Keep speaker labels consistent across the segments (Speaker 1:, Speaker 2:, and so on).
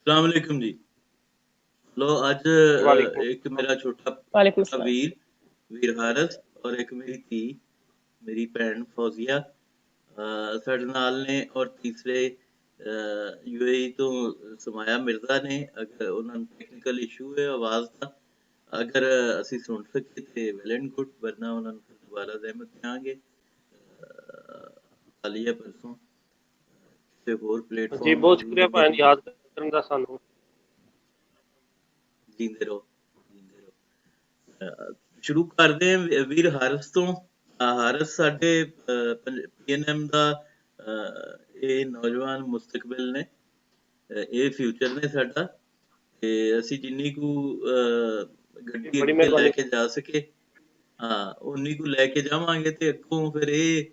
Speaker 1: अस्सलाम वालेकुम जी। लो आज
Speaker 2: वालेकुम
Speaker 1: एक
Speaker 2: सलाम।
Speaker 1: मेरा छोटा
Speaker 3: वालेकुम
Speaker 1: छोटा
Speaker 3: सलाम।
Speaker 1: वीर हारस और एक मेरी धी मेरी भैन फौजिया ਸਾਡੇ ਨਾਲ ਨੇ ਔਰ ਤੀਸਰੇ यूएई ਤੋਂ ਸਮਾਇਆ ਮਿਰਜ਼ਾ ਨੇ ਅਗਰ ਉਹਨਾਂ ਨੂੰ ਟੈਕਨੀਕਲ ਇਸ਼ੂ ਹੈ ਆਵਾਜ਼ ਦਾ ਅਗਰ ਅਸੀਂ ਸੁਣ ਸਕੀਏ ਤੇ ਵੈਲ ਐਂਡ ਗੁੱਡ ਵਰਨਾ ਉਹਨਾਂ ਨੂੰ ਫਿਰ ਦੁਬਾਰਾ ਜ਼ਹਿਮਤ ਦਿਆਂਗੇ ਕੱਲ੍ਹ ਜਾਂ ਪਰਸੋਂ ਕਿਸੇ ਹੋਰ
Speaker 2: जी
Speaker 1: ਪਲੇਟਫਾਰਮ
Speaker 2: बहुत
Speaker 1: ਮੌਜੂਦ
Speaker 2: शुक्रिया
Speaker 1: ਹੁੰਦੇ
Speaker 2: भैन
Speaker 1: ਨੇ
Speaker 2: याद करन दा सानू।
Speaker 1: ਜੀਂਦੇ ਰਹੋ ਜੀਂਦੇ ਰਹੋ ਸ਼ੁਰੂ ਕਰਦੇ ਹਾਂ ਵੀਰ ਹਾਰਸ ਤੋਂ ਹਾਰਸ ਸਾਡੇ ਪੀਐਨਐਮ ਦਾ ਇਹ ਨੌਜਵਾਨ ਮੁਸਤਕਬਲ ਨੇ ਇਹ ਫਿਊਚਰ ਨੇ ਸਾਡਾ ਤੇ ਅਸੀਂ ਜਿੰਨੀ ਕੁ
Speaker 2: जी
Speaker 1: ਗੱਡੀ
Speaker 2: बड़ी
Speaker 1: ਅੱਗੇ ਲੈ
Speaker 2: मेहरबानी
Speaker 1: ਕੇ ਜਾ ਸਕੇ ਹਾਂ ਉਨੀ ਕੁ ਲੈ ਕੇ ਜਾਵਾਂਗੇ ਤੇ ਅੱਗੋਂ ਫਿਰ ਇਹ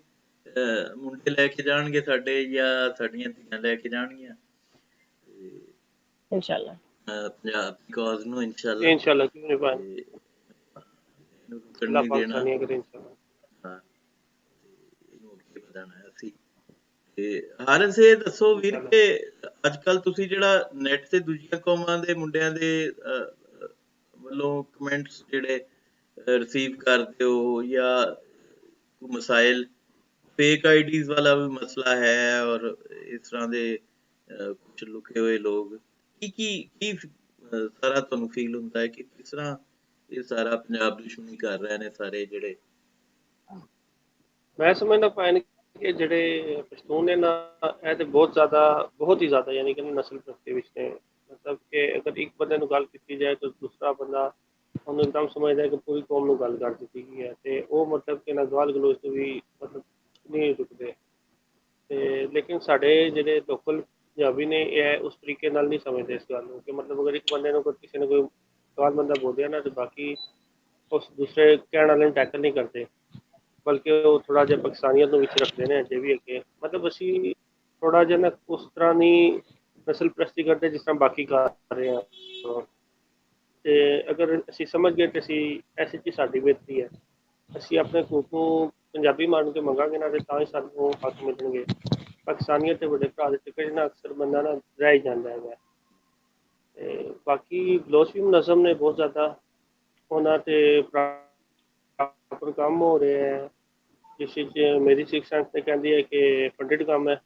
Speaker 1: ਮੁੰਡੇ ਲੈ ਕੇ ਜਾਣਗੇ ਸਾਡੇ ਜਾਂ ਸਾਡੀਆਂ ਧੀਆਂ ਲੈ ਕੇ ਜਾਣਗੀਆਂ ਤੇ
Speaker 3: इंशाल्लाह।
Speaker 1: ਪੰਜਾਬ ਦੀ ਕੌਜ਼ ਨੂੰ ਇਨਸ਼ਾਅੱਲਾ
Speaker 2: इंशाल्लाह क्यों नहीं भैन।
Speaker 1: ਤੇ ਇਹਨੂੰ ਰੁਕਣ
Speaker 2: अल्लाह
Speaker 1: ਨਹੀਂ
Speaker 2: पाक
Speaker 1: ਦੇਣਾ
Speaker 2: सानिया करे इंशाल्लाह।
Speaker 1: ਹਾਂ ਇਹਨੂੰ ਅੱਗੇ ਵਧਾਉਣਾ ਹੈ ਅਸੀਂ ਤੇ ਹਾਰਸ ਇਹ ਦੱਸੋ ਵੀਰ
Speaker 2: इंशाल्लाह
Speaker 1: ਕਿ ਅੱਜ ਕੱਲ ਤੁਸੀਂ ਜਿਹੜਾ ਨੈਟ ਤੇ ਦੂਜੀਆਂ ਕੌਮਾਂ ਦੇ ਮੁੰਡਿਆਂ ਦੇ ਵੱਲੋਂ ਕਮੈਂਟਸ ਜਿਹੜੇ ਰਿਸੀਵ ਕਰਦੇ ਹੋ ਜਾਂ ਕੋਈ ਮਸਾਇਲ ਫੇਕ ਆਈਡੀਜ਼ ਵਾਲਾ ਵੀ ਮਸਲਾ ਹੈ ਔਰ ਇਸ ਤਰ੍ਹਾਂ ਦੇ ਕੁਝ ਲੁਕੇ ਹੋਏ ਲੋਕ ਕੀ ਸਾਰਾ ਤੁਹਾਨੂੰ ਫੀਲ ਹੁੰਦਾ ਹੈ ਕਿ ਕਿਸ ਤਰ੍ਹਾਂ ਇਹ ਸਾਰਾ ਪੰਜਾਬ ਦੁਸ਼ਮਣੀ ਕਰ ਰਹੇ ਨੇ ਸਾਰੇ ਜਿਹੜੇ
Speaker 2: मैं समझदा भैन कि जेह्ड़े पश्तून ने ना ਇਹ ਤੇ ਬਹੁਤ ਹੀ ਜ਼ਿਆਦਾ ਯਾਨੀ ਕਿ ਨਸਲ ਪ੍ਰਸਤੀ ਵਿੱਚ ਨੇ ਮਤਲਬ ਕਿ ਅਗਰ ਇੱਕ ਬੰਦੇ ਨੂੰ ਗੱਲ ਕੀਤੀ ਜਾਏ ਤਾਂ ਦੂਸਰਾ ਬੰਦਾ ਉਹਨੂੰ ਇੱਕਦਮ ਸਮਝਦਾ ਹੈ ਕਿ ਪੂਰੀ ਕੌਮ ਨੂੰ ਗੱਲ ਕਰ ਦਿੱਤੀ ਗਈ ਹੈ ਤੇ ਉਹ ਮਤਲਬ ਕਿ ਨਾ ਗਾਲ ਗਲੋਚ ਤੋਂ ਵੀ ਮਤਲਬ ਨਹੀਂ ਰੁਕਦੇ ਤੇ ਲੇਕਿਨ ਸਾਡੇ ਜਿਹੜੇ ਲੋਕਲ ਪੰਜਾਬੀ ਨੇ ਇਹ ਉਸ ਤਰੀਕੇ ਨਾਲ ਨਹੀਂ ਸਮਝਦੇ ਇਸ ਗੱਲ ਨੂੰ ਕਿ ਮਤਲਬ ਅਗਰ ਇੱਕ ਬੰਦੇ ਨੂੰ ਕਿਸੇ ਨੇ ਕੋਈ ਗਾਲ ਬੰਦਾ ਬੋਲਿਆ ਨਾ ਤੇ ਬਾਕੀ ਉਸ ਦੂਸਰੇ ਕਹਿਣ ਵਾਲੇ ਨੂੰ ਟੈਕਲ ਨਹੀਂ ਕਰਦੇ ਬਲਕਿ ਉਹ ਥੋੜਾ ਜਿਹਾ ਪਾਕਿਸਤਾਨੀਅਤ ਨੂੰ ਵਿੱਚ ਰੱਖਦੇ ਨੇ ਅਜੇ ਵੀ ਅੱਗੇ ਮਤਲਬ ਅਸੀਂ ਥੋੜਾ ਜਿਹਾ ਨਾ ਉਸ ਤਰ੍ਹਾਂ ਦੀ ਨਸਲ ਪ੍ਰਸਤੀ ਕਰਦੇ ਜਿਸ ਤਰ੍ਹਾਂ ਬਾਕੀ ਕਰ ਰਹੇ ਆ ਤੇ ਅਗਰ ਅਸੀਂ ਸਮਝ ਗਏ ਕਿ ਅਸੀਂ ਐਸੀ ਚੀਜ਼ ਸਾਡੀ ਬੇਇੱਜ਼ਤੀ ਹੈ ਅਸੀਂ ਆਪਣੇ ਖੂਨ ਨੂੰ ਪੰਜਾਬੀ ਮੰਨ ਕੇ ਮੰਗਾਂਗੇ ਨਾ ਤੇ ਤਾਂ ਹੀ ਸਾਨੂੰ ਹੱਕ ਮਿਲਣਗੇ ਪਾਕਿਸਤਾਨੀਅਤ ਤੇ ਵੱਡੇ ਭਰਾ ਦੇ ਚੱਕਰ ਨਾਲ ਅਕਸਰ ਬੰਦਾ ਨਾ ਰਹਿ ਹੀ ਜਾਂਦਾ ਹੈਗਾ ਤੇ ਬਾਕੀ ਬਲੋਚ ਵੀ ਮੁਨਜ਼ਮ ਨੇ ਬਹੁਤ ਜ਼ਿਆਦਾ ਉਹਨਾਂ ਤੇ ਪ੍ਰੋਪਰ ਕੰਮ ਹੋ ਰਿਹਾ ਹੈ ਜਿਸ ਵਿੱਚ ਮੇਰੀ ਸਿੱਖ ਸੈਂਸ ਤੇ ਕਹਿੰਦੀ ਹੈ ਕਿ ਫੰਡਡ ਕੰਮ ਹੈ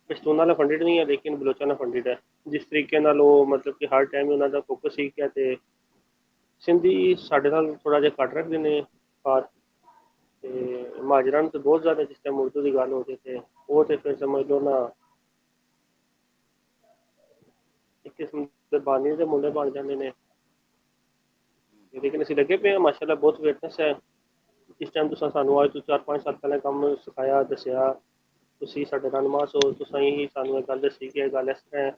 Speaker 2: ਪਸ਼ਤੂਨਾਂ ਨਾਲ ਫੰਡਡ ਨਹੀਂ ਹੈ ਲੇਕਿਨ ਬਲੋਚਾਂ ਨਾਲ ਫੰਡਡ ਹੈ ਜਿਸ ਤਰੀਕੇ ਨਾਲ ਉਹ ਮਤਲਬ ਕਿ ਹਰ ਟਾਈਮ ਉਹਨਾਂ ਦਾ ਫੋਕਸ ਸੀ ਕਿ ਤੇ ਸਿੰਧੀ ਸਾਡੇ ਨਾਲ ਥੋੜਾ ਜਿਹਾ ਘੱਟ ਰੱਖਦੇ ਨੇ ਬਾਤ ਤੇ ਮਹਾਜਰਾਂ ਨੂੰ ਤਾਂ ਬਹੁਤ ਜ਼ਿਆਦਾ ਜਿਸ ਟਾਈਮ ਉਰਦੂ ਦੀ ਗੱਲ ਹੋ ਜੇ ਤੇ ਉਹ ਤੇ ਫਿਰ ਸਮਝ ਲਓ ਨਾ ਇੱਕ ਕਿਸਮ ਦੇ ਬਾਨੀ ਦੇ ਮੁੰਡੇ ਬਣ ਜਾਂਦੇ ਨੇ ਲੇਕਿਨ ਅਸੀਂ ਲੱਗੇ ਪਏ ਹਾਂ ਮਾਸ਼ਾਅੱਲਾ ਬਹੁਤ ਵੇਟਨੈਸ ਹੈ ਜਿਸ ਟਾਈਮ ਤੁਸੀਂ ਸਾਨੂੰ ਅੱਜ ਤੋਂ 4-5 ਸਾਲ ਪਹਿਲਾਂ ਕੰਮ ਸਿਖਾਇਆ ਦੱਸਿਆ ਤੁਸੀਂ ਸਾਡੇ ਰਹਿਨੁਮਾ ਸੋ ਤੁਸੀਂ ਹੀ ਸਾਨੂੰ ਇਹ ਗੱਲ ਦੱਸੀ ਕਿ ਇਹ ਗੱਲ ਇਸ ਤਰ੍ਹਾਂ ਹੈ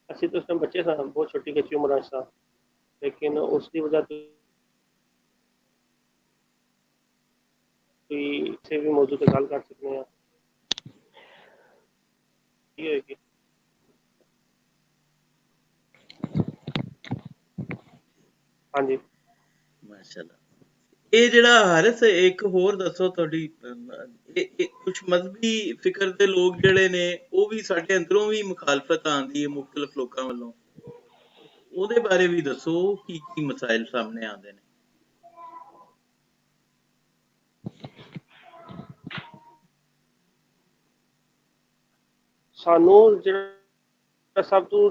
Speaker 2: ਅਸੀਂ ਤਾਂ ਉਸ ਟਾਈਮ ਬੱਚੇ ਸਾਂ ਬਹੁਤ ਛੋਟੀ ਕੱਚੀ ਉਮਰਾਂ 'ਚ ਸਾਂ ਲੇਕਿਨ ਉਸ ਦੀ ਵਜ੍ਹਾ ਤੋਂ ਕੋਈ ਕਿਸੇ ਵੀ ਮੌਜੂਦ ਤੇ ਗੱਲ ਕਰ ਸਕਦੇ ਹਾਂ ਕੀ ਹੋਏਗੀ ਹਾਂਜੀ
Speaker 1: ਮਾਸ਼ਾਅੱਲਾ ਇਹ ਜਿਹੜਾ ਹਾਰਿਸ ਇੱਕ ਹੋਰ ਦੱਸੋ ਤੁਹਾਡੀ ਇਹ ਕੁਝ ਮਜ਼ਹਬੀ ਫਿਕਰ ਦੇ ਲੋਕ ਜਿਹੜੇ ਨੇ ਉਹ ਵੀ ਸਾਡੇ ਅੰਦਰੋਂ ਵੀ ਮੁਖਾਲਫਤ ਆਉਂਦੀ ਹੈ ਮੁxtਲਫ ਲੋਕਾਂ ਵੱਲੋਂ ਉਹਦੇ ਬਾਰੇ ਵੀ ਦੱਸੋ ਕੀ ਮਸਾਇਲ ਸਾਹਮਣੇ ਆਉਂਦੇ ਨੇ
Speaker 2: ਸਾਨੂੰ ਜਿਹੜਾ ਸਭ ਤੋਂ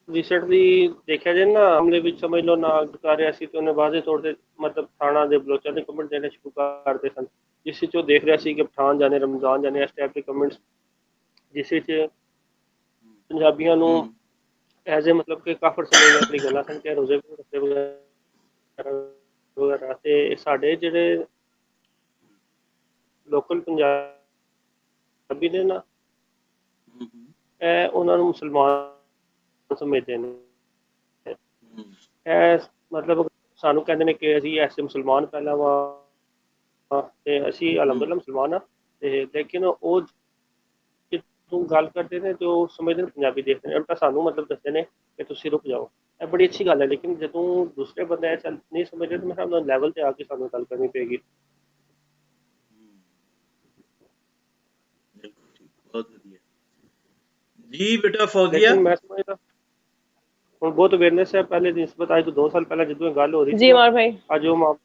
Speaker 2: ਰੀਸੈਂਟਲੀ ਦੇਖਿਆ ਜਾਏ ਨਾ ਹਮਲੇ ਵਿੱਚ ਸਮਝ ਲਓ ਨਾ ਕਰ ਰਿਹਾ ਸੀ ਤੇ ਉਹਨੇ ਵਾਜ਼ੇ ਤੌਰ ਤੇ ਮਤਲਬ ਪਠਾਨਾਂ ਦੇ ਬਲੋਚਾਂ ਦੇ ਕਮੈਂਟ ਦੇਣੇ ਸ਼ੁਰੂ ਕਰਦੇ ਸਨ ਜਿਸ ਵਿੱਚ ਉਹ ਦੇਖ ਰਿਹਾ ਸੀ ਕਿ ਪਠਾਨ ਜਾਣੇ ਰਮਜ਼ਾਨ ਜਾਣੇ ਇਸ ਟਾਈਪ ਦੇ ਕਮੈਂਟਸ ਜਿਸ ਵਿੱਚ ਪੰਜਾਬੀਆਂ ਨੂੰ
Speaker 1: ਹੂੰ
Speaker 2: ਐਜ਼ ਏ ਮਤਲਬ ਕਿ ਕਾਫਰ ਸਮਝਣ ਵਾਲੀ ਗੱਲਾਂ ਸਨ ਕਿ ਰੋਜ਼ੇ ਵੀ ਰੱਖਦੇ ਵਗੈਰਾ ਤੇ ਸਾਡੇ ਜਿਹੜੇ ਲੋਕਲ ਪੰਜਾਬੀ ਨੇ ਨਾ
Speaker 1: ਹੂੰ ਹੂੰ
Speaker 2: ਇਹ ਉਹਨਾਂ ਨੂੰ ਮੁਸਲਮਾਨ ਸਮਝਦੇ ਨੇ
Speaker 1: ਹੂੰ
Speaker 2: ਇਹ ਮਤਲਬ ਸਾਨੂੰ ਕਹਿੰਦੇ ਨੇ ਕਿ ਅਸੀਂ ਐਸੇ ਮੁਸਲਮਾਨ ਪਹਿਲਾਂ ਵਾ ਤੇ ਅਸੀਂ
Speaker 1: ਹੂੰ
Speaker 2: ਅਲਹਮਦੁਲਿਲਾ ਮੁਸਲਮਾਨ ਆ ਤੇ ਲੇਕਿਨ ਉਹ ਜਦੋਂ ਗੱਲ ਕਰਦੇ ਨੇ ਤੇ ਉਹ ਸਮਝਦੇ ਨੇ ਪੰਜਾਬੀ ਦੇਖਦੇ ਨੇ ਉਲਟਾ ਸਾਨੂੰ ਮਤਲਬ ਦੱਸਦੇ ਨੇ ਕਿ ਤੁਸੀਂ ਰੁਕ ਜਾਓ ਇਹ ਬੜੀ ਅੱਛੀ ਗੱਲ ਹੈ ਲੇਕਿਨ ਜਦੋਂ ਦੂਸਰੇ ਬੰਦੇ ਐਸਾ ਨਹੀਂ ਸਮਝਦੇ ਤਾਂ ਮੈਂ ਕਿਹਾ ਉਹਨਾਂ ਲੈਵਲ ਤੇ ਆ ਕੇ ਸਾਨੂੰ ਗੱਲ ਕਰਨੀ ਪਏਗੀ
Speaker 1: ਬਿਲਕੁਲ ਠੀਕ ਬਹੁਤ ਵਧੀਆ ਜੀ ਬੇਟਾ ਫੌਜ਼ੀਆ
Speaker 2: ਲੇਕਿਨ ਮੈਂ ਸਮਝਦਾ बहुत अवेयरनेस है पहले ਦੀ ਨਿਸਬਤ ਅੱਜ ਤੋਂ 2 ਸਾਲ ਪਹਿਲਾਂ ਜਦੋਂ ਇਹ ਗੱਲ ਹੋ ਰਹੀ
Speaker 3: जी
Speaker 2: ਸੀ
Speaker 3: अमर भाई,
Speaker 2: ਅੱਜ ਉਹ ਮਾਮਲਾ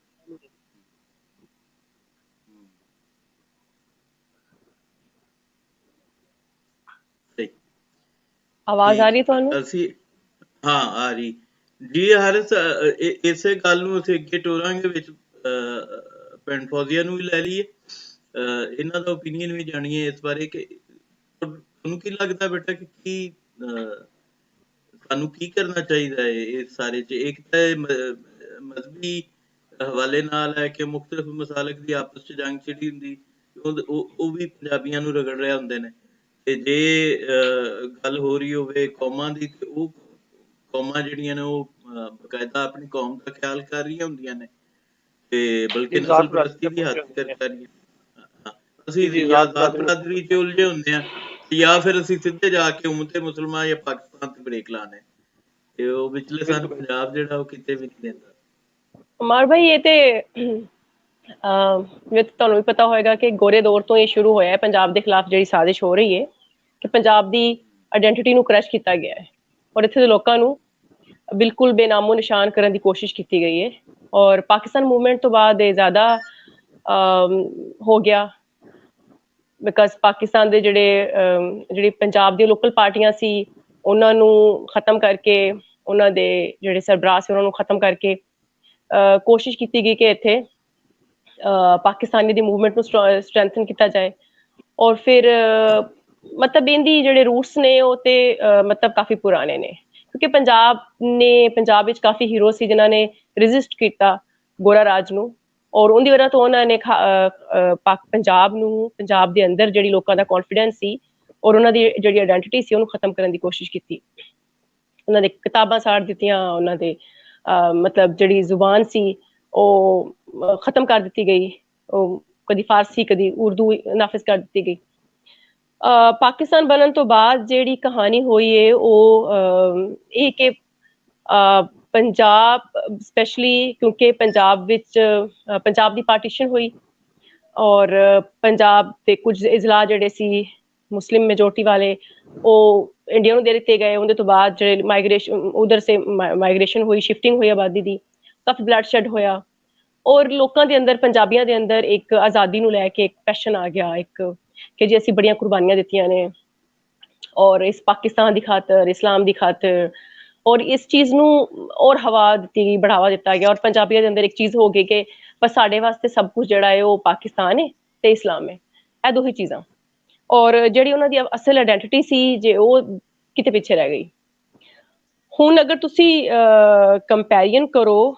Speaker 1: ਸਹੀ
Speaker 3: आवाज आ रही है
Speaker 1: ਠੀਕ
Speaker 3: ਤੁਹਾਨੂੰ?
Speaker 1: ਅਸੀਂ ਹਾਂ ਆ ਰਹੀ ਜੀ ਹਰਸ ਇਸੇ ਗੱਲ ਨੂੰ ਅਸੀਂ ਅੱਗੇ ਟੋਰਾਂਗੇ ਵਿੱਚ ਪਿੰਡ ਫੌਜ਼ੀਆ ਨੂੰ ਵੀ ਲੈ ਲਈਏ ਇਹਨਾਂ ਦਾ ਓਪੀਨੀਅਨ ਵੀ ਜਾਣੀਏ ਇਸ ਬਾਰੇ ਕਿ ਤੁਹਾਨੂੰ ਕੀ ਲੱਗਦਾ ਬੇਟਾ ਕਿ ਕੀ ਸਾਨੂੰ ਕੀ ਕਰਨਾ ਚਾਹੀਦਾ ਹੈ ਇਸ ਸਾਰੇ 'ਚ ਇੱਕ ਤਾਂ ਇਹ ਮਜ਼ਹਬੀ ਹਵਾਲੇ ਨਾਲ ਹੈ ਕਿ ਮੁਖਤਲਿਫ ਮਸਾਲਕ ਦੀ ਆਪਸ 'ਚ ਜੰਗ ਛਿੜੀ ਹੁੰਦੀ ਉਹ ਵੀ ਪੰਜਾਬੀਆਂ ਨੂੰ ਰਗੜ ਰਹੇ ਹੁੰਦੇ ਨੇ ਤੇ ਜੇ ਗੱਲ ਹੋ ਰਹੀ ਹੋਵੇ ਕੌਮਾਂ ਦੀ ਤੇ ਉਹ ਕੌਮਾਂ ਜਿਹੜੀਆਂ ਨੇ ਉਹ ਬਕਾਇਦਾ ਆਪਣੀ ਕੌਮ ਦਾ ਖਿਆਲ ਕਰ ਰਹੀਆਂ ਹੁੰਦੀਆਂ ਨੇ ਤੇ ਬਲਕਿ ਨਸਲ ਪ੍ਰਸਤੀ ਦੀ ਹੱਦ ਕਰ ਰਹੀਆਂ ਅਸੀਂ ਜਾਂ ਜ਼ਾਤ ਬਰਾਦਰੀ 'ਚ ਉਲਝੇ ਹੁੰਦੇ ਆ ਜਾਂ ਫਿਰ ਅਸੀਂ ਸਿੱਧੇ ਜਾ ਕੇ ਉਮਤੇ ਮੁਸਲਮਾਨ ਜਾਂ ਪਾਕਿਸਤਾਨ ਤੇ ਬ੍ਰੇਕ ਲਾਣੇ ਤੇ ਉਹ ਵਿਚਲੇ ਸਾਨੂੰ ਪੰਜਾਬ ਜਿਹੜਾ ਉਹ ਕਿਤੇ ਵੀ ਨਹੀਂ ਦਿੰਦਾ।
Speaker 3: ਅਮਰ ਭਾਈ ਇਹ ਤੇ ਤੁਹਾਨੂੰ ਵੀ ਪਤਾ ਹੋਏਗਾ ਕਿ ਗੋਰੇ ਦੌਰ ਤੋਂ ਇਹ ਸ਼ੁਰੂ ਹੋਇਆ ਹੈ ਪੰਜਾਬ ਦੇ ਖਿਲਾਫ ਜਿਹੜੀ ਸਾਜ਼ਿਸ਼ ਹੋ ਰਹੀ ਹੈ ਕਿ ਪੰਜਾਬ ਦੀ ਆਇਡੈਂਟੀਟੀ ਨੂੰ ਕ੍ਰਸ਼ ਕੀਤਾ ਗਿਆ ਹੈ ਔਰ ਇੱਥੇ ਦੇ ਲੋਕਾਂ ਨੂੰ ਬਿਲਕੁਲ ਬੇਨਾਮੋ ਨਿਸ਼ਾਨ ਕਰਨ ਦੀ ਕੋਸ਼ਿਸ਼ ਕੀਤੀ ਗਈ ਹੈ ਔਰ ਪਾਕਿਸਤਾਨ ਮੂਵਮੈਂਟ ਤੋਂ ਬਾਅਦ ਇਹ ਜ਼ਿਆਦਾ ਹੋ ਗਿਆ ਬਿਕਾਜ਼ ਪਾਕਿਸਤਾਨ ਦੇ ਜਿਹੜੀ ਪੰਜਾਬ ਦੀਆਂ ਲੋਕਲ ਪਾਰਟੀਆਂ ਸੀ ਉਹਨਾਂ ਨੂੰ ਖਤਮ ਕਰਕੇ ਉਹਨਾਂ ਦੇ ਜਿਹੜੇ ਸਰਬਰਾਹ ਸੀ ਉਹਨਾਂ ਨੂੰ ਖਤਮ ਕਰਕੇ ਕੋਸ਼ਿਸ਼ ਕੀਤੀ ਗਈ ਕਿ ਇੱਥੇ ਪਾਕਿਸਤਾਨੀ ਦੀ ਮੂਵਮੈਂਟ ਨੂੰ ਸਟਰੈਂਥਨ ਕੀਤਾ ਜਾਏ ਔਰ ਫਿਰ ਮਤਲਬ ਇਹਦੀ ਜਿਹੜੇ ਰੂਟਸ ਨੇ ਉਹ ਤੇ ਮਤਲਬ ਕਾਫੀ ਪੁਰਾਣੇ ਨੇ ਕਿਉਂਕਿ ਪੰਜਾਬ ਵਿੱਚ ਕਾਫੀ ਹੀਰੋ ਸੀ ਜਿਨ੍ਹਾਂ ਨੇ ਰੈਜ਼ਿਸਟ ਕੀਤਾ ਗੋਰਾ ਰਾਜ ਨੂੰ ਔਰ ਉਹਦੀ ਵਜ੍ਹਾ ਤੋਂ ਉਹਨਾਂ ਨੇ ਪੰਜਾਬ ਦੇ ਅੰਦਰ ਜਿਹੜੀ ਲੋਕਾਂ ਦਾ ਕੌਨਫੀਡੈਂਸ ਸੀ ਔਰ ਉਹਨਾਂ ਦੀ ਜਿਹੜੀ ਆਇਡੈਂਟੀਟੀ ਸੀ ਉਹਨੂੰ ਖਤਮ ਕਰਨ ਦੀ ਕੋਸ਼ਿਸ਼ ਕੀਤੀ। ਉਹਨਾਂ ਦੇ ਕਿਤਾਬਾਂ ਸਾੜ ਦਿੱਤੀਆਂ, ਉਹਨਾਂ ਦੇ ਮਤਲਬ ਜਿਹੜੀ ਜ਼ੁਬਾਨ ਸੀ ਉਹ ਖਤਮ ਕਰ ਦਿੱਤੀ ਗਈ, ਉਹ ਕਦੀ ਫਾਰਸੀ ਕਦੀ ਉਰਦੂ ਨਾਫਿਜ਼ ਕਰ ਦਿੱਤੀ ਗਈ। ਪਾਕਿਸਤਾਨ ਬਣਨ ਤੋਂ ਬਾਅਦ ਜਿਹੜੀ ਕਹਾਣੀ ਹੋਈ ਹੈ ਉਹ ਇਹ ਕਿ ਪੰਜਾਬ ਸਪੈਸ਼ਲੀ ਕਿਉਂਕਿ ਪੰਜਾਬ ਦੀ ਪਾਰਟੀਸ਼ਨ ਹੋਈ ਔਰ ਪੰਜਾਬ ਦੇ ਕੁਝ ਇਜ਼ਲਾ ਜਿਹੜੇ ਸੀ ਮੁਸਲਿਮ ਮੈਜੋਰਟੀ ਵਾਲੇ ਉਹ ਇੰਡੀਆ ਨੂੰ ਦੇ ਦਿੱਤੇ ਗਏ। ਉਹਦੇ ਤੋਂ ਬਾਅਦ ਜਿਹੜੇ ਮਾਈਗ੍ਰੇਸ਼ਨ ਹੋਈ, ਸ਼ਿਫਟਿੰਗ ਹੋਈ ਆਬਾਦੀ ਦੀ, ਕਾਫੀ ਬਲੱਡ ਸ਼ੈਡ ਹੋਇਆ ਔਰ ਲੋਕਾਂ ਦੇ ਅੰਦਰ ਪੰਜਾਬੀਆਂ ਦੇ ਅੰਦਰ ਇੱਕ ਆਜ਼ਾਦੀ ਨੂੰ ਲੈ ਕੇ ਇੱਕ ਪੈਸ਼ਨ ਆ ਗਿਆ ਇੱਕ ਕਿ ਜੀ ਅਸੀਂ ਬੜੀਆਂ ਕੁਰਬਾਨੀਆਂ ਦਿੱਤੀਆਂ ਨੇ ਔਰ ਇਸ ਪਾਕਿਸਤਾਨ ਦੀ ਖਾਤਰ, ਇਸਲਾਮ ਦੀ ਖਾਤਰ ਔਰ ਇਸ ਚੀਜ਼ ਨੂੰ ਔਰ ਹਵਾ ਦਿੱਤੀ ਗਈ, ਬੜਾਵਾ ਦਿੱਤਾ ਗਿਆ ਔਰ ਪੰਜਾਬੀਆਂ ਦੇ ਅੰਦਰ ਇੱਕ ਚੀਜ਼ ਹੋ ਗਈ ਕਿ ਬਸ ਸਾਡੇ ਵਾਸਤੇ ਸਭ ਕੁਝ ਜਿਹੜਾ ਹੈ ਉਹ ਪਾਕਿਸਤਾਨ ਹੈ ਤੇ ਇਸਲਾਮ ਹੈ, ਇਹ ਦੋ ਹੀ ਚੀਜ਼ਾਂ ਔਰ ਜਿਹੜੀ ਉਹਨਾਂ ਦੀ ਅਸਲ ਆਇਡੈਂਟੀਟੀ ਸੀ ਜੇ ਉਹ ਕਿਤੇ ਪਿੱਛੇ ਰਹਿ ਗਈ। ਹੁਣ ਅਗਰ ਤੁਸੀਂ ਕੰਪੈਰੀਜ਼ਨ ਕਰੋ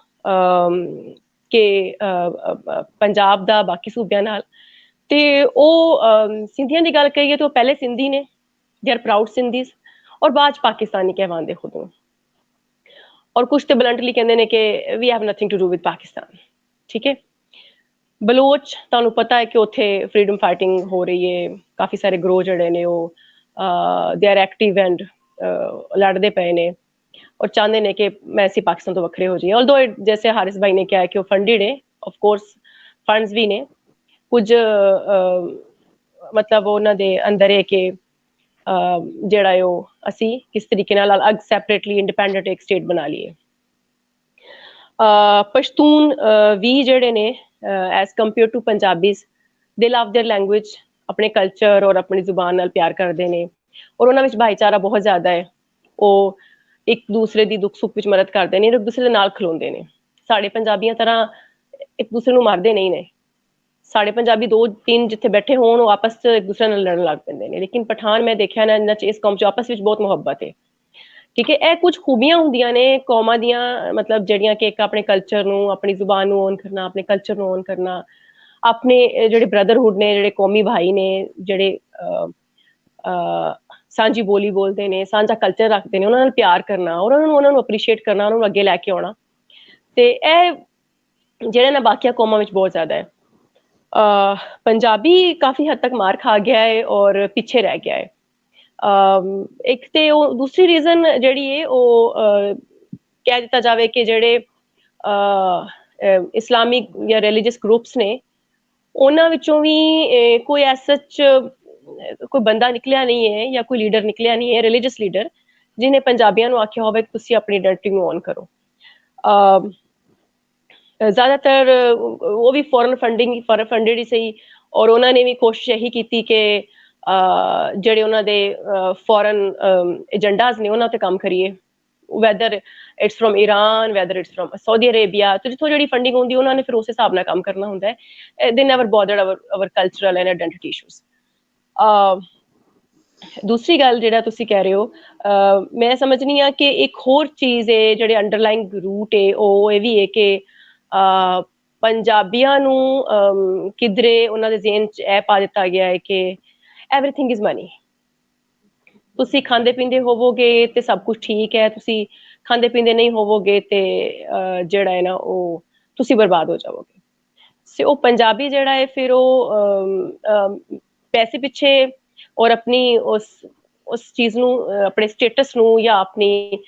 Speaker 3: ਕਿ ਪੰਜਾਬ ਦਾ ਬਾਕੀ ਸੂਬਿਆਂ ਨਾਲ ਤੇ ਉਹ ਸਿੰਧੀਆਂ ਦੀ ਗੱਲ ਕਰੀਏ ਤਾਂ ਉਹ ਪਹਿਲੇ ਸਿੰਧੀ ਨੇ, ਦੇ ਆਰ ਪ੍ਰਾਊਡ ਸਿੰਧੀਜ਼ ਔਰ ਬਾਅਦ ਚ ਪਾਕਿਸਤਾਨੀ ਕਹਿਵਾਉਂਦੇ ਖੁਦ ਨੂੰ ਔਰ ਕੁਛ ਤੇ ਬਲੰਟਲੀ ਕਹਿੰਦੇ ਨੇ ਕਿ we have nothing to do with Pakistan. ਠੀਕ ਹੈ, ਬਲੋਚ ਤੁਹਾਨੂੰ ਪਤਾ ਹੈ ਕਿ ਉੱਥੇ ਫਰੀडम ਫਾਈਟਿੰਗ ਹੋ ਰਹੀ ਹੈ, ਕਾਫੀ ਸਾਰੇ ਗਰੋਹ ਜਿਹੜੇ ਨੇ ਉਹ ਦੇ ਆਰ ਐਕਟਿਵ ਐਂਡ ਲੜਦੇ ਪਏ ਨੇ ਔਰ ਚਾਹੁੰਦੇ ਨੇ ਕਿ ਮੈਂ ਅਸੀਂ ਪਾਕਿਸਤਾਨ ਤੋਂ ਵੱਖਰੇ ਹੋ ਜਾਈਏ। ਆਲਦੋ ਜੈਸੇ ਹਾਰਿਸ ਭਾਈ ਨੇ ਕਿਹਾ ਕਿ ਉਹ ਫੰਡਡ ਹੈ, ਆਫ ਕੋਰਸ ਫੰਡਸ ਵੀ ਨੇ ਕੁਝ ਮਤਲਬ ਉਹਨਾਂ ਦੇ ਅੰਦਰ ਹੈ ਕਿ ਜਿਹੜਾ ਹੈ ਉਹ ਅਸੀਂ ਕਿਸ ਤਰੀਕੇ ਨਾਲ ਅਲੱਗ ਸੈਪਰੇਟਲੀ ਇੰਡੀਪੈਂਡੈਂਟ ਇੱਕ ਸਟੇਟ ਬਣਾ ਲਈਏ। ਪਸ਼ਤੂਨ ਵੀ ਜਿਹੜੇ ਨੇ ਐਜ਼ ਕੰਪੇਅਰ ਟੂ ਪੰਜਾਬੀਜ਼ ਦੇ ਲਵ ਦੇਅਰ ਲੈਂਗੁਏਜ, ਆਪਣੇ ਕਲਚਰ ਔਰ ਆਪਣੀ ਜ਼ੁਬਾਨ ਨਾਲ ਪਿਆਰ ਕਰਦੇ ਨੇ ਔਰ ਉਹਨਾਂ ਵਿੱਚ ਭਾਈਚਾਰਾ ਬਹੁਤ ਜ਼ਿਆਦਾ ਹੈ। ਉਹ ਇੱਕ ਦੂਸਰੇ ਦੀ ਦੁੱਖ ਸੁੱਖ ਵਿੱਚ ਮਦਦ ਕਰਦੇ ਨੇ, ਇੱਕ ਦੂਸਰੇ ਦੇ ਨਾਲ ਖਲੋਂਦੇ ਨੇ। ਸਾਡੇ ਪੰਜਾਬੀਆਂ ਤਰ੍ਹਾਂ ਇੱਕ ਦੂਸਰੇ ਨੂੰ ਮਾਰਦੇ ਨਹੀਂ ਨੇ। ਸਾਡੇ ਪੰਜਾਬੀ 2-3 ਜਿੱਥੇ ਬੈਠੇ ਹੋਣ ਉਹ ਆਪਸ 'ਚ ਇੱਕ ਦੂਸਰੇ ਨਾਲ ਲੜਨ ਲੱਗ ਪੈਂਦੇ ਨੇ, ਲੇਕਿਨ ਪਠਾਨ ਮੈਂ ਦੇਖਿਆ ਨਾ ਇਹਨਾਂ 'ਚ ਇਸ ਕੌਮ 'ਚ ਆਪਸ ਵਿੱਚ ਬਹੁਤ ਮੁਹੱਬਤ ਹੈ। ਠੀਕ ਹੈ, ਇਹ ਕੁਝ ਖੂਬੀਆਂ ਹੁੰਦੀਆਂ ਨੇ ਕੌਮਾਂ ਦੀਆਂ ਮਤਲਬ ਜਿਹੜੀਆਂ ਕਿ ਇੱਕ ਆਪਣੇ ਕਲਚਰ ਨੂੰ, ਆਪਣੀ ਜ਼ੁਬਾਨ ਨੂੰ ਓਨ ਕਰਨਾ, ਆਪਣੇ ਕਲਚਰ ਨੂੰ ਓਨ ਕਰਨਾ, ਆਪਣੇ ਜਿਹੜੇ ਬ੍ਰਦਰਹੁੱਡ ਨੇ, ਜਿਹੜੇ ਕੌਮੀ ਭਾਈ ਨੇ, ਜਿਹੜੇ ਸਾਂਝੀ ਬੋਲੀ ਬੋਲਦੇ ਨੇ, ਸਾਂਝਾ ਕਲਚਰ ਰੱਖਦੇ ਨੇ, ਉਹਨਾਂ ਨਾਲ ਪਿਆਰ ਕਰਨਾ ਔਰ ਉਹਨਾਂ ਨੂੰ ਅਪਰੀਸ਼ੀਏਟ ਕਰਨਾ, ਉਹਨਾਂ ਨੂੰ ਅੱਗੇ ਲੈ ਕੇ ਆਉਣਾ। ਤੇ ਇਹ ਜਿਹੜੇ ਨਾ ਬਾਕੀਆਂ ਕੌਮਾਂ ਵਿੱਚ ਬਹੁਤ ਜ਼ਿਆਦਾ ਹੈ। ਪੰਜਾਬੀ ਕਾਫੀ ਹੱਦ ਤੱਕ ਮਾਰ ਖਾ ਗਿਆ ਹੈ ਔਰ ਪਿੱਛੇ ਰਹਿ ਗਿਆ ਹੈ। ਇੱਕ ਤੇ ਉਹ ਦੂਸਰੀ ਰੀਜ਼ਨ ਜਿਹੜੀ ਹੈ ਉਹ ਕਹਿ ਦਿੱਤਾ ਜਾਵੇ ਕਿ ਜਿਹੜੇ ਇਸਲਾਮਿਕ ਜਾਂ ਰਿਲੀਜੀਅਸ ਗਰੁੱਪਸ ਨੇ ਉਹਨਾਂ ਵਿੱਚੋਂ ਵੀ ਕੋਈ ਐਸਾ ਕੋਈ ਬੰਦਾ ਨਿਕਲਿਆ ਨਹੀਂ ਹੈ ਜਾਂ ਕੋਈ ਲੀਡਰ ਨਿਕਲਿਆ ਨਹੀਂ ਹੈ ਰਿਲੀਜੀਅਸ ਲੀਡਰ ਜਿਹਨੇ ਪੰਜਾਬੀਆਂ ਨੂੰ ਆਖਿਆ ਹੋਵੇ ਕਿ ਤੁਸੀਂ ਆਪਣੀ ਆਇਡੈਂਟੀਟੀ ਨੂੰ ਓਨ ਕਰੋ। ਜ਼ਿਆਦਾਤਰ ਉਹ ਵੀ ਫੋਰਨ ਫੰਡਡ ਹੀ ਸਹੀ, ਔਰ ਉਹਨਾਂ ਨੇ ਵੀ ਕੋਸ਼ਿਸ਼ ਇਹੀ ਕੀਤੀ ਕਿ ਜਿਹੜੇ ਉਹਨਾਂ ਦੇ ਫੋਰਨ ਏਜੰਡਾਜ਼ ਨੇ ਉਹਨਾਂ ਤੇ ਕੰਮ ਕਰੀਏ, weather it's from Iran, weather it's from Saudi Arabia, ਤੇ ਜਿੱਥੋਂ ਜਿਹੜੀ ਫੰਡਿੰਗ ਹੁੰਦੀ ਉਹਨਾਂ ਨੇ ਫਿਰ ਉਸ ਹਿਸਾਬ ਨਾਲ ਕੰਮ ਕਰਨਾ ਹੁੰਦਾ ਹੈ। They never bothered our cultural and identity issues. ਦੂਸਰੀ ਗੱਲ ਜਿਹੜਾ ਤੁਸੀਂ ਕਹਿ ਰਹੇ ਹੋ, ਮੈਂ ਸਮਝਣੀ ਆ ਕਿ ਇੱਕ ਹੋਰ ਚੀਜ਼ ਹੈ ਜਿਹੜੇ ਅੰਡਰਲਾਈਂਗ ਰੂਟ ਹੈ ਉਹ ਇਹ ਵੀ ਹੈ ਕਿ ਪੰਜਾਬੀਆਂ ਨੂੰ ਕਿਧਰੇ ਉਹਨਾਂ ਦੇ ਜ਼ਿਹਨ 'ਚ ਇਹ ਪਾ ਦਿੱਤਾ ਗਿਆ ਹੈ ਕਿ ਐਵਰੀਥਿੰਗ ਇਜ਼ ਮਨੀ। ਤੁਸੀਂ ਖਾਂਦੇ ਪੀਂਦੇ ਹੋਵੋਗੇ ਤੇ ਸਭ ਕੁਝ ਠੀਕ ਹੈ, ਤੁਸੀਂ ਖਾਂਦੇ ਪੀਂਦੇ ਨਹੀਂ ਹੋਵੋਗੇ ਤੇ ਜਿਹੜਾ ਹੈ ਨਾ ਉਹ ਤੁਸੀਂ ਬਰਬਾਦ ਹੋ ਜਾਵੋਗੇ। ਸੋ ਉਹ ਪੰਜਾਬੀ ਜਿਹੜਾ ਹੈ ਫਿਰ ਉਹ ਪੈਸੇ ਪਿੱਛੇ ਔਰ ਆਪਣੀ ਉਸ ਚੀਜ਼ ਨੂੰ, ਆਪਣੇ ਸਟੇਟਸ ਨੂੰ ਜਾਂ ਆਪਣੀ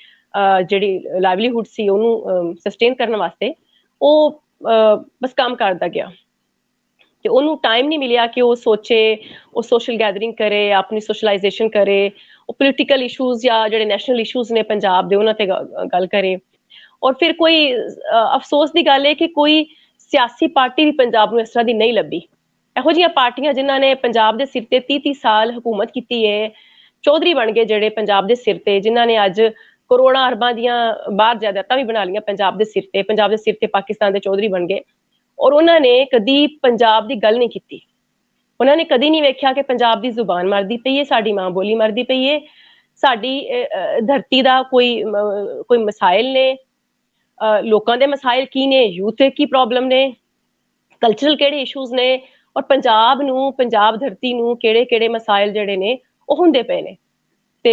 Speaker 3: ਜਿਹੜੀ ਲਾਈਵਲੀਹੁੱਡ ਸੀ ਉਹਨੂੰ ਸਸਟੇਨ ਕਰਨ ਵਾਸਤੇ ਉਹ ਬਸ ਕੰਮ ਕਰਦਾ ਗਿਆ, ਤੇ ਉਹਨੂੰ ਟਾਈਮ ਨਹੀਂ ਮਿਲਿਆ ਕਿ ਉਹ ਸੋਚੇ, ਉਹ ਸੋਸ਼ਲ ਗੈਦਰਿੰਗ ਕਰੇ, ਆਪਣੀ ਸੋਸ਼ਲਾਈਜੇਸ਼ਨ ਕਰੇ, ਉਹ ਪੋਲੀਟੀਕਲ ਇਸ਼ੂਜ਼ ਜਾਂ ਜਿਹੜੇ ਨੈਸ਼ਨਲ ਇਸ਼ੂਜ਼ ਨੇ ਪੰਜਾਬ ਦੇ ਉਹਨਾਂ ਤੇ ਗੱਲ ਕਰੇ। ਔਰ ਫਿਰ ਕੋਈ ਅਫਸੋਸ ਦੀ ਗੱਲ ਹੈ ਕਿ ਕੋਈ ਸਿਆਸੀ ਪਾਰਟੀ ਵੀ ਪੰਜਾਬ ਨੂੰ ਇਸ ਤਰ੍ਹਾਂ ਦੀ ਨਹੀਂ ਲੱਭੀ। ਇਹੋ ਜਿਹੀਆਂ ਪਾਰਟੀਆਂ ਜਿਨ੍ਹਾਂ ਨੇ ਪੰਜਾਬ ਦੇ ਸਿਰ ਤੇ 30-30 ਸਾਲ ਹਕੂਮਤ ਕੀਤੀ ਹੈ, ਚੌਧਰੀ ਬਣ ਗਏ ਜਿਹੜੇ ਪੰਜਾਬ ਦੇ ਸਿਰ ਤੇ, ਜਿਨ੍ਹਾਂ ਨੇ ਅੱਜ ਕਰੋੜਾਂ ਅਰਬਾਂ ਦੀਆਂ ਬਾਹਰ ਜਾਇਦਾਦਾਂ ਵੀ ਬਣਾ ਲਈਆਂ ਪੰਜਾਬ ਦੇ ਸਿਰ ਤੇ, ਪੰਜਾਬ ਦੇ ਸਿਰ ਤੇ ਪਾਕਿਸਤਾਨ ਦੇ ਚੌਧਰੀ ਬਣ ਗਏ, ਔਰ ਉਹਨਾਂ ਨੇ ਕਦੀ ਪੰਜਾਬ ਦੀ ਗੱਲ ਨਹੀਂ ਕੀਤੀ। ਉਹਨਾਂ ਨੇ ਕਦੀ ਨਹੀਂ ਵੇਖਿਆ ਕਿ ਪੰਜਾਬ ਦੀ ਜ਼ੁਬਾਨ ਮਰਦੀ ਪਈ ਹੈ, ਸਾਡੀ ਮਾਂ ਬੋਲੀ ਮਰਦੀ ਪਈ ਹੈ, ਸਾਡੀ ਧਰਤੀ ਦਾ ਕੋਈ ਮਸਾਇਲ ਨੇ, ਲੋਕਾਂ ਦੇ ਮਸਾਇਲ ਕੀ ਨੇ, ਯੂਥ ਦੇ ਕੀ ਪ੍ਰੋਬਲਮ ਨੇ, ਕਲਚਰਲ ਕਿਹੜੇ ਇਸ਼ੂਜ਼ ਨੇ, ਔਰ ਪੰਜਾਬ ਨੂੰ, ਪੰਜਾਬ ਧਰਤੀ ਨੂੰ ਕਿਹੜੇ ਕਿਹੜੇ ਮਸਾਇਲ ਜਿਹੜੇ ਨੇ ਉਹ ਹੁੰਦੇ ਪਏ ਨੇ। ਤੇ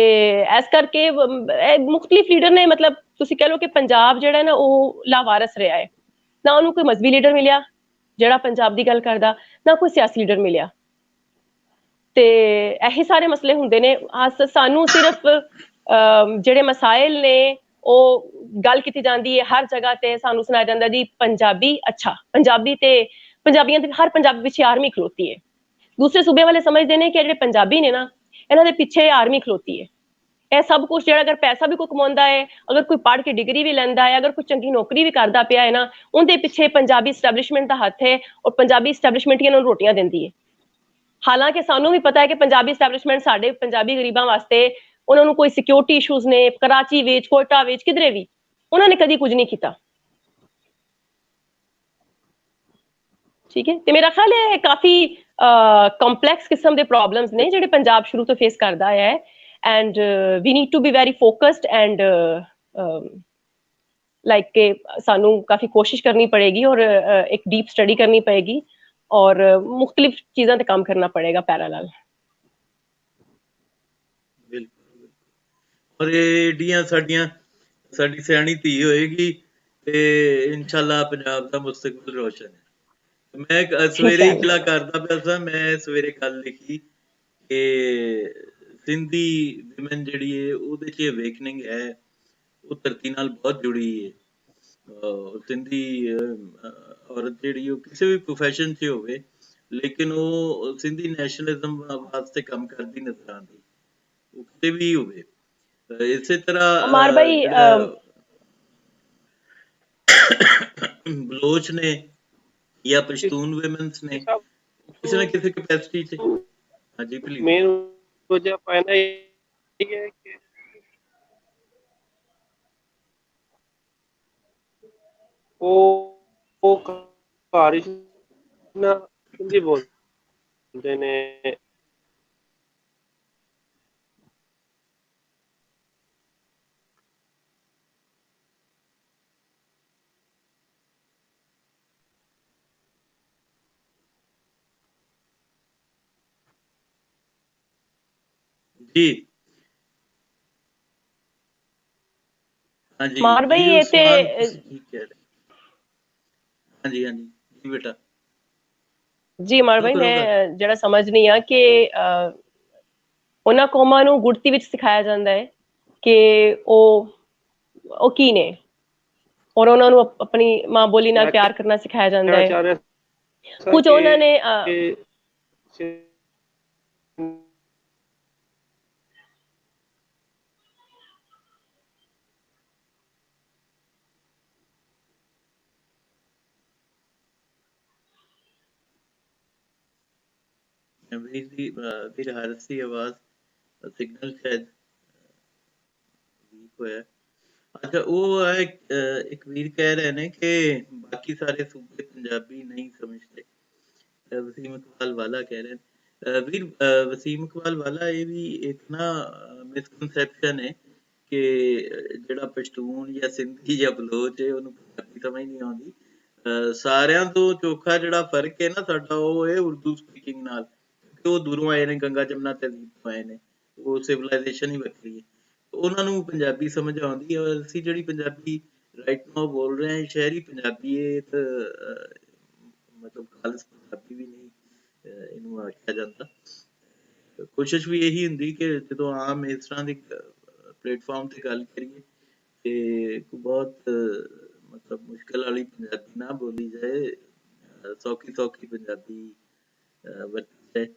Speaker 3: ਇਸ ਕਰਕੇ ਮੁਖਤਲਿਫ ਲੀਡਰ ਨੇ, ਮਤਲਬ ਤੁਸੀਂ ਕਹਿ ਲਓ ਕਿ ਪੰਜਾਬ ਜਿਹੜਾ ਨਾ ਉਹ ਲਾਵਾਰਸ ਰਿਹਾ ਹੈ। ਨਾ ਉਹਨੂੰ ਕੋਈ ਮਜ਼ਹਬੀ ਲੀਡਰ ਮਿਲਿਆ ਜਿਹੜਾ ਪੰਜਾਬ ਦੀ ਗੱਲ ਕਰਦਾ, ਨਾ ਕੋਈ ਸਿਆਸੀ ਲੀਡਰ ਮਿਲਿਆ। ਤੇ ਇਹੀ ਸਾਰੇ ਮਸਲੇ ਹੁੰਦੇ ਨੇ। ਸਾਨੂੰ ਸਿਰਫ ਜਿਹੜੇ ਮਸਾਇਲ ਨੇ ਉਹ ਗੱਲ ਕੀਤੀ ਜਾਂਦੀ ਹੈ ਹਰ ਜਗ੍ਹਾ ਤੇ, ਸਾਨੂੰ ਸੁਣਾਇਆ ਜਾਂਦਾ ਜੀ ਪੰਜਾਬੀ ਅੱਛਾ, ਪੰਜਾਬੀ ਤੇ ਪੰਜਾਬੀਆਂ ਦੇ ਹਰ ਪੰਜਾਬੀ ਪਿੱਛੇ ਆਰਮੀ ਖਲੋਤੀ ਹੈ। ਦੂਸਰੇ ਸੂਬੇ ਵਾਲੇ ਸਮਝਦੇ ਨੇ ਕਿ ਜਿਹੜੇ ਪੰਜਾਬੀ ਨੇ ਨਾ ਇਹਨਾਂ ਦੇ ਪਿੱਛੇ ਆਰਮੀ ਖਲੋਤੀ ਹੈ। ਇਹ ਸਭ ਕੁਝ ਜਿਹੜਾ ਅਗਰ ਪੈਸਾ ਵੀ ਕੋਈ ਕਮਾਉਂਦਾ ਹੈ, ਅਗਰ ਕੋਈ ਪੜ੍ਹ ਕੇ ਡਿਗਰੀ ਵੀ ਲੈਂਦਾ ਹੈ, ਅਗਰ ਕੋਈ ਚੰਗੀ ਨੌਕਰੀ ਵੀ ਕਰਦਾ ਪਿਆ ਹੈ ਨਾ, ਉਹਦੇ ਪਿੱਛੇ ਪੰਜਾਬੀ ਸਟੈਬਲਿਸ਼ਮੈਂਟ ਦਾ ਹੱਥ ਹੈ, ਔਰ ਪੰਜਾਬੀ ਸਟੈਬਲਿਸ਼ਮੈਂਟ ਹੀ ਇਹਨਾਂ ਨੂੰ ਰੋਟੀਆਂ ਦਿੰਦੀ ਹੈ। ਹਾਲਾਂਕਿ ਸਾਨੂੰ ਵੀ ਪਤਾ ਹੈ ਕਿ ਪੰਜਾਬੀ ਸਟੈਬਲਿਸ਼ਮੈਂਟ ਸਾਡੇ ਪੰਜਾਬੀ ਗਰੀਬਾਂ ਵਾਸਤੇ, ਉਹਨਾਂ ਨੂੰ ਕੋਈ ਸਿਕਿਉਰਿਟੀ ਇਸ਼ੂਜ਼ ਨੇ, ਕਰਾਚੀ ਵਿੱਚ, ਕੋਇਟਾ ਵਿੱਚ, ਕਿਧਰੇ ਵੀ ਉਹਨਾਂ ਨੇ ਕਦੀ ਕੁਝ ਨਹੀਂ ਕੀਤਾ। ਠੀਕ ਹੈ, ਤੇ ਮੇਰਾ ਖਿਆਲ ਹੈ ਕਾਫੀ ਕੰਪਲੈਕਸ ਕਿਸਮ ਦੇ ਪ੍ਰੋਬਲਮਸ ਨੇ ਜਿਹੜੇ ਪੰਜਾਬ ਸ਼ੁਰੂ ਤੋਂ ਫੇਸ ਕਰਦਾ ਹੈ, and we need to be very focused and like ਕਿ ਸਾਨੂੰ ਕਾਫੀ ਕੋਸ਼ਿਸ਼ ਕਰਨੀ ਪੜੇਗੀ ਔਰ ਇੱਕ ਡੀਪ ਸਟੱਡੀ ਕਰਨੀ ਪਏਗੀ ਔਰ ਮੁਖਤਲਿਫ ਚੀਜ਼ਾਂ ਤੇ ਕੰਮ ਕਰਨਾ ਪੜੇਗਾ ਪੈਰਲਲ।
Speaker 1: ਬਿਲਕੁਲ, ਔਰ ਇਹ ਏਡੀਆਂ ਸਾਡੀ ਸਿਆਣੀ ਧੀ ਹੋਏਗੀ ਤੇ ਇਨਸ਼ਾਅੱਲਾ ਪੰਜਾਬ ਦਾ ਮੁਸਤਕਬਲ ਰੋਸ਼ਨ ਹੈ। ਮੈਂ ਸਵੇਰੇ ਇਕਲਾ ਕਰਦਾ ਪਿਆ ਸਾਂ, ਮੈਂ ਸਵੇਰੇ ਗੱਲ ਲਿਖੀ ਕਿ ਸਿੰਧੀ ਵਿਮਨ ਜਿਹੜੀ ਹੈ ਉਹਦੇ 'ਚ ਅਵੇਕਨਿੰਗ ਹੈ, ਉਹ ਧਰਤੀ ਨਾਲ ਬਹੁਤ ਜੁੜੀ ਹੈ। ਸਿੰਧੀ ਔਰਤ ਜਿਹੜੀ ਉਹ ਕਿਸੇ ਵੀ ਪ੍ਰੋਫੈਸ਼ਨ 'ਚ ਹੋਵੇ, ਲੇਕਿਨ ਉਹ ਸਿੰਧੀ ਨੈਸ਼ਨਲਿਜ਼ਮ ਵਾਸਤੇ ਕੰਮ ਕਰਦੀ ਨਜ਼ਰ ਆਉਂਦੀ, ਉਹ ਕਿਤੇ ਵੀ ਹੋਵੇ। ਇਸੇ ਤਰ੍ਹਾਂ ਬਲੋਚ ਨੇ ਜਾਂ ਪਸ਼ਤੂਨ ਵਿਮਨਸ ਨੇ, ਕਿਸੇ ਨਾ ਕਿਸੇ ਕੈਪੈਸਿਟੀ 'ਚ। ਹਾਂਜੀ ਪਲੀਜ਼।
Speaker 2: ਮੇਨ ਵਜ੍ਹਾ ਪਹਿਲਾਂ ਇਹ ਹੈ ਕਿ ਉਹ ਘਰ ਵਿੱਚ ਨਾ ਹਿੰਦੀ ਬੋਲਦੇ ਨੇ,
Speaker 1: ਜੀ ਹਾਂਜੀ
Speaker 3: ਮਾਰ ਬਈ ਇਹ ਤੇ
Speaker 1: ਹਾਂਜੀ ਹਾਂਜੀ ਜੀ ਬੇਟਾ
Speaker 3: ਜੀ ਮਾਰ ਬਈ ਮੈਂ ਜਿਹੜਾ ਸਮਝਨੀ ਆ ਕਿ ਉਹਨਾਂ ਕੌਮਾਂ ਨੂੰ ਗੁੜਤੀ ਵਿੱਚ ਸਿਖਾਇਆ ਜਾਂਦਾ ਹੈ ਕਿ ਉਹ ਕੀ ਨੇ, ਔਰ ਉਹਨਾਂ ਨੂੰ ਆਪਣੀ ਮਾਂ ਬੋਲੀ ਨਾਲ ਪਿਆਰ ਕਰਨਾ ਸਿਖਾਇਆ ਜਾਂਦਾ ਹੈ। ਕੁਝ ਉਹਨਾਂ ਨੇ
Speaker 1: ਵੀਰ ਹਾਰਸ ਦੀ ਆਵਾਜ਼ ਸਿਗਨਲ ਸ਼ਾਇਦ ਵੀਕ ਹੋਇਆ। ਅੱਛਾ, ਉਹ ਹੈ ਇੱਕ ਵੀਰ ਕਹਿ ਰਹੇ ਨੇ ਕਿ ਬਾਕੀ ਸਾਰੇ ਸੂਬੇ ਪੰਜਾਬੀ ਨਹੀਂ ਸਮਝਦੇ। ਵਸੀਮ ਇਕਬਾਲ ਵਾਲਾ ਕਹਿ ਰਹੇ ਨੇ। ਵੀਰ ਵਸੀਮ ਇਕਬਾਲ ਵਾਲਾ, ਇਹ ਵੀ ਇੱਕ ਨਾ ਮਿਸਕਨਸੈਪਸ਼ਨ ਹੈ ਕਿ ਜਿਹੜਾ ਪਸ਼ਤੂਨ ਜਾਂ ਸਿੰਧੀ ਜਾਂ ਬਲੋਚ ਹੈ ਉਹਨੂੰ ਪੰਜਾਬੀ ਸਮਝ ਨਹੀਂ ਆਉਂਦੀ। ਸਾਰਿਆਂ ਤੋਂ ਚੋਖਾ ਜਿਹੜਾ ਫਰਕ ਹੈ ਨਾ ਸਾਡਾ, ਉਹ ਹੈ ਉਰਦੂ ਸਪੀਕਿੰਗ ਨਾਲ, ਕਿਉਂਕਿ ਉਹ ਦੂਰੋਂ ਆਏ ਨੇ, ਗੰਗਾ ਜਮਨਾ ਤਹਿਜ਼ੀਬ ਤੋਂ ਆਏ ਨੇ, ਉਹ ਸਿਵਲਾਈਜੇਸ਼ਨ ਹੀ ਵੱਖਰੀ ਹੈ। ਉਹਨਾਂ ਨੂੰ ਪੰਜਾਬੀ ਸਮਝ ਆਉਂਦੀ ਹੈ। ਔਰ ਅਸੀਂ ਜਿਹੜੀ ਪੰਜਾਬੀ ਰਾਈਟ ਨਾਓ ਬੋਲ ਰਹੇ ਹਾਂ, ਸ਼ਹਿਰੀ ਪੰਜਾਬੀ ਹੈ, ਤਾਂ ਮਤਲਬ ਖਾਲਸ ਪੰਜਾਬੀ ਵੀ ਨਹੀਂ ਇਹਨੂੰ ਆਖਿਆ ਜਾਂਦਾ। ਕੋਸ਼ਿਸ਼ ਵੀ ਇਹੀ ਹੁੰਦੀ ਕਿ ਜਦੋਂ ਆਮ ਇਸ ਤਰ੍ਹਾਂ ਦੀ ਪਲੇਟਫਾਰਮ ਤੇ ਗੱਲ ਕਰੀਏ ਤੇ ਬਹੁਤ ਮਤਲਬ ਮੁਸ਼ਕਿਲ ਵਾਲੀ ਪੰਜਾਬੀ ਨਾ ਬੋਲੀ ਜਾਏ, ਸੌਖੀ ਸੌਖੀ ਪੰਜਾਬੀ ਵਰਤੀ ਜਾਏ।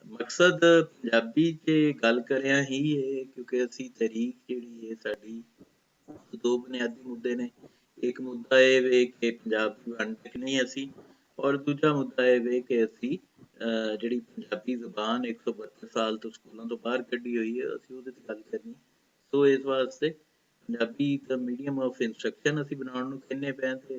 Speaker 1: ਮਕਸਦ ਪੰਜਾਬੀ 'ਚ ਗੱਲ ਕਰਿਆ ਹੀ ਹੈ, ਕਿਉਂਕਿ ਅਸੀਂ ਤਹਿਰੀਕ ਜਿਹੜੀ ਹੈ ਸਾਡੀ, ਦੋ ਬੁਨਿਆਦੀ ਮੁੱਦੇ ਨੇ। ਇੱਕ ਮੁੱਦਾ ਇਹ ਵੇ ਕਿ ਪੰਜਾਬ ਦੀ ਵੰਡ ਟਿਕਣੀ ਅਸੀਂ, ਔਰ ਦੂਜਾ ਮੁੱਦਾ ਇਹ ਵੇ ਕਿ ਅਸੀਂ ਜਿਹੜੀ ਪੰਜਾਬੀ ਜ਼ੁਬਾਨ 172 ਸਾਲ ਤੋਂ ਸਕੂਲਾਂ ਤੋਂ ਬਾਹਰ ਕੱਢੀ ਹੋਈ ਹੈ, ਅਸੀਂ ਉਹਦੇ 'ਤੇ ਗੱਲ ਕਰਨੀ। ਸੋ ਇਸ ਵਾਸਤੇ ਪੰਜਾਬੀ ਦਾ ਮੀਡੀਅਮ ਆਫ ਇੰਸਟਰਕਸ਼ਨ ਅਸੀਂ ਬਣਾਉਣ ਨੂੰ ਕਹਿੰਦੇ ਪਏ, ਤੇ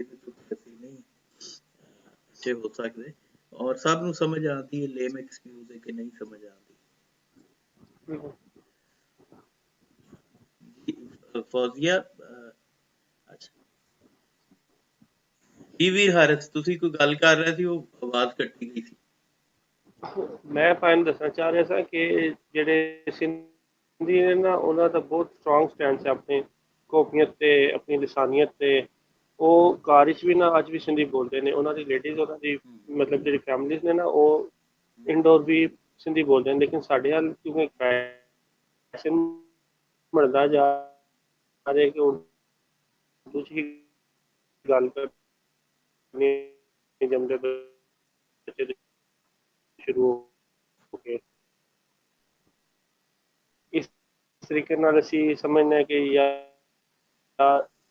Speaker 1: ਇਹਦੇ ਤੋਂ ਅਸੀਂ ਨਹੀਂ ਪਿੱਛੇ ਹੋ ਸਕਦੇ। ਔਰ ਸਭ ਨੂੰ ਸਮਝ ਆਉਂਦੀ ਹੈ, ਲੇਮ ਐਕਸਕਿਊਜ਼ ਹੈ ਕਿ ਨਹੀਂ ਸਮਝ ਆਉਂਦੀ। ਫੌਜ਼ੀਆ, ਅੱਛਾ ਜੀ ਵੀਰ ਹਾਰਿਸ, ਤੁਸੀਂ ਕੋਈ ਗੱਲ ਕਰ ਰਹੇ ਸੀ, ਉਹ ਆਵਾਜ਼ ਕੱਟੀ ਗਈ ਸੀ।
Speaker 2: ਮੈਂ ਤੁਹਾਨੂੰ ਦੱਸਣਾ ਚਾਹ ਰਿਹਾ ਸਾਂ ਕਿ ਜਿਹੜੇ ਸਿੰਧੀ ਨੇ ਨਾ, ਉਹਨਾਂ ਦਾ ਬਹੁਤ ਸਟਰੋਂਗ ਸਟੈਂਸ ਹੈ ਆਪਣੀ ਕੌਮੀਅਤ ਤੇ ਆਪਣੀ ਲਿਸਾਨੀਅਤ ਤੇ। ਉਹ ਘਰ ਵਿੱਚ ਵੀ ਨਾ ਅੱਜ ਵੀ ਸਿੰਧੀ ਬੋਲਦੇ ਨੇ। ਉਹਨਾਂ ਦੀ ਲੇਡੀਜ਼, ਉਹਨਾਂ ਦੀ ਮਤਲਬ ਜਿਹੜੀ ਫੈਮਲੀਜ਼ ਨੇ ਨਾ, ਉਹ ਇੰਡੋਰ ਵੀ ਸਿੰਧੀ ਬੋਲਦੇ ਨੇ। ਲੇਕਿਨ ਸਾਡੇ ਹਾਲ ਕਿਉਂਕਿ ਫੈਸ਼ਨ ਬਣਦਾ ਜਾ ਰਿਹਾ ਕਿ ਉਰਦੂ 'ਚ ਹੀ ਗੱਲ ਕਰਨੀ ਜੰਮਦੇ ਬੱਚੇ ਸ਼ੁਰੂ ਹੋ ਗਏ। ਇਸ ਤਰੀਕੇ ਨਾਲ ਅਸੀਂ ਸਮਝਦੇ ਹਾਂ ਕਿ ਜਾਂ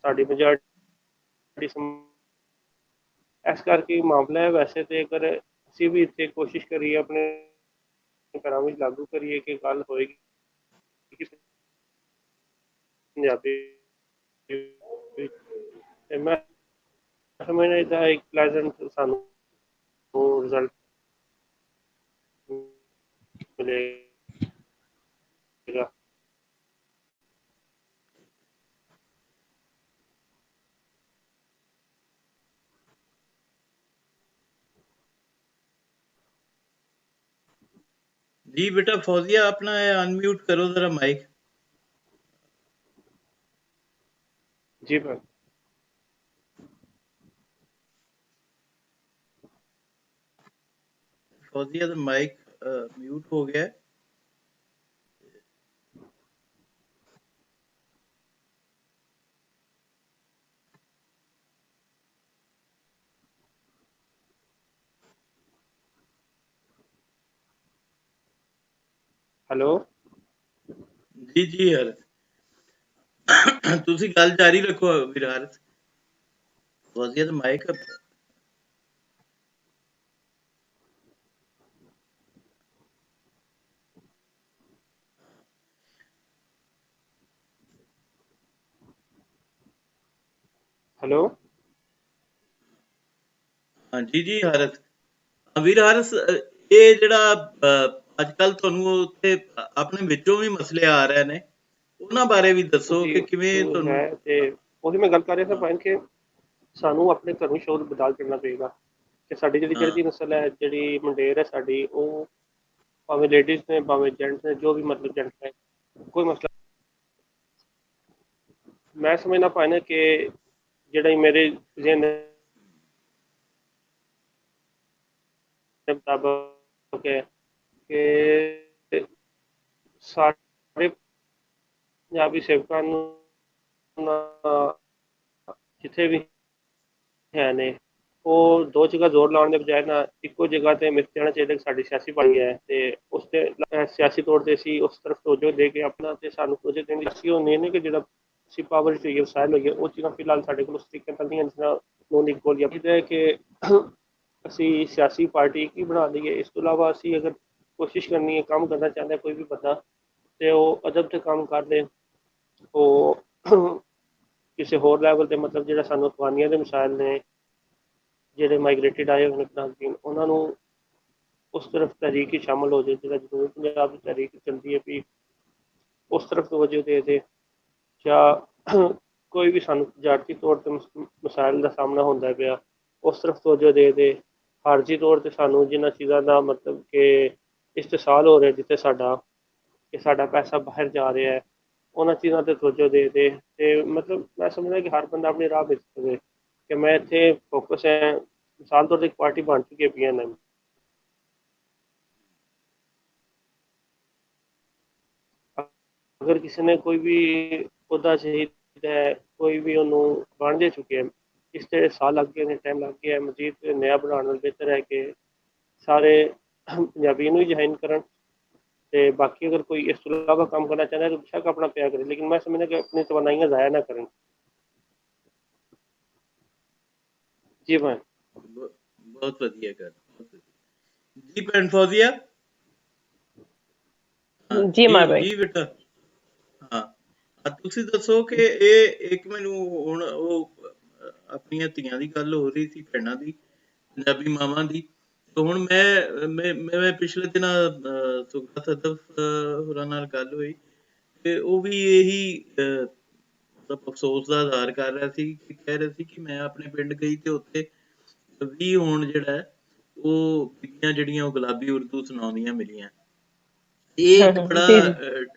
Speaker 2: ਸਾਡੀ ਮੈਜੋਰਟੀ ਇਸ ਕਰਕੇ ਮਾਮਲਾ ਹੈ। ਵੈਸੇ ਤੇ ਅਗਰ ਅਸੀਂ ਵੀ ਇੱਥੇ ਕੋਸ਼ਿਸ਼ ਕਰੀਏ, ਆਪਣੇ ਘਰਾਂ ਵਿੱਚ ਲਾਗੂ ਕਰੀਏ ਕਿ ਗੱਲ ਹੋਏਗੀ ਪੰਜਾਬੀ, ਤੇ ਮੈਂ ਸਮਝਦਾ ਇਹਦਾ ਇੱਕ ਪਲੈਜ਼ੈਂਟ ਸਾਨੂੰ ਰਿਜ਼ਲਟ ਮਿਲੇਗਾ।
Speaker 1: जी बेटा फौजिया, अपना अनम्यूट करो जरा माइक।
Speaker 2: जी मैम।
Speaker 1: फौजिया का माइक म्यूट हो गया है।
Speaker 2: हेलो
Speaker 1: जी जी हरस, तुसी गल जारी रखो वीर हरस। फौजिया का माइक
Speaker 2: हेलो
Speaker 1: हाँ जी जी हरस। ਵੀਰ ਹਰਸ, ਇਹ ਜਿਹੜਾ ਅੱਜ ਕੱਲ ਤੁਹਾਨੂੰ ਉੱਥੇ ਆਪਣੇ ਵਿੱਚੋਂ ਵੀ ਮਸਲੇ ਆ ਰਹੇ ਨੇ, ਉਹਨਾਂ ਬਾਰੇ ਵੀ ਦੱਸੋ ਕਿ ਕਿਵੇਂ ਤੁਹਾਨੂੰ।
Speaker 2: ਤੇ ਉਹਦੀ ਮੈਂ ਗੱਲ ਕਰ ਰਿਹਾ ਸੀ ਭਾਈ ਕਿ ਸਾਨੂੰ ਆਪਣੇ ਘਰੋਂ ਸ਼ੋਰ ਬਦਲ ਕਰਨਾ ਪਏਗਾ ਕਿ ਸਾਡੀ ਜਿਹੜੀ ਚੜ੍ਹਦੀ ਨਸਲ ਹੈ, ਜਿਹੜੀ ਮੁੰਡੇਰ ਹੈ ਸਾਡੀ, ਉਹ ਭਾਵੇਂ ਲੇਡੀਜ਼ ਨੇ ਭਾਵੇਂ ਜੈਂਟਸ ਨੇ, ਜੋ ਵੀ ਮਤਲਬ ਜੈਂਟਸ ਹੈ, ਕੋਈ ਮਸਲਾ ਮੈਂ ਸਮਝਣਾ ਪਾਣਾ ਕਿ ਜਿਹੜਾ ਮੇਰੇ ਜ਼ਿਹਨ ਦੇ ਮੁਤਾਬਕ ਹੈ ਕਿ ਸਾਰੇ ਪੰਜਾਬੀ ਸੇਵਕਾਂ ਨੂੰ ਜਿੱਥੇ ਵੀ ਹੈ ਨੇ, ਉਹ ਦੋ ਜਗ੍ਹਾ ਜ਼ੋਰ ਲਾਉਣ ਦੇ ਬਜਾਏ ਨਾ ਇੱਕੋ ਜਗ੍ਹਾ ਤੇ ਮਿਲ ਜਾਣਾ ਚਾਹੀਦਾ ਕਿ ਸਾਡੀ ਸਿਆਸੀ ਪਾਰਟੀ ਹੈ ਤੇ ਉਸ ਤੇ ਸਿਆਸੀ ਤੌਰ ਤੇ ਅਸੀਂ ਉਸ ਤਰਫ ਤੋਜੋ ਦੇ ਕੇ ਆਪਣਾ ਤੇ ਸਾਨੂੰ ਪ੍ਰੋਜੈਕਟ ਦੇਣ ਦੀ ਅਸੀਂ ਉਹ ਨਹੀਂ ਕਿ ਜਿਹੜਾ ਅਸੀਂ ਪਾਵਰ ਚ ਹੋਈਏ, ਵਸਾਇਲ ਹੋਈਏ, ਉਹ ਚੀਜ਼ਾਂ ਫਿਲਹਾਲ ਸਾਡੇ ਕੋਲ ਉਸ ਤਰੀਕੇ ਨਾਲ ਨਹੀਂ ਹਨ ਜਿਸ ਨਾਲ ਨੋਨ ਇਕੁਅਲ ਜਾਂ ਕਿ ਅਸੀਂ ਸਿਆਸੀ ਪਾਰਟੀ ਇੱਕ ਹੀ ਬਣਾ ਲਈਏ। ਇਸ ਤੋਂ ਇਲਾਵਾ ਅਸੀਂ ਅਗਰ ਕੋਸ਼ਿਸ਼ ਕਰਨੀ ਹੈ, ਕੰਮ ਕਰਨਾ ਚਾਹੁੰਦਾ ਕੋਈ ਵੀ ਬੰਦਾ, ਤੇ ਉਹ ਅਦਬ ਤੇ ਕੰਮ ਕਰ ਲੇ। ਉਹ ਕਿਸੇ ਹੋਰ ਲੈਵਲ ਤੇ ਮਤਲਬ ਜਿਹੜਾ ਸਾਨੂੰ ਅਫਗਾਨੀਆਂ ਦੇ ਮਿਸਾਇਲ ਨੇ, ਜਿਹੜੇ ਮਾਈਗ੍ਰੇਟਿਡ ਆਏ ਹੋਏ ਨੇ ਫਰਾਂਸੀਨ, ਉਹਨਾਂ ਨੂੰ ਉਸ ਤਰਫ ਤਹਿਰੀਕ ਹੀ ਸ਼ਾਮਲ ਹੋ ਜਾਏ। ਜਿਹੜਾ ਜਦੋਂ ਪੰਜਾਬ ਦੀ ਤਹਿਰੀਕ ਚੱਲਦੀ ਹੈ ਵੀ ਉਸ ਤਰਫ ਤਵੱਜੋ ਦੇ ਦੇ, ਜਾਂ ਕੋਈ ਵੀ ਸਾਨੂੰ ਤਜਾਰਤੀ ਤੌਰ ਤੇ ਮਸਾਇਲ ਦਾ ਸਾਹਮਣਾ ਹੁੰਦਾ ਪਿਆ ਉਸ ਤਰਫ ਤਵੱਜੋ ਦੇ ਦੇ। ਖਾਰਜੀ ਤੌਰ ਤੇ ਸਾਨੂੰ ਜਿਨ੍ਹਾਂ ਚੀਜ਼ਾਂ ਦਾ ਮਤਲਬ ਕਿ ਇਸਤਸਾਲ ਹੋ ਰਿਹਾ, ਜਿੱਥੇ ਸਾਡਾ ਪੈਸਾ ਬਾਹਰ ਜਾ ਰਿਹਾ ਹੈ, ਉਹਨਾਂ ਚੀਜ਼ਾਂ ਤੇ ਤਵੱਜੋ ਦੇ ਦੇ। ਤੇ ਮਤਲਬ ਮੈਂ ਸਮਝਦਾ ਕਿ ਹਰ ਬੰਦਾ ਆਪਣੇ ਰਾਹ ਵਿੱਚ ਸਕੇ ਕਿ ਮੈਂ ਇੱਥੇ ਫੋਕਸ ਹੈ। ਮਿਸਾਲ ਤੌਰ ਤੇ ਇੱਕ ਪਾਰਟੀ ਬਣ ਚੁੱਕੀ ਹੈ PNM। ਅਗਰ ਕਿਸੇ ਨੇ ਕੋਈ ਵੀ ਅਹੁਦਾ ਚਾਹੀਦਾ ਹੈ, ਕੋਈ ਵੀ ਉਹਨੂੰ ਬਣ ਜੇ ਚੁੱਕਿਆ, ਇਸ ਤੇ ਸਾਲ ਲੱਗ ਗਏ ਨੇ, ਟਾਈਮ ਲੱਗ ਗਿਆ। ਮਜ਼ੀਦ ਨया ਬਣਾਉਣ ਨਾਲ ਬਿਹਤਰ ਹੈ ਕਿ ਸਾਰੇ ਪੰਜਾਬੀ ਨੂੰ ਹੀ ਜੁਆਇਨ ਕਰਨ। ਤੇ ਬਾਕੀ ਅਗਰ ਕੋਈ ਇਸ ਤੋਂ ਇਲਾਵਾ ਕੰਮ ਕਰਨਾ ਚਾਹੁੰਦਾ ਤਾਂ ਬੇਸ਼ੱਕ ਆਪਣਾ ਪਿਆ ਕਰੇ, ਲੇਕਿਨ ਮੈਂ ਸਮਝਦਾ ਕਿ ਆਪਣੀ ਤਵਨਾਈਆਂ ਜ਼ਾਇਆ ਨਾ ਕਰਨ। ਜੀ ਮੈਂ
Speaker 1: ਬਹੁਤ ਵਧੀਆ ਗੱਲ, ਬਹੁਤ ਵਧੀਆ ਜੀ। ਭੈਣ ਫੌਜ਼ੀਆ।
Speaker 3: ਜੀ
Speaker 1: ਜੀ
Speaker 3: ਮਾਰ ਭਾਈ।
Speaker 1: ਜੀ ਬੇਟਾ। ਹਾਂ, ਤੁਸੀਂ ਦੱਸੋ ਕਿ ਇਹ ਇੱਕ ਮੈਨੂੰ ਹੁਣ ਉਹ ਆਪਣੀਆਂ ਧੀਆਂ ਦੀ ਗੱਲ ਹੋ ਰਹੀ ਸੀ, ਭੈਣਾਂ ਦੀ, ਪੰਜਾਬੀ ਮਾਵਾਂ ਦੀ। ਤੇ ਹੁਣ ਮੈਂ ਪਿਛਲੇ ਦਿਨਾਂ ਸੁਖਾ ਸਦਫ ਹੋਰਾਂ ਨਾਲ ਗੱਲ ਹੋਈ ਤੇ ਉਹ ਵੀ ਇਹੀ ਮਤਲਬ ਅਫਸੋਸ ਦਾ ਇਜ਼ਹਾਰ ਕਰ ਰਿਹਾ ਸੀ ਕਿ ਕਹਿ ਰਿਹਾ ਸੀ ਕਿ ਮੈਂ ਆਪਣੇ ਪਿੰਡ ਗਈ ਤੇ ਉੱਥੇ ਵੀ ਹੁਣ ਜਿਹੜਾ ਉਹ ਬੀਬੀਆਂ ਜਿਹੜੀਆਂ ਉਹ ਗੁਲਾਬੀ ਉਰਦੂ ਸੁਣਾਉਂਦੀਆਂ ਮਿਲੀਆਂ। ਇਹ ਇੱਕ ਬੜਾ
Speaker 3: ਜੀ ਜੀ।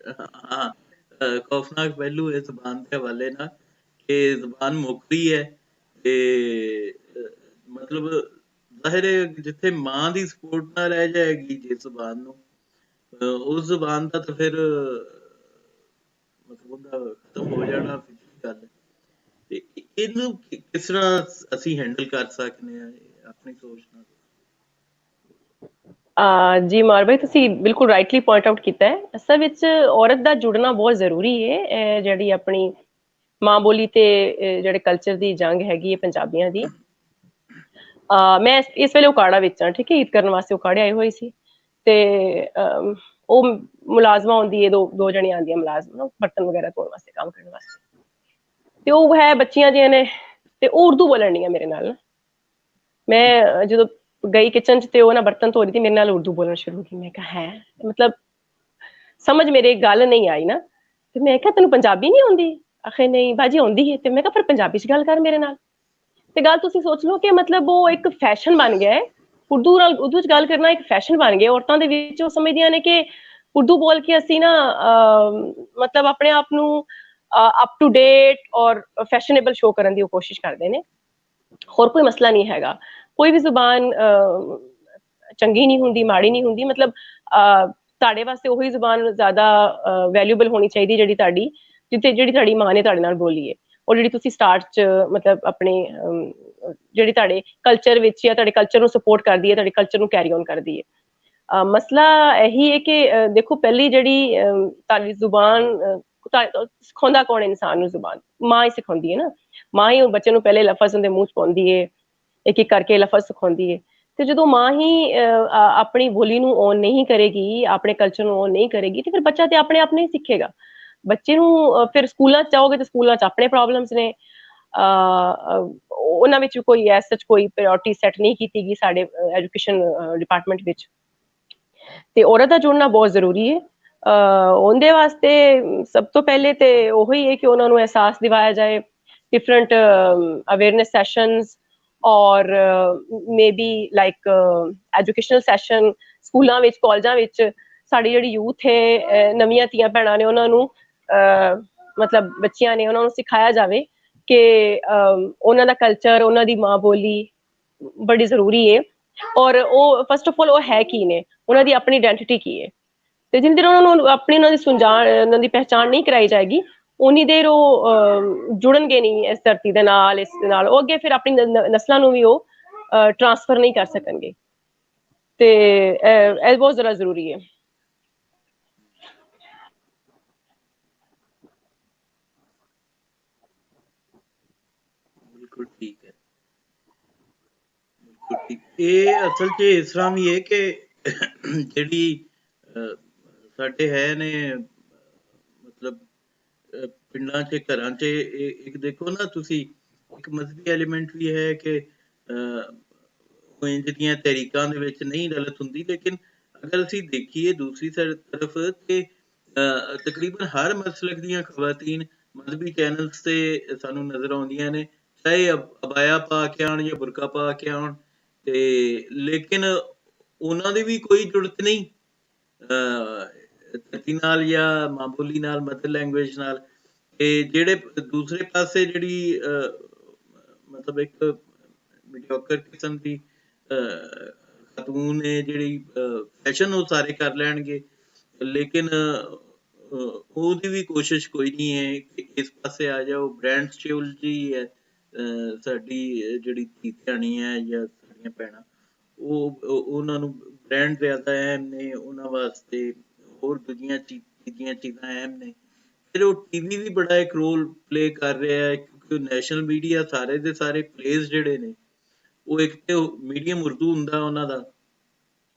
Speaker 1: ਹਾਂ ਖੌਫਨਾਕ ਪਹਿਲੂ ਹੈ ਜ਼ੁਬਾਨ ਦੇ ਹਵਾਲੇ ਨਾਲ ਕਿ ਜ਼ੁਬਾਨ ਮੁੱਕ ਰਹੀ ਹੈ। ਤੇ ਮਤਲਬ ਜ਼ਾਹਿਰ ਹੈ ਜਿੱਥੇ ਮਾਂ ਦੀ ਸਪੋਰਟ ਨਾ ਰਹਿ ਜਾਏਗੀ ਜਿਸ ਜ਼ੁਬਾਨ ਨੂੰ, ਉਸ ਜ਼ੁਬਾਨ ਦਾ ਤਾਂ ਫਿਰ ਮਤਲਬ ਉਹਦਾ ਖਤਮ ਹੋ ਜਾਣਾ ਫਿਜ਼ੀਕਲ ਗੱਲ ਹੈ। ਤੇ ਇਹਨੂੰ ਕਿਸ ਤਰ੍ਹਾਂ ਅਸੀਂ ਹੈਂਡਲ ਕਰ ਸਕਦੇ ਹਾਂ ਆਪਣੀ ਸੋਚ ਨਾਲ?
Speaker 3: ਜੀ ਮਾਰ ਭਾਈ, ਤੁਸੀਂ ਬਿਲਕੁਲ ਰਾਈਟਲੀ ਪੁਆਇੰਟ ਆਊਟ ਕੀਤਾ ਹੈ। ਅਸਲ ਵਿੱਚ ਔਰਤ ਦਾ ਜੁੜਨਾ ਬਹੁਤ ਜ਼ਰੂਰੀ ਹੈ। ਇਹ ਜਿਹੜੀ ਆਪਣੀ ਮਾਂ ਬੋਲੀ ਤੇ ਜਿਹੜੇ ਕਲਚਰ ਦੀ ਜੰਗ ਹੈਗੀ ਹੈ ਪੰਜਾਬੀਆਂ ਦੀ। ਮੈਂ ਇਸ ਵੇਲੇ ਉਕਾੜਾ ਵਿੱਚ ਹਾਂ, ਠੀਕ ਹੈ, ਈਦ ਕਰਨ ਵਾਸਤੇ ਉਕਾੜੇ ਆਏ ਹੋਏ ਸੀ। ਤੇ ਉਹ ਮੁਲਾਜ਼ਮਾਂ ਆਉਂਦੀ ਹੈ, ਦੋ ਜਣੀਆਂ ਆਉਂਦੀਆਂ ਮੁਲਾਜ਼ਮਾਂ, ਬਰਤਨ ਵਗੈਰਾ ਧੋਣ ਵਾਸਤੇ, ਕੰਮ ਕਰਨ ਵਾਸਤੇ। ਤੇ ਉਹ ਹੈ ਬੱਚੀਆਂ ਜਿਹੀਆਂ ਨੇ, ਤੇ ਉਹ ਉਰਦੂ ਬੋਲਣ ਡੀਆਂ ਮੇਰੇ ਨਾਲ। ਮੈਂ ਜਦੋਂ ਗਈ ਕਿਚਨ ਚ ਤੇ ਉਹ ਨਾ ਬਰਤਨ ਧੋ ਰਹੀ ਸੀ, ਮੇਰੇ ਨਾਲ ਉਰਦੂ ਬੋਲਣਾ ਸ਼ੁਰੂ ਕੀ। ਮੈਂ ਕਿਹਾ ਹੈ ਮਤਲਬ ਸਮਝ ਮੇਰੇ ਗੱਲ ਨਹੀਂ ਆਈ ਨਾ। ਤੇ ਮੈਂ ਕਿਹਾ ਤੈਨੂੰ ਪੰਜਾਬੀ ਨਹੀਂ ਆਉਂਦੀ? ਆਖੇ ਨਹੀਂ ਬਾਜੀ ਆਉਂਦੀ ਹੈ। ਤੇ ਮੈਂ ਕਿਹਾ ਫਿਰ ਪੰਜਾਬੀ ਚ ਗੱਲ ਕਰ ਮੇਰੇ ਨਾਲ। ਤੇ ਗੱਲ ਤੁਸੀਂ ਸੋਚ ਲਓ ਕਿ ਮਤਲਬ ਉਹ ਇੱਕ ਫੈਸ਼ਨ ਬਣ ਗਿਆ ਹੈ। ਉਰਦੂ ਚ ਗੱਲ ਕਰਨਾ ਇੱਕ ਫੈਸ਼ਨ ਬਣ ਗਿਆ ਔਰਤਾਂ ਦੇ ਵਿੱਚ। ਉਹ ਸਮਝਦੀਆਂ ਨੇ ਕਿ ਉਰਦੂ ਬੋਲ ਕੇ ਅਸੀਂ ਨਾ ਮਤਲਬ ਆਪਣੇ ਆਪ ਨੂੰ ਅਪ ਟੂ ਡੇਟ ਔਰ ਫੈਸ਼ਨੇਬਲ ਸ਼ੋ ਕਰਨ ਦੀ ਉਹ ਕੋਸ਼ਿਸ਼ ਕਰਦੇ ਨੇ। ਹੋਰ ਕੋਈ ਮਸਲਾ ਨਹੀਂ ਹੈਗਾ। ਕੋਈ ਵੀ ਜ਼ੁਬਾਨ ਚੰਗੀ ਨਹੀਂ ਹੁੰਦੀ, ਮਾੜੀ ਨਹੀਂ ਹੁੰਦੀ। ਮਤਲਬ ਤੁਹਾਡੇ ਵਾਸਤੇ ਉਹੀ ਜ਼ੁਬਾਨ ਜ਼ਿਆਦਾ ਵੈਲਿਊਬਲ ਹੋਣੀ ਚਾਹੀਦੀ ਜਿਹੜੀ ਤੁਹਾਡੀ ਮਾਂ ਨੇ ਤੁਹਾਡੇ ਨਾਲ ਬੋਲੀ ਹੈ, ਔਰ ਜਿਹੜੀ ਤੁਸੀਂ ਸਟਾਰਟ ਚ ਮਤਲਬ ਆਪਣੇ ਜਿਹੜੀ ਤੁਹਾਡੇ ਕਲਚਰ ਵਿੱਚ ਜਾਂ ਤੁਹਾਡੇ ਕਲਚਰ ਨੂੰ ਸਪੋਰਟ ਕਰਦੀ ਹੈ, ਤੁਹਾਡੇ ਕਲਚਰ ਨੂੰ ਕੈਰੀ ਔਨ ਕਰਦੀ ਹੈ। ਮਸਲਾ ਇਹੀ ਹੈ ਕਿ ਦੇਖੋ ਪਹਿਲੀ ਜਿਹੜੀ ਤੁਹਾਡੀ ਜ਼ੁਬਾਨ ਸਿਖਾਉਂਦਾ ਕੌਣ ਇਨਸਾਨ ਨੂੰ? ਜ਼ੁਬਾਨ ਮਾਂ ਹੀ ਸਿਖਾਉਂਦੀ ਹੈ ਨਾ। ਮਾਂ ਹੀ ਬੱਚੇ ਨੂੰ ਪਹਿਲੇ ਲਫ਼ਜ਼ ਉਹਦੇ ਮੂੰਹ ਚ ਪਾਉਂਦੀ ਹੈ, ਇੱਕ ਇੱਕ ਕਰਕੇ ਲਫ਼ਜ਼ ਸਿਖਾਉਂਦੀ ਹੈ। ਤੇ ਜਦੋਂ ਮਾਂ ਹੀ ਆਪਣੀ ਬੋਲੀ ਨੂੰ ਔਨ ਨਹੀਂ ਕਰੇਗੀ, ਆਪਣੇ ਕਲਚਰ ਨੂੰ ਔਨ ਨਹੀਂ ਕਰੇਗੀ, ਤੇ ਫਿਰ ਬੱਚਾ ਤੇ ਆਪਣੇ ਆਪ ਨਹੀਂ ਸਿੱਖੇਗਾ। ਬੱਚੇ ਨੂੰ ਫਿਰ ਸਕੂਲਾਂ ਚ ਜਾਓਗੇ ਤੇ ਸਕੂਲਾਂ ਚ ਆਪਣੇ ਪ੍ਰੋਬਲਮਸ ਨੇ। ਉਹਨਾਂ ਵਿੱਚ ਕੋਈ ਐਸ ਸੱਚ ਕੋਈ ਪ੍ਰਾਇੋਰਟੀ ਸੈੱਟ ਨਹੀਂ ਕੀਤੀ ਗਈ ਸਾਡੇ ਐਜੂਕੇਸ਼ਨ ਡਿਪਾਰਟਮੈਂਟ ਵਿੱਚ। ਤੇ ਔਰਤ ਦਾ ਜੁੜਨਾ ਬਹੁਤ ਜ਼ਰੂਰੀ ਹੈ। ਉਹਦੇ ਵਾਸਤੇ ਸਭ ਤੋਂ ਪਹਿਲੇ ਤੇ ਉਹੀ ਹੈ ਕਿ ਉਹਨਾਂ ਨੂੰ ਅਹਿਸਾਸ ਦਿਵਾਇਆ ਜਾਏ, ਡਿਫਰੈਂਟ ਅਵੇਅਰਨੈਸ ਸੈਸ਼ਨਸ ਔਰ ਮੇਬੀ ਲਾਈਕ ਐਜੂਕੇਸ਼ਨਲ ਸੈਸ਼ਨ ਸਕੂਲਾਂ ਵਿੱਚ, ਕਾਲਜਾਂ ਵਿੱਚ। ਸਾਡੀ ਜਿਹੜੀ ਯੂਥ ਹੈ, ਨਵੀਆਂ ਧੀਆਂ ਭੈਣਾਂ ਨੇ, ਉਹਨਾਂ ਨੂੰ ਮਤਲਬ ਬੱਚੀਆਂ ਨੇ, ਉਹਨਾਂ ਨੂੰ ਸਿਖਾਇਆ ਜਾਵੇ ਕਿ ਉਹਨਾਂ ਦਾ ਕਲਚਰ, ਉਹਨਾਂ ਦੀ ਮਾਂ ਬੋਲੀ ਬੜੀ ਜ਼ਰੂਰੀ ਹੈ। ਔਰ ਉਹ ਫਸਟ ਆਫ ਆਲ ਉਹ ਹੈ ਕੀ ਨੇ, ਉਹਨਾਂ ਦੀ ਆਪਣੀ ਆਇਡੈਂਟੀਟੀ ਕੀ ਹੈ। ਤੇ ਜਿੰਨੀ ਦੇਰ ਉਹਨਾਂ ਨੂੰ ਆਪਣੀ ਉਹਨਾਂ ਦੀ ਪਹਿਚਾਣ ਨਹੀਂ ਕਰਾਈ ਜਾਏਗੀ, ਉਨੀ ਦੇਰ ਉਹ ਜੁੜਨਗੇ ਨਹੀਂ ਇਸ ਧਰਤੀ ਦੇ ਨਾਲ, ਇਸ ਨਾਲ। ਉਹ ਅੱਗੇ ਫਿਰ ਆਪਣੀ ਨਸਲਾਂ ਨੂੰ ਵੀ ਉਹ ਟਰਾਂਸਫਰ ਨਹੀਂ ਕਰ ਸਕਣਗੇ। ਤੇ ਇਹ ਬਹੁਤ ਜ਼ਿਆਦਾ ਜ਼ਰੂਰੀ ਹੈ।
Speaker 1: ਬਿਲਕੁਲ ਠੀਕ ਹੈ, ਠੀਕ। ਇਹ ਅਸਲ 'ਚ ਇਸ ਤਰ੍ਹਾਂ ਵੀ ਹੈ ਕਿ ਜਿਹੜੀ ਸਾਡੇ ਹੈ ਨੇ ਮਤਲਬ ਪਿੰਡਾਂ 'ਚ ਘਰਾਂ 'ਚ ਇੱਕ ਦੇਖੋ ਨਾ ਤੁਸੀਂ, ਇੱਕ ਮਜ਼ਹਬੀ ਐਲੀਮੈਂਟ ਵੀ ਹੈ ਕਿ ਉਹ ਇੰਝ ਦੀਆਂ ਤਹਿਰੀਕਾਂ ਦੇ ਵਿੱਚ ਨਹੀਂ ਗਲਤ ਹੁੰਦੀ, ਲੇਕਿਨ ਅਗਰ ਅਸੀਂ ਦੇਖੀਏ ਦੂਸਰੀ ਤਰਫ ਤੇ ਤਕਰੀਬਨ ਹਰ ਮਸਲਕ ਦੀਆਂ ਖਵਾਤੀਨ ਮਜ਼ਹਬੀ ਚੈਨਲਸ ਤੇ ਸਾਨੂੰ ਨਜ਼ਰ ਆਉਂਦੀਆਂ ਨੇ, ਚਾਹੇ ਅਬਾਇਆ ਪਾ ਕੇ ਆਉਣ ਜਾਂ ਬੁਰਕਾ ਪਾ ਕੇ ਆਉਣ, ਤੇ ਲੇਕਿਨ ਉਹਨਾਂ ਦੀ ਵੀ ਕੋਈ ਜੁੜਤ ਨਹੀਂ ਧਰਤੀ ਨਾਲ ਜਾਂ ਮਾਂ ਬੋਲੀ ਨਾਲ, ਮਦਰ ਲੈਂਗੁਏਜ ਨਾਲ। ਤੇ ਜਿਹੜੇ ਦੂਸਰੇ ਪਾਸੇ ਜਿਹੜੀ ਮਤਲਬ ਇੱਕ ਮੀਡੀਓਕਰ ਕਿਸਮ ਦੀ ਖਾਤੂਨ ਹੈ ਜਿਹੜੀ ਫੈਸ਼ਨ ਉਹ ਸਾਰੇ ਕਰ ਲੈਣਗੇ, ਲੇਕਿਨ ਉਹਦੀ ਵੀ ਕੋਸ਼ਿਸ਼ ਕੋਈ ਨਹੀਂ ਹੈ ਕਿ ਇਸ ਪਾਸੇ ਆ ਜਾਓ। ਬ੍ਰਾਂਡਸ 'ਚ ਉਲਝੀ ਹੈ ਸਾਡੀ ਜਿਹੜੀ ਧੀ ਧਿਆਣੀ ਹੈ ਜਾਂ ਸਾਡੀਆਂ ਭੈਣਾਂ, ਉਹਨਾਂ ਨੂੰ ਬ੍ਰਾਂਡ ਜ਼ਿਆਦਾ ਅਹਿਮ ਨੇ, ਉਹਨਾਂ ਵਾਸਤੇ ਹੋਰ ਦੂਜੀਆਂ ਚੀਜ਼ਾਂ ਅਹਿਮ ਨੇ। ਫਿਰ ਉਹ ਟੀਵੀ ਵੀ ਬੜਾ ਇੱਕ ਰੋਲ ਪਲੇ ਕਰ ਰਿਹਾ ਹੈ, ਕਿਉਂਕਿ ਨੈਸ਼ਨਲ ਮੀਡੀਆ ਸਾਰੇ ਦੇ ਸਾਰੇ ਪਲੇਸ ਜਿਹੜੇ ਨੇ ਉਹ ਇੱਕ ਤੇ ਮੀਡੀਅਮ ਉਰਦੂ ਹੁੰਦਾ ਉਹਨਾਂ ਦਾ,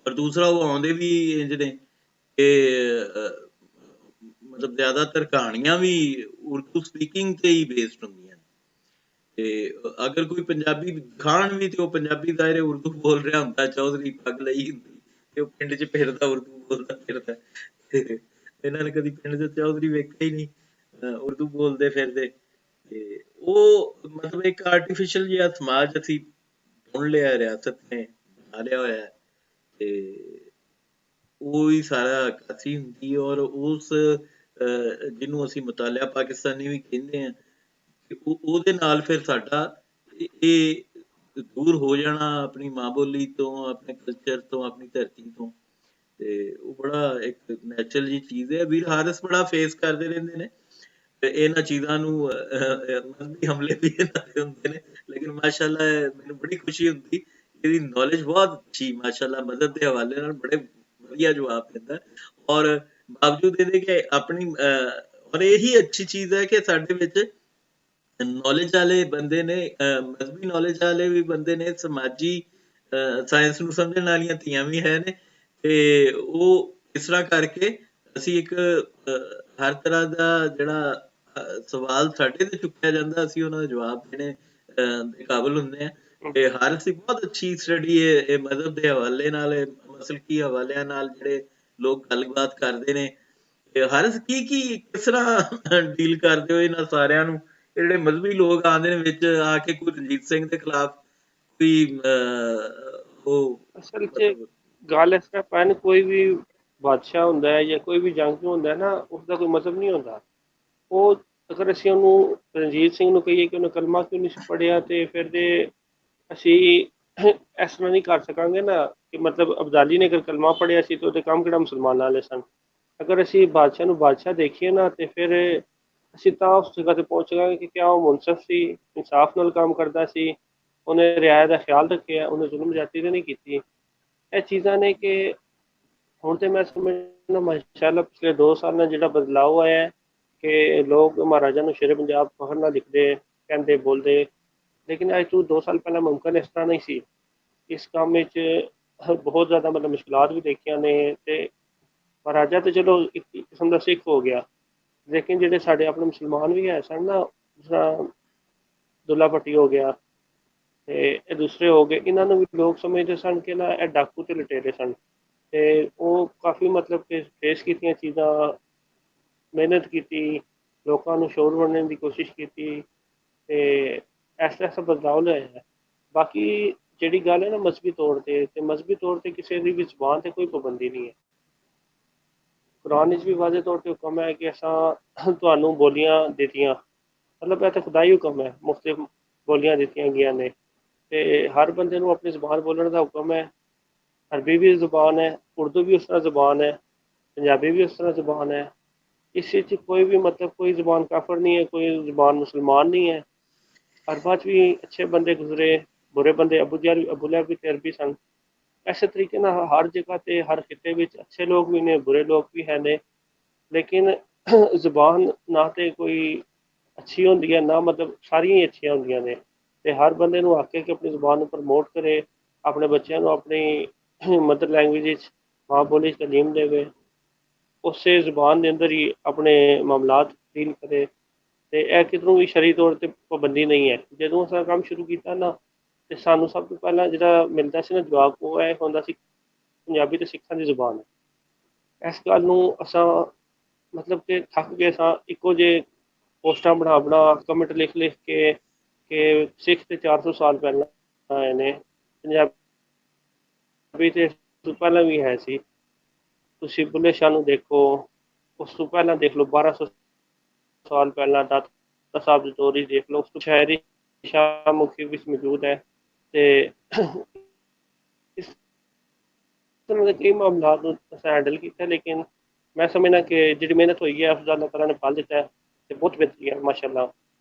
Speaker 1: ਪਰ ਦੂਸਰਾ ਉਹ ਆਉਂਦੇ ਵੀ ਇੰਝ ਨੇ ਕਿ ਮਤਲਬ ਜ਼ਿਆਦਾਤਰ ਕਹਾਣੀਆਂ ਵੀ ਉਰਦੂ ਸਪੀਕਿੰਗ ਤੇ ਹੀ ਬੇਸਡ ਹੁੰਦੀਆਂ ਨੇ। ਤੇ ਅਗਰ ਕੋਈ ਪੰਜਾਬੀ ਦਿਖਾਣ ਵੀ ਤੇ ਉਹ ਪੰਜਾਬੀ ਜ਼ਾਹਿਰ ਉਰਦੂ ਬੋਲ ਰਿਹਾ ਹੁੰਦਾ, ਚੌਧਰੀ ਪੱਗ ਲਈ ਹੁੰਦੀ ਤੇ ਉਹ ਪਿੰਡ 'ਚ ਫਿਰਦਾ ਉਰਦੂ ਬੋਲਦਾ ਫਿਰਦਾ। ਇਹਨਾਂ ਨੇ ਕਦੀ ਪਿੰਡ 'ਚ ਚੌਧਰੀ ਵੇਖਿਆ ਹੀ ਨਹੀਂ ਉਰਦੂ ਬੋਲਦੇ ਫਿਰਦੇ। ਤੇ ਉਹ ਮਤਲਬ ਇੱਕ ਆਰਟੀਫਿਸ਼ਲ ਜਿਹਾ ਸਮਾਜ ਅਸੀਂ ਬੁਣ ਲਿਆ, ਰਿਆਸਤ ਨੇ ਬਣਾ ਲਿਆ ਹੋਇਆ, ਤੇ ਉਹ ਹੀ ਸਾਰਾ ਅਕਾਸੀ ਹੁੰਦੀ। ਔਰ ਉਸ ਜਿਹਨੂੰ ਅਸੀਂ ਮੁਤਾਲਿਆ ਪਾਕਿਸਤਾਨੀ ਵੀ ਕਹਿੰਦੇ ਹਾਂ, ਉਹਦੇ ਨਾਲ ਫਿਰ ਸਾਡਾ ਇਹ ਦੂਰ ਹੋ ਜਾਣਾ ਆਪਣੀ ਮਾਂ ਬੋਲੀ ਤੋਂ, ਆਪਣੇ ਕਲਚਰ ਤੋਂ, ਆਪਣੀ ਧਰਤੀ ਤੋਂ। ਤੇ ਉਹ ਬੜਾ ਇੱਕ ਨੈਚੁਰਲ ਜਿਹੀ ਚੀਜ਼ ਹੈ। ਵੀਰ ਹਾਰਿਸ ਬੜਾ ਫੇਸ ਕਰਦੇ ਰਹਿੰਦੇ ਨੇ ਇਹਨਾਂ ਚੀਜ਼ਾਂ ਨੂੰ, ਮਜ਼ਹਬੀ ਹਮਲੇ ਵੀ ਇਹਨਾਂ ਦੇ ਹੁੰਦੇ ਨੇ, ਲੇਕਿਨ ਮਾਸ਼ਾਅੱਲਾ ਮੈਨੂੰ ਬੜੀ ਖੁਸ਼ੀ ਹੁੰਦੀ, ਇਹਦੀ ਨੌਲੇਜ ਬਹੁਤ ਅੱਛੀ ਮਾਸ਼ਾਅੱਲਾ, ਮਦਦ ਦੇ ਹਵਾਲੇ ਨਾਲ ਬੜੇ ਵਧੀਆ ਜਵਾਬ ਦਿੰਦਾ। ਔਰ ਬਾਵਜੂਦ ਇਹਦੇ ਕਿ ਆਪਣੀ ਔਰ ਇਹੀ ਅੱਛੀ ਚੀਜ਼ ਹੈ ਕਿ ਸਾਡੇ ਵਿੱਚ ਨੌਲੇਜ ਵਾਲੇ ਬੰਦੇ ਨੇ, ਮਜ਼ਹਬੀ ਨੌਲੇਜ ਵਾਲੇ ਵੀ ਬੰਦੇ ਨੇ, ਸਮਾਜੀ ਸਾਇੰਸ ਨੂੰ ਸਮਝਣ ਵਾਲੀਆਂ ਧੀਆਂ ਵੀ ਹੈ ਨੇ। ਤੇ ਉਹ ਇਸ ਤਰ੍ਹਾਂ ਕਰਕੇ ਅਸੀਂ ਇੱਕ ਹਰ ਤਰ੍ਹਾਂ ਦਾ ਜਿਹੜਾ ਸਵਾਲ ਸਾਡੇ ਤੇ ਚੁੱਕਿਆ ਜਾਂਦਾ, ਅਸੀਂ ਉਹਨਾਂ ਦਾ ਜਵਾਬ ਦੇਣੇ ਦੇ ਕਾਬਲ ਹੁੰਦੇ ਹਾਂ। ਤੇ ਹਰ ਅਸੀਂ ਬਹੁਤ ਅੱਛੀ ਸਟੱਡੀ ਹੈ ਇਹ ਮਜ਼ਹਬ ਦੇ ਹਵਾਲੇ ਨਾਲ, ਮਸਲਕੀ ਹਵਾਲਿਆਂ ਨਾਲ ਜਿਹੜੇ ਲੋਕ ਗੱਲਬਾਤ ਕਰਦੇ ਨੇ। ਤੇ ਹਰ ਕੀ ਕਿਸ ਤਰ੍ਹਾਂ ਡੀਲ ਕਰਦੇ ਹੋ ਇਹਨਾਂ ਸਾਰਿਆਂ ਨੂੰ? ਜਿਹੜੇ ਮਜ਼ਹਬੀ ਲੋਕ ਆਉਂਦੇ ਨੇ ਵਿੱਚ ਆ ਕੇ, ਕੋਈ ਰਣਜੀਤ ਸਿੰਘ ਦੇ ਖਿਲਾਫ, ਕੋਈ ਉਹ
Speaker 2: ਅਸਲ 'ਚ ਗੱਲ ਇਸ ਤਰ੍ਹਾਂ ਪੈਨ, ਕੋਈ ਵੀ ਬਾਦਸ਼ਾਹ ਹੁੰਦਾ ਹੈ ਜਾਂ ਕੋਈ ਵੀ ਜੰਗ ਹੁੰਦਾ ਨਾ, ਉਸਦਾ ਕੋਈ ਮਤਲਬ ਨਹੀਂ ਹੁੰਦਾ। ਉਹ ਅਗਰ ਅਸੀਂ ਉਹਨੂੰ ਰਣਜੀਤ ਸਿੰਘ ਨੂੰ ਕਹੀਏ ਕਿ ਉਹਨੇ ਕਲਮਾ ਕਿਉਂ ਨਹੀਂ ਸੀ ਪੜ੍ਹਿਆ, ਤੇ ਫਿਰ ਦੇ ਅਸੀਂ ਇਸ ਤਰ੍ਹਾਂ ਨਹੀਂ ਕਰ ਸਕਾਂਗੇ ਨਾ ਕਿ ਮਤਲਬ ਅਬਦਾਲੀ ਨੇ ਅਗਰ ਕਲਮਾ ਪੜ੍ਹਿਆ ਸੀ ਤਾਂ ਉਹਦੇ ਕੰਮ ਕਿਹੜਾ ਮੁਸਲਮਾਨਾਂ ਵਾਲੇ ਸਨ। ਅਗਰ ਅਸੀਂ ਬਾਦਸ਼ਾਹ ਨੂੰ ਬਾਦਸ਼ਾਹ ਦੇਖੀਏ ਨਾ, ਤੇ ਫਿਰ ਅਸੀਂ ਤਾਂ ਉਸ ਜਗ੍ਹਾ ਤੇ ਪਹੁੰਚ ਜਾਵਾਂਗੇ ਕਿ ਕਿਆ ਉਹ ਮੁਨਸਫ ਸੀ, ਇਨਸਾਫ ਨਾਲ ਕੰਮ ਕਰਦਾ ਸੀ, ਉਹਨੇ ਰਿਆਇਆ ਦਾ ਖਿਆਲ ਰੱਖਿਆ, ਉਹਨੇ ਜ਼ੁਲਮ ਜ਼ਿਆਦਤੀ ਤਾਂ ਨਹੀਂ ਕੀਤੀ। ਇਹ ਚੀਜ਼ਾਂ ਨੇ ਕਿ ਹੁਣ ਤੇ ਮੈਂ ਸਮਝਦਾ ਮਾਸ਼ਾਅੱਲਾ ਪਿਛਲੇ 2 ਸਾਲਾਂ ਜਿਹੜਾ ਬਦਲਾਅ ਆਇਆ ਕਿ ਲੋਕ ਮਹਾਰਾਜਾ ਨੂੰ ਸ਼ੇਰੇ ਪੰਜਾਬ ਫਖਰ ਨਾਲ ਲਿਖਦੇ, ਕਹਿੰਦੇ, ਬੋਲਦੇ, ਲੇਕਿਨ ਅੱਜ ਤੋਂ 2 ਸਾਲ ਪਹਿਲਾਂ ਮੁਮਕਿਨ ਇਸ ਤਰ੍ਹਾਂ ਨਹੀਂ ਸੀ। ਇਸ ਕੰਮ ਵਿੱਚ ਬਹੁਤ ਜ਼ਿਆਦਾ ਮਤਲਬ ਮੁਸ਼ਕਿਲਾਤ ਵੀ ਦੇਖੀਆਂ ਨੇ। ਤੇ ਮਹਾਰਾਜਾ ਤੇ ਚਲੋ ਇੱਕ ਕਿਸਮ ਦਾ ਸਿੱਖ ਹੋ ਗਿਆ, ਲੇਕਿਨ ਜਿਹੜੇ ਸਾਡੇ ਆਪਣੇ ਮੁਸਲਮਾਨ ਵੀ ਹੈ ਸਨ ਨਾ, ਜਿਸ ਤਰ੍ਹਾਂ ਦੁੱਲਾ ਭੱਟੀ ਹੋ ਗਿਆ ਤੇ ਇਹ ਦੂਸਰੇ ਹੋ ਗਏ, ਇਹਨਾਂ ਨੂੰ ਵੀ ਲੋਕ ਸਮਝਦੇ ਸਨ ਕਿ ਨਾ ਇਹ ਡਾਕੂ ਤੇ ਲੁਟੇਰੇ ਸਨ। ਤੇ ਉਹ ਕਾਫੀ ਮਤਲਬ ਕਿ ਫੇਸ ਕੀਤੀਆਂ ਚੀਜ਼ਾਂ, ਮਿਹਨਤ ਕੀਤੀ, ਲੋਕਾਂ ਨੂੰ ਸ਼ੋਰ ਬਣਨ ਦੀ ਕੋਸ਼ਿਸ਼ ਕੀਤੀ, ਤੇ ਐਸਾ ਬਦਲਾਅ ਲਿਆਇਆ ਹੈ। ਬਾਕੀ ਜਿਹੜੀ ਗੱਲ ਹੈ ਨਾ ਮਜ਼ਹਬੀ ਤੌਰ ਤੇ ਮਜ਼ਹਬੀ ਤੌਰ ਤੇ ਕਿਸੇ ਦੀ ਵੀ ਜ਼ੁਬਾਨ ਤੇ ਕੋਈ ਪਾਬੰਦੀ ਨਹੀਂ ਹੈ। ਕੁਰਾਨ ਵਿੱਚ ਵੀ ਵਾਜ਼ੇ ਤੌਰ ਤੇ ਹੁਕਮ ਹੈ ਕਿ ਅਸਾਂ ਤੁਹਾਨੂੰ ਬੋਲੀਆਂ ਦਿੱਤੀਆਂ, ਮਤਲਬ ਇਹ ਤਾਂ ਖੁਦਾਈ ਹੁਕਮ ਹੈ, ਮੁਖਤਲਿਫ ਬੋਲੀਆਂ ਦਿੱਤੀਆਂ ਗਈਆਂ ਨੇ, ਤੇ ਹਰ ਬੰਦੇ ਨੂੰ ਆਪਣੀ ਜ਼ੁਬਾਨ ਬੋਲਣ ਦਾ ਹੁਕਮ ਹੈ। ਅਰਬੀ ਵੀ ਜ਼ੁਬਾਨ ਹੈ, ਉਰਦੂ ਵੀ ਉਸ ਤਰ੍ਹਾਂ ਜ਼ੁਬਾਨ ਹੈ, ਪੰਜਾਬੀ ਵੀ ਉਸ ਤਰ੍ਹਾਂ ਜ਼ੁਬਾਨ ਹੈ। ਇਸ ਵਿੱਚ ਕੋਈ ਵੀ ਮਤਲਬ ਕੋਈ ਜ਼ੁਬਾਨ ਕਾਫਰ ਨਹੀਂ ਹੈ, ਕੋਈ ਜ਼ੁਬਾਨ ਮੁਸਲਮਾਨ ਨਹੀਂ ਹੈ। ਅਰਬਾਂ 'ਚ ਵੀ ਅੱਛੇ ਬੰਦੇ ਗੁਜ਼ਰੇ, ਬੁਰੇ ਬੰਦੇ, ਅਬੂ ਲਹਿਬ ਵੀ ਤੇ ਅਰਬੀ ਸਨ। ਇਸੇ ਤਰੀਕੇ ਨਾਲ ਹਰ ਜਗ੍ਹਾ ਤੇ ਹਰ ਖਿੱਤੇ ਵਿੱਚ ਅੱਛੇ ਲੋਕ ਵੀ ਨੇ, ਬੁਰੇ ਲੋਕ ਵੀ ਹੈ ਨੇ, ਲੇਕਿਨ ਜ਼ੁਬਾਨ ਨਾ ਤੇ ਕੋਈ ਅੱਛੀ ਹੁੰਦੀ ਹੈ, ਨਾ ਮਤਲਬ ਸਾਰੀਆਂ ਹੀ ਅੱਛੀਆਂ ਹੁੰਦੀਆਂ ਨੇ। ਤੇ ਹਰ ਬੰਦੇ ਨੂੰ ਆਖੇ ਕਿ ਆਪਣੀ ਜ਼ੁਬਾਨ ਨੂੰ ਪ੍ਰਮੋਟ ਕਰੇ, ਆਪਣੇ ਬੱਚਿਆਂ ਨੂੰ ਆਪਣੀ ਮਦਰ ਲੈਂਗੁਏਜ ਵਿੱਚ ਮਾਂ ਬੋਲੀ 'ਚ ਤਾਲੀਮ ਦੇਵੇ, ਉਸੇ ਜ਼ੁਬਾਨ ਦੇ ਅੰਦਰ ਹੀ ਆਪਣੇ ਮਾਮਲਾਤ ਡੀਲ ਕਰੇ। ਤੇ ਇਹ ਕਿਧਰੋਂ ਵੀ ਸ਼ਰ੍ਹੀ ਤੌਰ ਤੇ ਪਾਬੰਦੀ ਨਹੀਂ ਹੈ। ਜਦੋਂ ਅਸਾਂ ਕੰਮ ਸ਼ੁਰੂ ਕੀਤਾ ਨਾ, ਤੇ ਸਾਨੂੰ ਸਭ ਤੋਂ ਪਹਿਲਾਂ ਜਿਹੜਾ ਮਿਲਦਾ ਸੀ ਨਾ ਜਵਾਬ, ਉਹ ਇਹ ਹੁੰਦਾ ਸੀ ਪੰਜਾਬੀ ਤੇ ਸਿੱਖਾਂ ਦੀ ਜ਼ੁਬਾਨ ਹੈ। ਇਸ ਗੱਲ ਨੂੰ ਅਸਾਂ ਮਤਲਬ ਕਿ ਥੱਕ ਗਏ ਸਾਂ, ਇੱਕੋ ਜਿਹੇ ਪੋਸਟਾਂ ਬਣਾ ਕਮੈਂਟ ਲਿਖ ਕੇ ਕਿ ਸਿੱਖ ਤੇ 400 ਸਾਲ ਪਹਿਲਾਂ ਆਏ ਨੇ, ਪੰਜਾਬੀ ਤੇ ਇਸ ਤੋਂ ਪਹਿਲਾਂ ਵੀ ਹੈ ਸੀ। ਤੁਸੀਂ ਬੁੱਲੇ ਸ਼ਾਹ ਨੂੰ ਦੇਖੋ, ਉਸ ਤੋਂ ਪਹਿਲਾਂ ਦੇਖ ਲਓ 1200 ਸਾਲ ਪਹਿਲਾਂ ਦਾਤਾ ਸਾਹਿਬ ਦੀ ਦੌਰ ਹੀ ਦੇਖ ਲਓ, ਉਸ ਤੋਂ ਸ਼ਾਇਰੀ ਸ਼ਾਹਮੁਖੀ ਵਿੱਚ ਮੌਜੂਦ ਹੈ। ਤੇ ਇਸ ਤਰ੍ਹਾਂ ਦੇ ਕਈ ਮਾਮਲਾਤ ਨੂੰ ਅਸੀਂ ਹੈਂਡਲ ਕੀਤਾ, ਲੇਕਿਨ ਮੈਂ ਸਮਝਦਾ ਕਿ ਜਿਹੜੀ ਮਿਹਨਤ ਹੋਈ ਹੈ ਉਸ ਦਾ ਅੱਲਾਹ ਤਾਲਾ ਨੇ ਫਲ ਦਿੱਤਾ ਹੈ ਤੇ ਬਹੁਤ ਬਿਹਤਰੀ ਹੈ ਮਾਸ਼ਾਅੱਲਾ।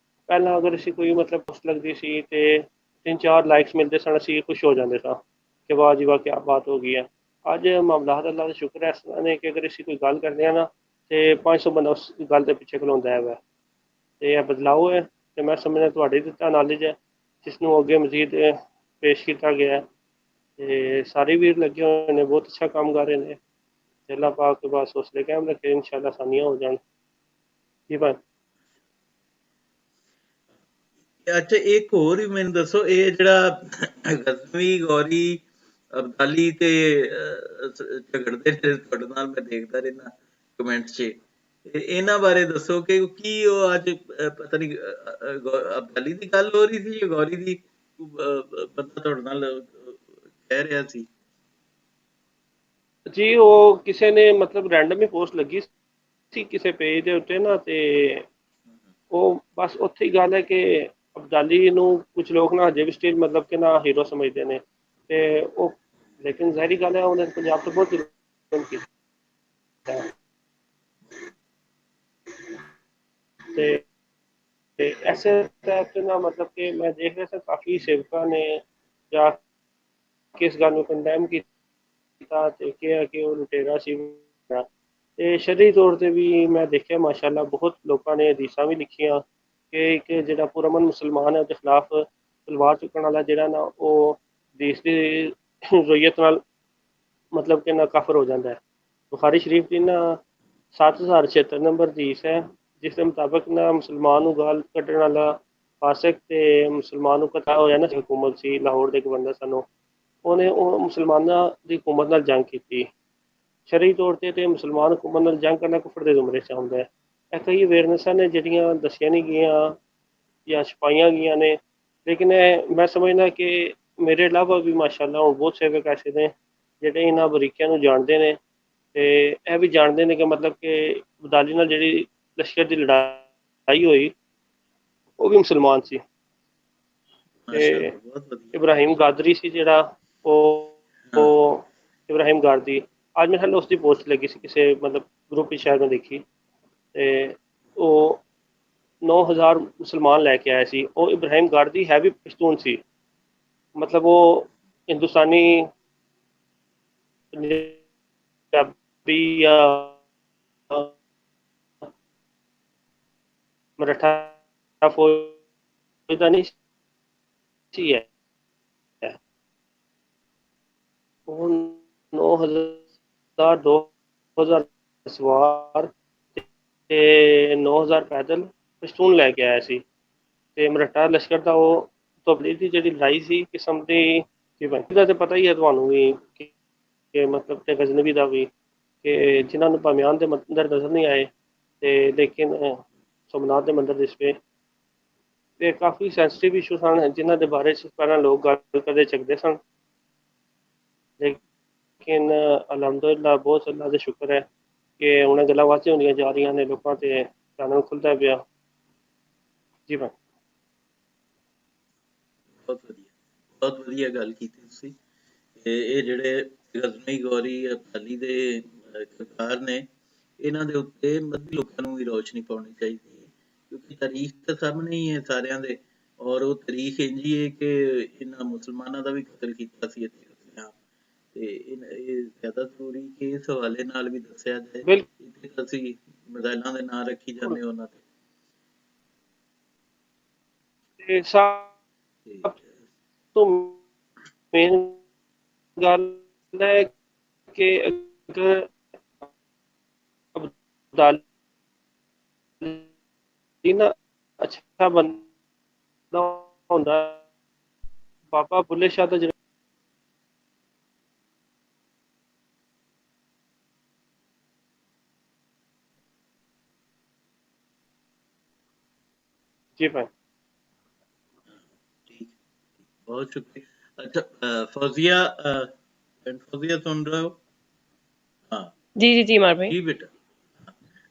Speaker 2: ਪਹਿਲਾਂ ਅਗਰ ਅਸੀਂ ਕੋਈ ਮਤਲਬ ਪੋਸਟ ਲੱਗਦੀ ਸੀ ਤੇ 3-4 ਲਾਈਕਸ ਮਿਲਦੇ ਸਨ, ਅਸੀਂ ਖੁਸ਼ ਹੋ ਜਾਂਦੇ ਸਾਂ ਕਿ ਵਾਹ ਜੀ ਵਾਹ ਕੀ ਬਾਤ ਹੋ ਗਈ ਹੈ। ਅੱਜ ਮਾਮਲਾਤ ਅੱਲਾਹ ਦਾ ਸ਼ੁਕਰ ਹੈ ਇਸ ਤਰ੍ਹਾਂ ਨੇ ਕਿ ਅਗਰ ਅਸੀਂ ਕੋਈ ਗੱਲ ਕਰਦੇ ਹਾਂ ਨਾ, ਤੇ 500 ਬੰਦਾ ਉਸ ਗੱਲ ਦੇ ਪਿੱਛੇ ਖਲੋਂਦਾ ਹੈ। ਤੇ ਇਹ ਬਦਲਾਅ ਹੈ, ਤੇ ਮੈਂ ਸਮਝਦਾ ਤੁਹਾਡੇ ਦਿੱਤਾ ਨੌਲੇਜ ਹੈ ਜਿਸ ਨੂੰ ਅੱਗੇ ਮਜ਼ੀਦ ਪੇਸ਼ ਕੀਤਾ ਗਿਆ ਹੈ। ਤੇ ਸਾਰੇ ਵੀਰ ਲੱਗੇ ਹੋਏ ਨੇ, ਬਹੁਤ ਅੱਛਾ ਕੰਮ ਕਰ ਰਹੇ ਨੇ। ਤੇ ਅੱਲਾਹ ਪਾਕ ਦੇ ਬਸ ਹੌਸਲੇ ਕਾਇਮ ਰੱਖੇ, ਇਨਸ਼ਾਅੱਲਾ ਆਸਾਨੀਆਂ ਹੋ ਜਾਣ ਜੀ ਭਾਈ।
Speaker 1: ਅੱਛਾ, ਇੱਕ ਹੋਰ ਵੀ ਮੈਨੂੰ ਦੱਸੋ, ਇਹ ਜਿਹੜਾ ਗਜ਼ਨਵੀ ਗੌਰੀ ਅਬਦਾਲੀ ਤੇ ਝਗੜਦੇ ਨੇ ਤੁਹਾਡੇ ਨਾਲ, ਮੈਂ ਦੇਖਦਾ ਰਹਿਣਾ ਕਮੈਂਟ 'ਚ, ਇਹਨਾਂ ਬਾਰੇ ਦੱਸੋ ਕਿ ਕੀ ਉਹ ਅੱਜ ਪਤਾ ਨਹੀਂ ਅਬਦਾਲੀ ਦੀ ਗੱਲ ਹੋ ਰਹੀ ਸੀ ਜਾਂ ਗੌਰੀ ਦੀ, ਬੰਦਾ ਤੁਹਾਡੇ ਨਾਲ ਕਹਿ ਰਿਹਾ ਸੀ
Speaker 2: ਜੀ ਉਹ ਕਿਸੇ ਨੇ ਮਤਲਬ ਰੈਂਡਮ ਹੀ ਪੋਸਟ ਲੱਗੀ ਸੀ ਕਿਸੇ ਪੇਜ ਦੇ ਉੱਤੇ ਨਾ, ਤੇ ਉਹ ਬਸ ਉੱਥੇ ਹੀ ਗੱਲ ਹੈ ਕਿ ਅਬਦਾਲੀ ਨੂੰ ਕੁਝ ਲੋਕ ਨਾ ਹਜੇ ਵੀ ਸਟੇਜ ਮਤਲਬ ਕਿ ਨਾ ਹੀਰੋ ਸਮਝਦੇ ਨੇ। ਤੇ ਉਹ ਲੇਕਿਨ ਜ਼ਾਹਿਰੀ ਗੱਲ ਹੈ ਉਹਨੇ ਪੰਜਾਬ ਤੋਂ ਬਹੁਤ ਜ਼ੁਲਮ ਕੀਤਾ ਹੈ। ਤੇ ਐਸੇ ਤਹਿਤ ਨਾ ਮਤਲਬ ਕਿ ਮੈਂ ਦੇਖ ਰਿਹਾ ਸੀ ਕਾਫੀ ਸੇਵਕਾਂ ਨੇ ਜਾ ਕੇ ਇਸ ਗੱਲ ਨੂੰ ਕੰਡੈਮ ਕੀਤਾ ਤੇ ਕਿਹਾ ਕਿ ਉਹ ਲੁਟੇਰਾ ਸੀ। ਤੇ ਸ਼ਰਈ ਤੌਰ ਤੇ ਵੀ ਮੈਂ ਦੇਖਿਆ ਮਾਸ਼ਾਅੱਲਾ ਬਹੁਤ ਲੋਕਾਂ ਨੇ ਹਦੀਸਾਂ ਵੀ ਲਿਖੀਆਂ ਕਿ ਇੱਕ ਜਿਹੜਾ ਪੁਰਅਮਨ ਮੁਸਲਮਾਨ ਹੈ ਉਹਦੇ ਖਿਲਾਫ ਤਲਵਾਰ ਚੁੱਕਣ ਵਾਲਾ ਜਿਹੜਾ ਨਾ, ਉਹ ਦੇਸ਼ ਦੀ ਰੋਈਅਤ ਨਾਲ ਮਤਲਬ ਕਿ ਨਾ ਕਾਫਰ ਹੋ ਜਾਂਦਾ ਹੈ। ਬੁਖਾਰੀ ਸ਼ਰੀਫ ਦੀ ਨਾ 7076 ਨੰਬਰ ਹਦੀਸ ਹੈ, ਜਿਸ ਦੇ ਮੁਤਾਬਕ ਨਾ ਮੁਸਲਮਾਨ ਨੂੰ ਗਾਲ ਕੱਢਣ ਵਾਲਾ ਫਾਸਿਕ ਤੇ ਮੁਸਲਮਾਨ ਨੂੰ ਕਤਲ ਹੋਇਆ ਨਾ, ਹਕੂਮਤ ਸੀ ਲਾਹੌਰ ਦੇ ਇੱਕ ਬੰਦਾ ਸਾਨੂੰ, ਉਹਨੇ ਉਹ ਮੁਸਲਮਾਨਾਂ ਦੀ ਹਕੂਮਤ ਨਾਲ ਜੰਗ ਕੀਤੀ। ਸ਼ਰਈ ਤੌਰ ਤੇ ਮੁਸਲਮਾਨ ਹਕੂਮਤ ਨਾਲ ਜੰਗ ਕਰਨਾ ਕੁਫਰ ਦੇ ਜ਼ੁਮਰੇ 'ਚ ਆਉਂਦਾ ਹੈ। ਇਹ ਕਈ ਅਵੇਅਰਨੈਸਾਂ ਨੇ ਜਿਹੜੀਆਂ ਦੱਸੀਆਂ ਨਹੀਂ ਗਈਆਂ ਜਾਂ ਛਪਾਈਆਂ ਗਈਆਂ ਨੇ, ਲੇਕਿਨ ਮੈਂ ਸਮਝਦਾ ਕਿ ਮੇਰੇ ਇਲਾਵਾ ਵੀ ਮਾਸ਼ਾਅੱਲਾ ਉਹ ਬਹੁਤ ਸੇਵਕ ਐਸੇ ਨੇ ਜਿਹੜੇ ਇਹਨਾਂ ਬਰੀਕੀਆਂ ਨੂੰ ਜਾਣਦੇ ਨੇ, ਤੇ ਇਹ ਵੀ ਜਾਣਦੇ ਨੇ ਕਿ ਮਤਲਬ ਕਿ ਅਬਦਾਲੀ ਨਾਲ ਜਿਹੜੀ ਲਸ਼ਕਰ ਦੀ ਲੜਾਈ ਹੋਈ ਉਹ ਵੀ ਮੁਸਲਮਾਨ ਸੀ। ਤੇ
Speaker 1: ਬਹੁਤ ਵਧੀਆ।
Speaker 2: ਇਬਰਾਹਿਮ ਗਾਦਰੀ ਸੀ ਜਿਹੜਾ, ਉਹ ਇਬਰਾਹਿਮ ਗਾਦਰੀ, ਅੱਜ ਮੇਰੇ ਖਿਆਲ ਉਸ ਦੀ ਪੋਸਟ ਲੱਗੀ ਸੀ ਕਿਸੇ ਮਤਲਬ ਗਰੁੱਪ ਵਿੱਚ ਸ਼ਾਇਦ ਮੈਂ ਦੇਖੀ, ਤੇ ਉਹ 9000 ਮੁਸਲਮਾਨ ਲੈ ਕੇ ਆਇਆ ਸੀ। ਉਹ ਇਬਰਾਹਿਮ ਗਾਦਰੀ ਹੈ ਵੀ ਪਸ਼ਤੂਨ ਸੀ, ਮਤਲਬ ਉਹ ਹਿੰਦੁਸਤਾਨੀ ਪੰਜਾਬੀ ਜਾਂ ਮਰਾਠਾ ਫੌਜ ਦਾ ਨਹੀਂ ਸੀ ਹੈ। ਉਹ 9000 2000 ਸਵਾਰ ਤੇ 9000 ਪੈਦਲ ਪਸ਼ਤੂਨ ਲੈ ਕੇ ਆਇਆ ਸੀ। ਤੇ ਮਰਾਠਾ ਲਸ਼ਕਰ ਦਾ ਉਹ ਤਬਲੀਗ ਦੀ ਜਿਹੜੀ ਲੜਾਈ ਸੀ ਕਿਸਮ ਦੀ ਦਾ ਤੇ ਪਤਾ ਹੀ ਹੈ ਤੁਹਾਨੂੰ ਵੀ ਕਿ ਮਤਲਬ ਤੇ ਗਜ਼ਨਵੀ ਦਾ ਵੀ, ਕਿ ਜਿਨ੍ਹਾਂ ਨੂੰ ਬਾਮਿਆਨ ਦੇ ਮੰਦਰ ਨਜ਼ਰ ਨਹੀਂ ਆਏ ਤੇ ਲੇਕਿਨ ਸੋਮਨਾਥ ਦੇ ਮੰਦਰ ਦਿਸ ਪਏ। ਤੇ ਕਾਫੀ ਸੈਂਸਿਟਿਵ ਇਸ਼ੂ ਸਨ ਜਿਨ੍ਹਾਂ ਦੇ ਬਾਰੇ ਪਹਿਲਾਂ ਲੋਕ ਗੱਲ ਕਰਦੇ ਚੱਕਦੇ ਸਨ, ਲੇਕਿਨ ਅਲਹਮਦੁਲਿਲਾ ਬਹੁਤ ਅੱਲਾ ਦਾ ਸ਼ੁਕਰ ਹੈ ਕਿ ਉਹਨਾਂ ਗੱਲਾਂ ਵਾਧੀਆਂ ਹੁੰਦੀਆਂ ਜਾ ਰਹੀਆਂ ਨੇ, ਲੋਕਾਂ ਤੇ ਚਾਨਣ ਖੁੱਲਦਾ ਪਿਆ ਜੀ ਭਾਈ।
Speaker 1: ਬਹੁਤ ਵਧੀਆ ਗੱਲ ਕੀਤੀ ਤੁਸੀਂ। ਇਹ ਜਿਹੜੇ ਗਜ਼ਨਵੀ ਗੌਰੀ ਅਬਦਾਲੀ ਦੇ ਕਰਤਾਰ ਨੇ, ਇਹਨਾਂ ਦੇ ਉੱਤੇ ਮੱਧੀ ਲੋਕਾਂ ਨੂੰ ਵੀ ਰੋਸ਼ਨੀ ਪਾਉਣੀ ਚਾਹੀਦੀ ਹੈ, ਕਿਉਂਕਿ ਤਾਰੀਖ ਤਾਂ ਸਾਹਮਣੇ ਹੀ ਹੈ ਸਾਰਿਆਂ ਦੇ, ਔਰ ਉਹ ਤਾਰੀਖ ਇੰਝ ਹੀ ਹੈ ਕਿ ਇਹਨਾਂ ਮੁਸਲਮਾਨਾਂ ਦਾ ਵੀ ਕਤਲ ਕੀਤਾ ਸੀ ਇੱਥੇ ਆਪ, ਤੇ ਇਹ ਜ਼ਿਆਦਾ ਜ਼ਰੂਰੀ ਕਿ ਇਸ ਹਵਾਲੇ ਨਾਲ ਵੀ ਦੱਸਿਆ ਜਾਏ। ਇੱਥੇ ਅਸੀਂ ਮਿਜ਼ਾਈਲਾਂ ਦੇ ਨਾਂ ਰੱਖੀ ਜਾਂਦੇ ਉਹਨਾਂ
Speaker 2: ਤੇ ਸਭ ਤੋਂ ਮੇਨ गल है कि अगर अब्दाली ना अच्छा बंदा होंदा, बाबा बुल्ले शाह तो जी भाई।
Speaker 1: ठीक, बहुत शुक्रिया। अच्छा फौजिया, फौजिया सुन रहे हो? हाँ
Speaker 3: जी जी जी मार भाई।
Speaker 1: जी बेटा।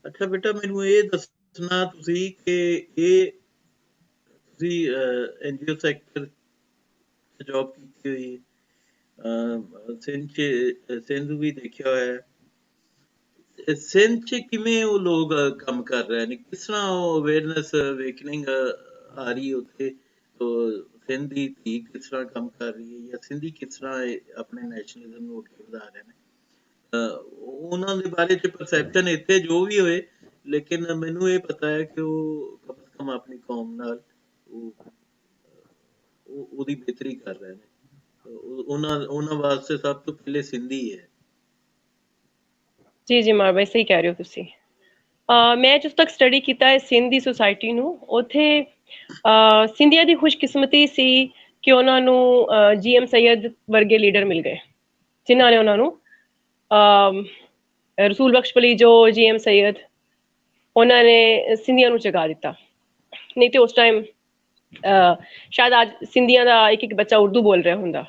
Speaker 1: अच्छा बेटा, ਮੈਨੂੰ ਇਹ ਦੱਸਣਾ ਤੁਸੀਂ ਕਿ ਇਹ ਤੁਸੀਂ ਐਨਜੀਓ ਸੈਕਟਰ ਜੌਬ ਕੀਤੀ ਹੋਈ ਹੈ, ਸਿੰਧ ਵੀ ਦੇਖਿਆ ਹੋਇਆ ਹੈ। ਸਿੰਧ 'ਚ ਕਿਵੇਂ ਉਹ ਲੋਕ ਕੰਮ ਕਰ ਰਹੇ ਨੇ, ਕਿਸ ਤਰ੍ਹਾਂ ਉਹ ਅਵੇਅਰਨੈਸ ਅਵੇਕਨਿੰਗ ਆ ਰਹੀ ਉੱਥੇ, ਸਿੰਧ ਦੀ ਧੀ ਕਿਸ ਤਰ੍ਹਾਂ ਕੰਮ ਕਰ ਰਹੀ ਹੈ, ਜਾਂ ਸਿੰਧੀ ਕਿਸ ਤਰ੍ਹਾਂ ਆਪਣੇ ਨੈਸ਼ਨਲਿਜ਼ਮ ਨੂੰ ਅੱਗੇ ਵਧਾ ਰਹੇ ਨੇ, ਉਹਨਾਂ ਦੇ ਬਾਰੇ 'ਚ ਪਰਸੈਪਸ਼ਨ ਇੱਥੇ ਜੋ ਵੀ ਹੋਏ, ਲੇਕਿਨ ਮੈਨੂੰ ਇਹ ਪਤਾ ਹੈ ਕਿ ਉਹ ਕਮ ਸੇ ਕਮ ਆਪਣੀ ਕੌਮ ਨਾਲ ਉਹਦੀ ਬਿਹਤਰੀ ਕਰ ਰਹੇ ਨੇ। ਉਹਨਾਂ ਵਾਸਤੇ ਸਭ ਤੋਂ ਪਹਿਲੇ ਸਿੰਧੀ ਹੈ।
Speaker 3: ਜੀ ਜੀ ਮਾਰ ਭਾਈ, ਸਹੀ ਕਹਿ ਰਹੇ ਹੋ ਤੁਸੀਂ। ਮੈਂ ਜਿਸ ਤੱਕ ਸਟੱਡੀ ਕੀਤਾ ਹੈ ਸਿੰਧ ਦੀ ਸੁਸਾਇਟੀ ਨੂੰ, ਉੱਥੇ ਸਿੰਧੀਆਂ ਦੀ ਖੁਸ਼ਕਿਸਮਤੀ ਸੀ ਕਿ ਉਹਨਾਂ ਨੂੰ GM ਸੈयद ਵਰਗੇ ਲੀਡਰ ਮਿਲ ਗਏ, ਜਿਨ੍ਹਾਂ ਨੇ ਉਹਨਾਂ ਨੂੰ ਰਸੂਲ ਬਖਸ਼ ਪਲੀ ਜੋ GM ਸੈयद, ਉਹਨਾਂ ਨੇ ਸਿੰਧੀਆਂ ਨੂੰ ਜਗਾ ਦਿੱਤਾ। ਨਹੀਂ ਤੇ ਉਸ ਟਾਈਮ ਸ਼ਾਇਦ ਅੱਜ ਸਿੰਧੀਆਂ ਦਾ ਇੱਕ ਬੱਚਾ ਉਰਦੂ ਬੋਲ ਰਿਹਾ ਹੁੰਦਾ,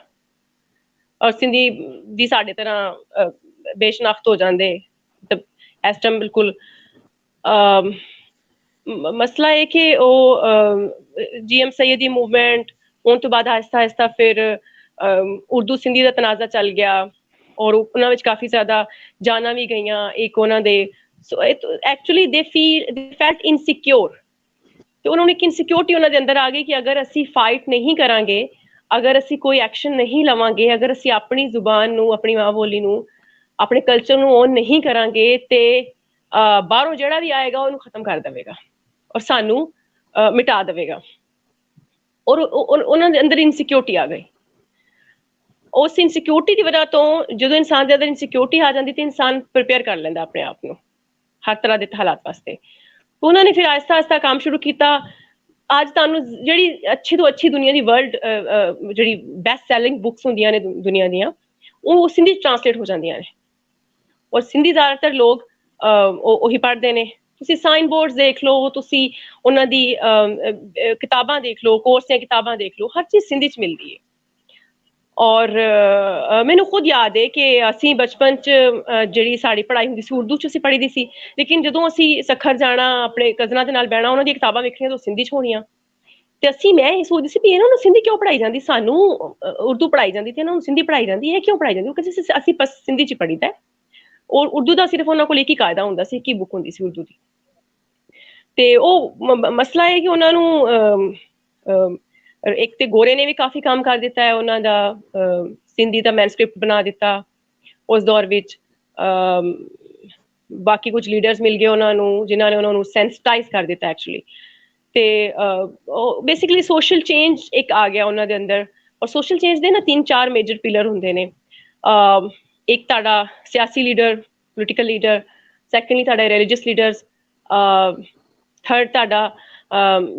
Speaker 3: ਔਰ ਸਿੰਧੀ ਦੀ ਸਾਡੇ ਤਰ੍ਹਾਂ ਬੇਸ਼ਨਾਖਤ ਹੋ ਜਾਂਦੇ। ਇਸ ਟਾਈਮ ਬਿਲਕੁਲ ਮਸਲਾ ਇਹ ਕਿ ਉਹ GM ਸੈयद ਦੀ ਮੂਵਮੈਂਟ ਹੋਣ ਤੋਂ ਬਾਅਦ ਆਹਿਸਤਾ ਆਹਿਸਤਾ ਫਿਰ ਉਰਦੂ ਸਿੰਧੀ ਦਾ ਤਨਾਜ਼ਾ ਚੱਲ ਗਿਆ, ਔਰ ਉਹਨਾਂ ਵਿੱਚ ਕਾਫੀ ਜ਼ਿਆਦਾ ਜਾਨਾਂ ਵੀ ਗਈਆਂ ਇੱਕ ਉਹਨਾਂ ਦੇ। ਸੋ ਐਕਚੁਅਲੀ ਦੇ ਫੈਲਟ ਇਨਸਿਕਿਉਰ, ਤੇ ਉਹਨਾਂ ਨੂੰ ਇੱਕ ਇਨਸਿਕਿਉਰਿਟੀ ਉਹਨਾਂ ਦੇ ਅੰਦਰ ਆ ਗਈ ਕਿ ਅਗਰ ਅਸੀਂ ਫਾਈਟ ਨਹੀਂ ਕਰਾਂਗੇ, ਅਗਰ ਅਸੀਂ ਕੋਈ ਐਕਸ਼ਨ ਨਹੀਂ ਲਵਾਂਗੇ, ਅਗਰ ਅਸੀਂ ਆਪਣੀ ਜ਼ੁਬਾਨ ਨੂੰ, ਆਪਣੀ ਮਾਂ ਬੋਲੀ ਨੂੰ, ਆਪਣੇ ਕਲਚਰ ਨੂੰ ਓਨ ਨਹੀਂ ਕਰਾਂਗੇ, ਤੇ ਬਾਹਰੋਂ ਜਿਹੜਾ ਵੀ ਆਏਗਾ ਉਹਨੂੰ ਖਤਮ ਕਰ ਦੇਵੇਗਾ ਔਰ ਸਾਨੂੰ ਮਿਟਾ ਦੇਵੇਗਾ। ਔਰ ਉਹਨਾਂ ਦੇ ਅੰਦਰ ਇਨਸਿਕਿਉਰਿਟੀ ਆ ਗਈ। ਉਸ ਇਨਸਿਕਿਉਰਿਟੀ ਦੀ ਵਜ੍ਹਾ ਤੋਂ ਜਦੋਂ ਇਨਸਾਨ ਦੇ ਅੰਦਰ ਇਨਸਿਕਿਉਰਿਟੀ ਆ ਜਾਂਦੀ ਤੇ ਇਨਸਾਨ ਪ੍ਰਿਪੇਅਰ ਕਰ ਲੈਂਦਾ ਆਪਣੇ ਆਪ ਨੂੰ ਹਰ ਤਰ੍ਹਾਂ ਦੇ ਹਾਲਾਤ ਵਾਸਤੇ। ਉਹਨਾਂ ਨੇ ਫਿਰ ਆਹਿਸਤਾ ਆਹਿਸਤਾ ਕੰਮ ਸ਼ੁਰੂ ਕੀਤਾ। ਅੱਜ ਤੁਹਾਨੂੰ ਜਿਹੜੀ ਅੱਛੀ ਤੋਂ ਅੱਛੀ ਦੁਨੀਆ ਦੀ ਵਰਲਡ ਜਿਹੜੀ ਬੈਸਟ ਸੈਲਿੰਗ ਬੁੱਕਸ ਹੁੰਦੀਆਂ ਨੇ ਦੁਨੀਆ ਦੀਆਂ, ਉਹ ਸਿੰਧੀ ਟ੍ਰਾਂਸਲੇਟ ਹੋ ਜਾਂਦੀਆਂ ਨੇ, ਔਰ ਸਿੰਧੀ ਜ਼ਿਆਦਾਤਰ ਲੋਕ ਉਹੀ ਪੜ੍ਹਦੇ ਨੇ। ਤੁਸੀਂ ਸਾਈਨ ਬੋਰਡਸ ਦੇਖ ਲਓ, ਤੁਸੀਂ ਉਹਨਾਂ ਦੀ ਕਿਤਾਬਾਂ ਦੇਖ ਲਓ, ਕੋਰਸ ਦੀਆਂ ਕਿਤਾਬਾਂ ਦੇਖ ਲਓ, ਹਰ ਚੀਜ਼ ਸਿੰਧੀ 'ਚ ਮਿਲਦੀ ਹੈ। ਔਰ ਮੈਨੂੰ ਖੁਦ ਯਾਦ ਹੈ ਕਿ ਅਸੀਂ ਬਚਪਨ 'ਚ ਜਿਹੜੀ ਸਾਡੀ ਪੜ੍ਹਾਈ ਹੁੰਦੀ ਸੀ ਉਰਦੂ 'ਚ ਅਸੀਂ ਪੜ੍ਹੀ ਦੀ ਸੀ, ਲੇਕਿਨ ਜਦੋਂ ਅਸੀਂ ਸੱਖਰ ਜਾਣਾ, ਆਪਣੇ ਕਜ਼ਨਾਂ ਦੇ ਨਾਲ ਬਹਿਣਾ, ਉਹਨਾਂ ਦੀਆਂ ਕਿਤਾਬਾਂ ਵੇਖਣੀਆਂ ਤਾਂ ਸਿੰਧੀ 'ਚ ਹੋਣੀਆਂ। ਤੇ ਮੈਂ ਇਹ ਸੋਚਦੀ ਸੀ ਵੀ ਇਹਨਾਂ ਨੂੰ ਸਿੰਧੀ ਕਿਉਂ ਪੜ੍ਹਾਈ ਜਾਂਦੀ, ਸਾਨੂੰ ਉਰਦੂ ਪੜ੍ਹਾਈ ਜਾਂਦੀ ਤੇ ਇਹਨਾਂ ਨੂੰ ਸਿੰਧੀ ਪੜ੍ਹਾਈ ਜਾਂਦੀ, ਇਹ ਕਿਉਂ ਪੜ੍ਹਾਈ ਜਾਂਦੀ? ਕਿਉਂਕਿ ਅਸੀਂ ਬਸ ਸਿੰਧੀ 'ਚ ਪੜ੍ਹੀਦਾ, ਔਰ ਉਰਦੂ ਦਾ ਸਿਰਫ ਉਹਨਾਂ ਕੋਲ ਇੱਕ ਹੀ ਕਾਇਦਾ ਹੁੰਦਾ ਸੀ, ਇੱਕ ਹੀ ਬੁੱਕ ਹੁੰਦੀ ਸੀ ਉਰਦੂ ਦੀ। ਤੇ ਉਹ ਮਸਲਾ ਹੈ ਕਿ ਉਹਨਾਂ ਨੂੰ ਇੱਕ ਤੇ ਗੋਰੇ ਨੇ ਵੀ ਕਾਫੀ ਕੰਮ ਕਰ ਦਿੱਤਾ ਹੈ, ਉਹਨਾਂ ਦਾ ਸਿੰਧੀ ਦਾ ਮੈਨੂਸਕ੍ਰਿਪਟ ਬਣਾ ਦਿੱਤਾ ਉਸ ਦੌਰ ਵਿੱਚ। ਬਾਕੀ ਕੁਝ ਲੀਡਰਸ ਮਿਲ ਗਏ ਉਹਨਾਂ ਨੂੰ ਜਿਨ੍ਹਾਂ ਨੇ ਉਹਨਾਂ ਨੂੰ ਸੈਂਸਿਟਾਈਜ਼ ਕਰ ਦਿੱਤਾ ਐਕਚੁਅਲੀ। ਤੇ ਬੇਸਿਕਲੀ ਸੋਸ਼ਲ ਚੇਂਜ ਇੱਕ ਆ ਗਿਆ ਉਹਨਾਂ ਦੇ ਅੰਦਰ। ਔਰ ਸੋਸ਼ਲ ਚੇਂਜ ਦੇ ਨਾ 3-4 ਮੇਜਰ ਪਿਲਰ ਹੁੰਦੇ ਨੇ। ਇੱਕ ਤੁਹਾਡਾ ਸਿਆਸੀ ਲੀਡਰ, ਪੋਲੀਟੀਕਲ ਲੀਡਰ, ਸੈਕੰਡਲੀ ਤੁਹਾਡਾ ਰਿਲੀਜੀਅਸ ਲੀਡਰਸ, ਥਰਡ ਤੁਹਾਡਾ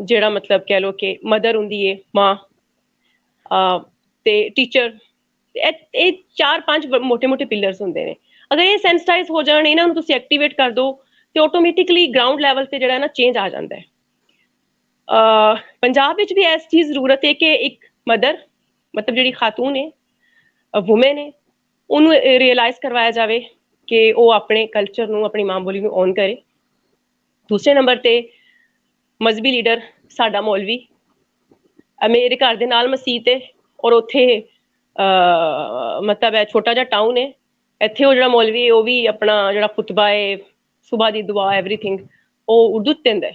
Speaker 3: ਜਿਹੜਾ ਮਤਲਬ ਕਹਿ ਲਓ ਕਿ ਮਦਰ ਹੁੰਦੀ ਹੈ, ਮਾਂ, ਤੇ ਟੀਚਰ। ਇਹ 4-5 ਮੋਟੇ-ਮੋਟੇ ਪਿਲਰਸ ਹੁੰਦੇ ਨੇ। ਅਗਰ ਇਹ ਸੈਂਸਿਟਾਈਜ਼ ਹੋ ਜਾਣ, ਇਹਨਾਂ ਨੂੰ ਤੁਸੀਂ ਐਕਟੀਵੇਟ ਕਰ ਦਿਓ, ਤੇ ਆਟੋਮੈਟਿਕਲੀ ਗਰਾਊਂਡ ਲੈਵਲ ਤੇ ਜਿਹੜਾ ਨਾ ਚੇਂਜ ਆ ਜਾਂਦਾ ਹੈ। ਪੰਜਾਬ ਵਿੱਚ ਵੀ ਇਸ ਚੀਜ਼ ਜ਼ਰੂਰਤ ਹੈ ਕਿ ਇੱਕ ਮਦਰ, ਮਤਲਬ ਜਿਹੜੀ ਖਾਤੂਨ ਹੈ, ਵੂਮਨ ਹੈ, ਉਹਨੂੰ ਰਿਅਲਾਈਜ਼ ਕਰਵਾਇਆ ਜਾਵੇ ਕਿ ਉਹ ਆਪਣੇ ਕਲਚਰ ਨੂੰ, ਆਪਣੀ ਮਾਂ ਬੋਲੀ ਨੂੰ ਓਨ ਕਰੇ। ਦੂਸਰੇ ਨੰਬਰ ਤੇ ਮਜ਼ਹਬੀ ਲੀਡਰ, ਸਾਡਾ ਮੌਲਵੀ, ਮੇਰੇ ਘਰ ਦੇ ਨਾਲ ਮਸਜਿਦ ਹੈ, ਔਰ ਉੱਥੇ ਮਤਲਬ ਹੈ ਛੋਟਾ ਜਿਹਾ ਟਾਊਨ ਹੈ, ਇੱਥੇ ਉਹ ਜਿਹੜਾ ਮੌਲਵੀ ਹੈ ਉਹ ਵੀ ਆਪਣਾ ਜਿਹੜਾ ਖੁਤਬਾ ਹੈ, ਸੁਬਹ ਦੀ ਦੁਆ, ਐਵਰੀਥਿੰਗ ਉਹ ਉਰਦੂ 'ਚ ਦਿੰਦਾ ਹੈ।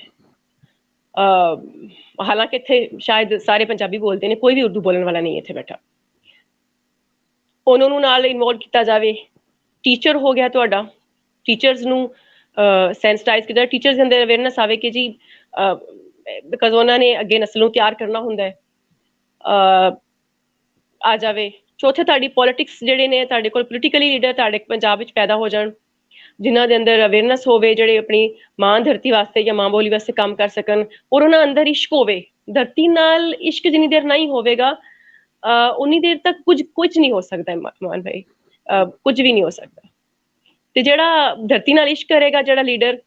Speaker 3: ਹਾਲਾਂਕਿ ਇੱਥੇ ਸ਼ਾਇਦ ਸਾਰੇ ਪੰਜਾਬੀ ਬੋਲਦੇ ਨੇ, ਕੋਈ ਵੀ ਉਰਦੂ ਬੋਲਣ ਵਾਲਾ ਨਹੀਂ ਇੱਥੇ ਬੈਠਾ। ਉਹਨਾਂ ਨੂੰ ਨਾਲ ਇਨਵੋਲਵ ਕੀਤਾ ਜਾਵੇ। ਟੀਚਰ ਹੋ ਗਿਆ ਤੁਹਾਡਾ, ਟੀਚਰਸ ਨੂੰ ਸੈਂਸਿਟਾਈਜ਼ ਕੀਤਾ, ਟੀਚਰਸ ਦੇ ਅੰਦਰ ਅਵੇਅਰਨੈਸ ਆਵੇ ਕਿ ਜੀ ਬਿਕਾਜ਼ ਉਹਨਾਂ ਨੇ ਅੱਗੇ ਨਸਲ ਨੂੰ ਤਿਆਰ ਕਰਨਾ ਹੁੰਦਾ ਹੈ, ਆ ਜਾਵੇ। ਚੌਥੇ ਤੁਹਾਡੀ ਪੋਲਿਟਿਕਸ ਜਿਹੜੇ ਨੇ, ਤੁਹਾਡੇ ਕੋਲ ਪੋਲੀਟੀਕਲੀ ਲੀਡਰ ਤੁਹਾਡੇ ਪੰਜਾਬ ਵਿੱਚ ਪੈਦਾ ਹੋ ਜਾਣ, ਜਿਨ੍ਹਾਂ ਦੇ ਅੰਦਰ ਅਵੇਅਰਨੈਸ ਹੋਵੇ, ਜਿਹੜੇ ਆਪਣੀ ਮਾਂ ਧਰਤੀ ਵਾਸਤੇ ਜਾਂ ਮਾਂ ਬੋਲੀ ਵਾਸਤੇ ਕੰਮ ਕਰ ਸਕਣ, ਔਰ ਉਹਨਾਂ ਅੰਦਰ ਇਸ਼ਕ ਹੋਵੇ। ਧਰਤੀ ਨਾਲ ਇਸ਼ਕ ਜਿੰਨੀ ਦੇਰ ਨਹੀਂ ਹੋਵੇਗਾ ਉਨੀ ਦੇਰ ਤੱਕ ਕੁਝ ਨਹੀਂ ਹੋ ਸਕਦਾ ਮਾਨ ਭਾਈ, ਕੁਝ ਵੀ ਨਹੀਂ ਹੋ ਸਕਦਾ। ਤੇ ਜਿਹੜਾ ਧਰਤੀ ਨਾਲ ਇਸ਼ਕ ਕਰੇਗਾ ਜਿਹੜਾ ਲੀਡਰ,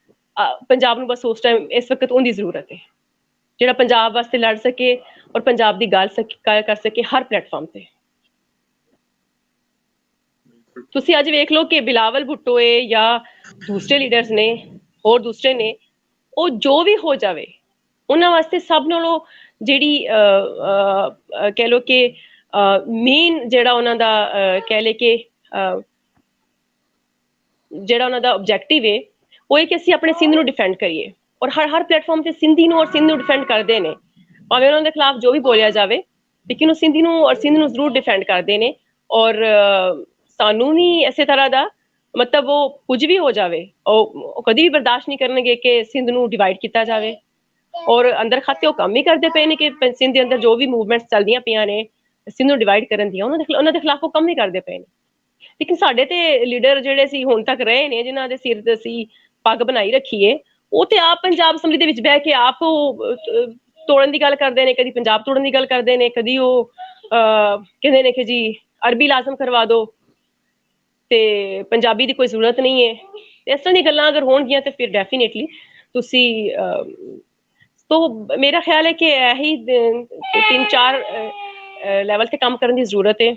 Speaker 3: ਪੰਜਾਬ ਨੂੰ ਬਸ ਉਸ ਟਾਈਮ ਇਸ ਵਕਤ ਉਹਦੀ ਜ਼ਰੂਰਤ ਹੈ, ਜਿਹੜਾ ਪੰਜਾਬ ਵਾਸਤੇ ਲੜ ਸਕੇ ਔਰ ਪੰਜਾਬ ਦੀ ਗੱਲ ਕਰ ਸਕੇ ਹਰ ਪਲੇਟਫਾਰਮ ਤੇ। ਤੁਸੀਂ ਅੱਜ ਵੇਖ ਲਓ ਕਿ ਬਿਲਾਵਲ ਭੁੱਟੋ ਹੈ ਜਾਂ ਦੂਸਰੇ ਲੀਡਰਸ ਨੇ, ਹੋਰ ਦੂਸਰੇ ਨੇ, ਉਹ ਜੋ ਵੀ ਹੋ ਜਾਵੇ ਉਹਨਾਂ ਵਾਸਤੇ ਸਭ ਨਾਲੋਂ ਜਿਹੜੀ ਕਹਿ ਲਓ ਕਿ ਮੇਨ ਜਿਹੜਾ ਉਹਨਾਂ ਦਾ ਕਹਿ ਲੈ ਕਿ ਜਿਹੜਾ ਉਹਨਾਂ ਦਾ ਆਬਜੈਕਟਿਵ ਹੈ ਉਹ ਹੈ ਕਿ ਅਸੀਂ ਆਪਣੇ ਸਿੰਧ ਨੂੰ ਡਿਫੈਂਡ ਕਰੀਏ, ਔਰ ਹਰ ਪਲੇਟਫਾਰਮ ਤੇ ਸਿੰਧੀ ਨੂੰ ਔਰ ਸਿੰਧ ਨੂੰ ਡਿਫੈਂਡ ਕਰਦੇ ਨੇ, ਭਾਵੇਂ ਉਹਨਾਂ ਦੇ ਖਿਲਾਫ ਜੋ ਵੀ ਬੋਲਿਆ ਜਾਵੇ, ਲੇਕਿਨ ਉਹ ਸਿੰਧੀ ਨੂੰ ਔਰ ਸਿੰਧ ਨੂੰ ਜ਼ਰੂਰ ਡਿਫੈਂਡ ਕਰਦੇ ਨੇ। ਔਰ ਸਾਨੂੰ ਵੀ ਇਸੇ ਤਰ੍ਹਾਂ ਦਾ ਮਤਲਬ ਉਹ ਕੁਝ ਵੀ ਹੋ ਜਾਵੇ ਉਹ ਕਦੀ ਵੀ ਬਰਦਾਸ਼ਤ ਨਹੀਂ ਕਰਨਗੇ ਕਿ ਸਿੰਧ ਨੂੰ ਡਿਵਾਈਡ ਕੀਤਾ ਜਾਵੇ। ਔਰ ਅੰਦਰ ਖਾਤੇ ਉਹ ਕੰਮ ਹੀ ਕਰਦੇ ਪਏ ਨੇ ਕਿ ਸਿੰਧ ਦੇ ਅੰਦਰ ਜੋ ਵੀ ਮੂਵਮੈਂਟਸ ਚੱਲਦੀਆਂ ਪਈਆਂ ਨੇ ਸਿੰਧ ਨੂੰ ਡਿਵਾਈਡ ਕਰਨ ਦੀਆਂ, ਉਹਨਾਂ ਦੇ ਖਿਲਾਫ ਉਹ ਕੰਮ ਹੀ ਕਰਦੇ ਪਏ ਨੇ। ਲੇਕਿਨ ਸਾਡੇ ਤੇ ਲੀਡਰ ਜਿਹੜੇ ਸੀ ਹੁਣ ਤੱਕ ਰਹੇ ਨੇ, ਜਿਨ੍ਹਾਂ ਦੇ ਸਿਰ ਤੇ ਅਸੀਂ ਪੱਗ ਬਣਾਈ ਰੱਖੀਏ, ਉਹ ਤੇ ਆਪ ਪੰਜਾਬ ਅਸੈਂਬਲੀ ਦੇ ਵਿੱਚ ਬਹਿ ਕੇ ਆਪ ਉਹ ਤੋੜਨ ਦੀ ਗੱਲ ਕਰਦੇ ਨੇ, ਕਦੀ ਪੰਜਾਬ ਤੋੜਨ ਦੀ ਗੱਲ ਕਰਦੇ ਨੇ, ਕਦੀ ਉਹ ਕਹਿੰਦੇ ਨੇ ਕਿ ਜੀ ਅਰਬੀ ਲਾਜ਼ਮ ਕਰਵਾ ਦਿਓ ਤੇ ਪੰਜਾਬੀ ਦੀ ਕੋਈ ਜ਼ਰੂਰਤ ਨਹੀਂ ਹੈ। ਇਸ ਤਰ੍ਹਾਂ ਦੀ ਗੱਲਾਂ ਅਗਰ ਹੋਣਗੀਆਂ ਤੇ ਫਿਰ ਡੈਫੀਨੇਟਲੀ ਤੁਸੀਂ ਤੋ ਮੇਰਾ ਖਿਆਲ ਹੈ ਕਿ ਇਹੀ 3-4 ਲੈਵਲ ਤੇ ਕੰਮ ਕਰਨ ਦੀ ਜ਼ਰੂਰਤ ਹੈ।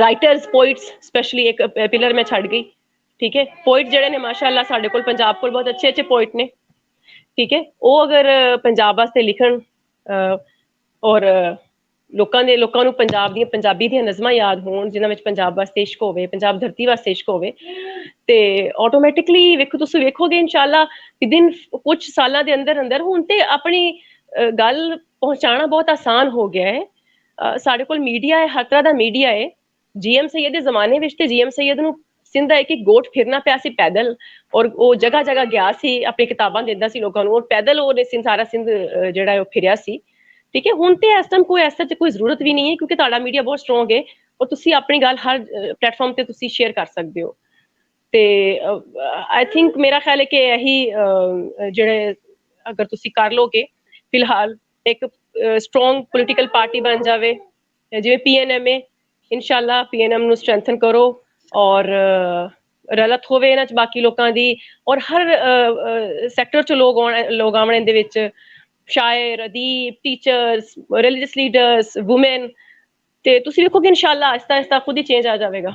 Speaker 3: ਰਾਈਟਰਸ, ਪੋਇਟਸ ਸਪੈਸ਼ਲੀ ਇੱਕ ਪਿਲਰ ਮੈਂ ਛੱਡ ਗਈ, ਠੀਕ ਹੈ। ਪੋਇਟ ਜਿਹੜੇ ਨੇ ਮਾਸ਼ਾਅੱਲਾ ਸਾਡੇ ਕੋਲ ਪੰਜਾਬ ਕੋਲ ਬਹੁਤ ਅੱਛੇ ਪੋਇਟ ਨੇ, ਠੀਕ ਹੈ, ਉਹ ਅਗਰ ਪੰਜਾਬ ਵਾਸਤੇ ਲਿਖਣ ਔਰ ਲੋਕਾਂ ਨੂੰ ਪੰਜਾਬੀ ਦੀਆਂ ਨਜ਼ਮਾਂ ਯਾਦ ਹੋਣ ਜਿਨ੍ਹਾਂ ਵਿੱਚ ਪੰਜਾਬ ਵਾਸਤੇ ਇਸ਼ਕ ਹੋਵੇ, ਪੰਜਾਬ ਧਰਤੀ ਵਾਸਤੇ ਇਸ਼ਕ ਹੋਵੇ, ਤੇ ਆਟੋਮੈਟਿਕਲੀ ਤੁਸੀਂ ਵੇਖੋਗੇ ਇਨਸ਼ਾਅੱਲਾ ਵਿਦਿਨ ਕੁਝ ਸਾਲਾਂ ਦੇ ਅੰਦਰ ਹੁਣ ਤੇ ਆਪਣੀ ਗੱਲ ਪਹੁੰਚਾਉਣਾ ਬਹੁਤ ਆਸਾਨ ਹੋ ਗਿਆ ਹੈ। ਸਾਡੇ ਕੋਲ ਮੀਡੀਆ ਹੈ, ਹਰ ਤਰ੍ਹਾਂ ਦਾ ਮੀਡੀਆ ਹੈ। ਜੀਐਮ ਸੈਯਦ ਦੇ ਜ਼ਮਾਨੇ ਵਿੱਚ ਤੇ ਜੀਐਮ ਸੈਯਦ ਨੂੰ ਸਿੰਧ ਦਾ ਇੱਕ ਗੋਟ ਫਿਰਨਾ ਪਿਆ ਸੀ ਪੈਦਲ, ਔਰ ਉਹ ਜਗ੍ਹਾ ਗਿਆ ਸੀ, ਆਪਣੀ ਕਿਤਾਬਾਂ ਦਿੰਦਾ ਸੀ ਲੋਕਾਂ ਨੂੰ, ਔਰ ਪੈਦਲ ਉਹਨੇ ਸਾਰਾ ਸਿੰਧ ਜਿਹੜਾ ਉਹ ਫਿਰਿਆ ਸੀ, ਠੀਕ ਹੈ। ਹੁਣ ਤੇ ਇਸ ਟਾਈਮ ਕੋਈ ਜ਼ਰੂਰਤ ਵੀ ਨਹੀਂ ਹੈ ਕਿਉਂਕਿ ਤੁਹਾਡਾ ਮੀਡੀਆ ਬਹੁਤ ਸਟਰੋਂਗ ਹੈ ਔਰ ਤੁਸੀਂ ਆਪਣੀ ਗੱਲ ਹਰ ਪਲੇਟਫਾਰਮ ਤੇ ਤੁਸੀਂ ਸ਼ੇਅਰ ਕਰ ਸਕਦੇ ਹੋ। ਤੇ ਆਈ ਥਿੰਕ ਮੇਰਾ ਖਿਆਲ ਹੈ ਕਿ ਇਹੀ ਜਿਹੜੇ ਅਗਰ ਤੁਸੀਂ ਕਰ ਲੋਗੇ ਫਿਲਹਾਲ ਇੱਕ ਸਟਰੋਂਗ ਪੋਲੀਟੀਕਲ ਪਾਰਟੀ ਬਣ ਜਾਵੇ ਜਿਵੇਂ ਪੀਐਨਐਮ ਹੈ, ਇਨਸ਼ਾਅੱਲਾ ਪੀਐਨਐਮ ਨੂੰ ਸਟਰੈਂਥਨ ਕਰੋ ਔਰ ਰਲਤ ਹੋਵੇ ਇਹਨਾਂ 'ਚ ਬਾਕੀ ਲੋਕਾਂ ਦੀ, ਔਰ ਹਰ ਸੈਕਟਰ 'ਚ ਲੋਕ ਆਉਣ ਇਹਦੇ ਵਿੱਚ, ਸ਼ਾਇਰ, ਅਦੀਬ, ਟੀਚਰਸ, ਰਿਲੀਜੀਅਸ ਲੀਡਰਸ, ਵੂਮੈਨ, ਤੇ ਤੁਸੀਂ ਵੇਖੋਗੇ ਇਨਸ਼ਾਅੱਲਾ ਆਹਿਸਤਾ ਖੁਦ ਹੀ ਚੇਂਜ ਆ ਜਾਵੇਗਾ।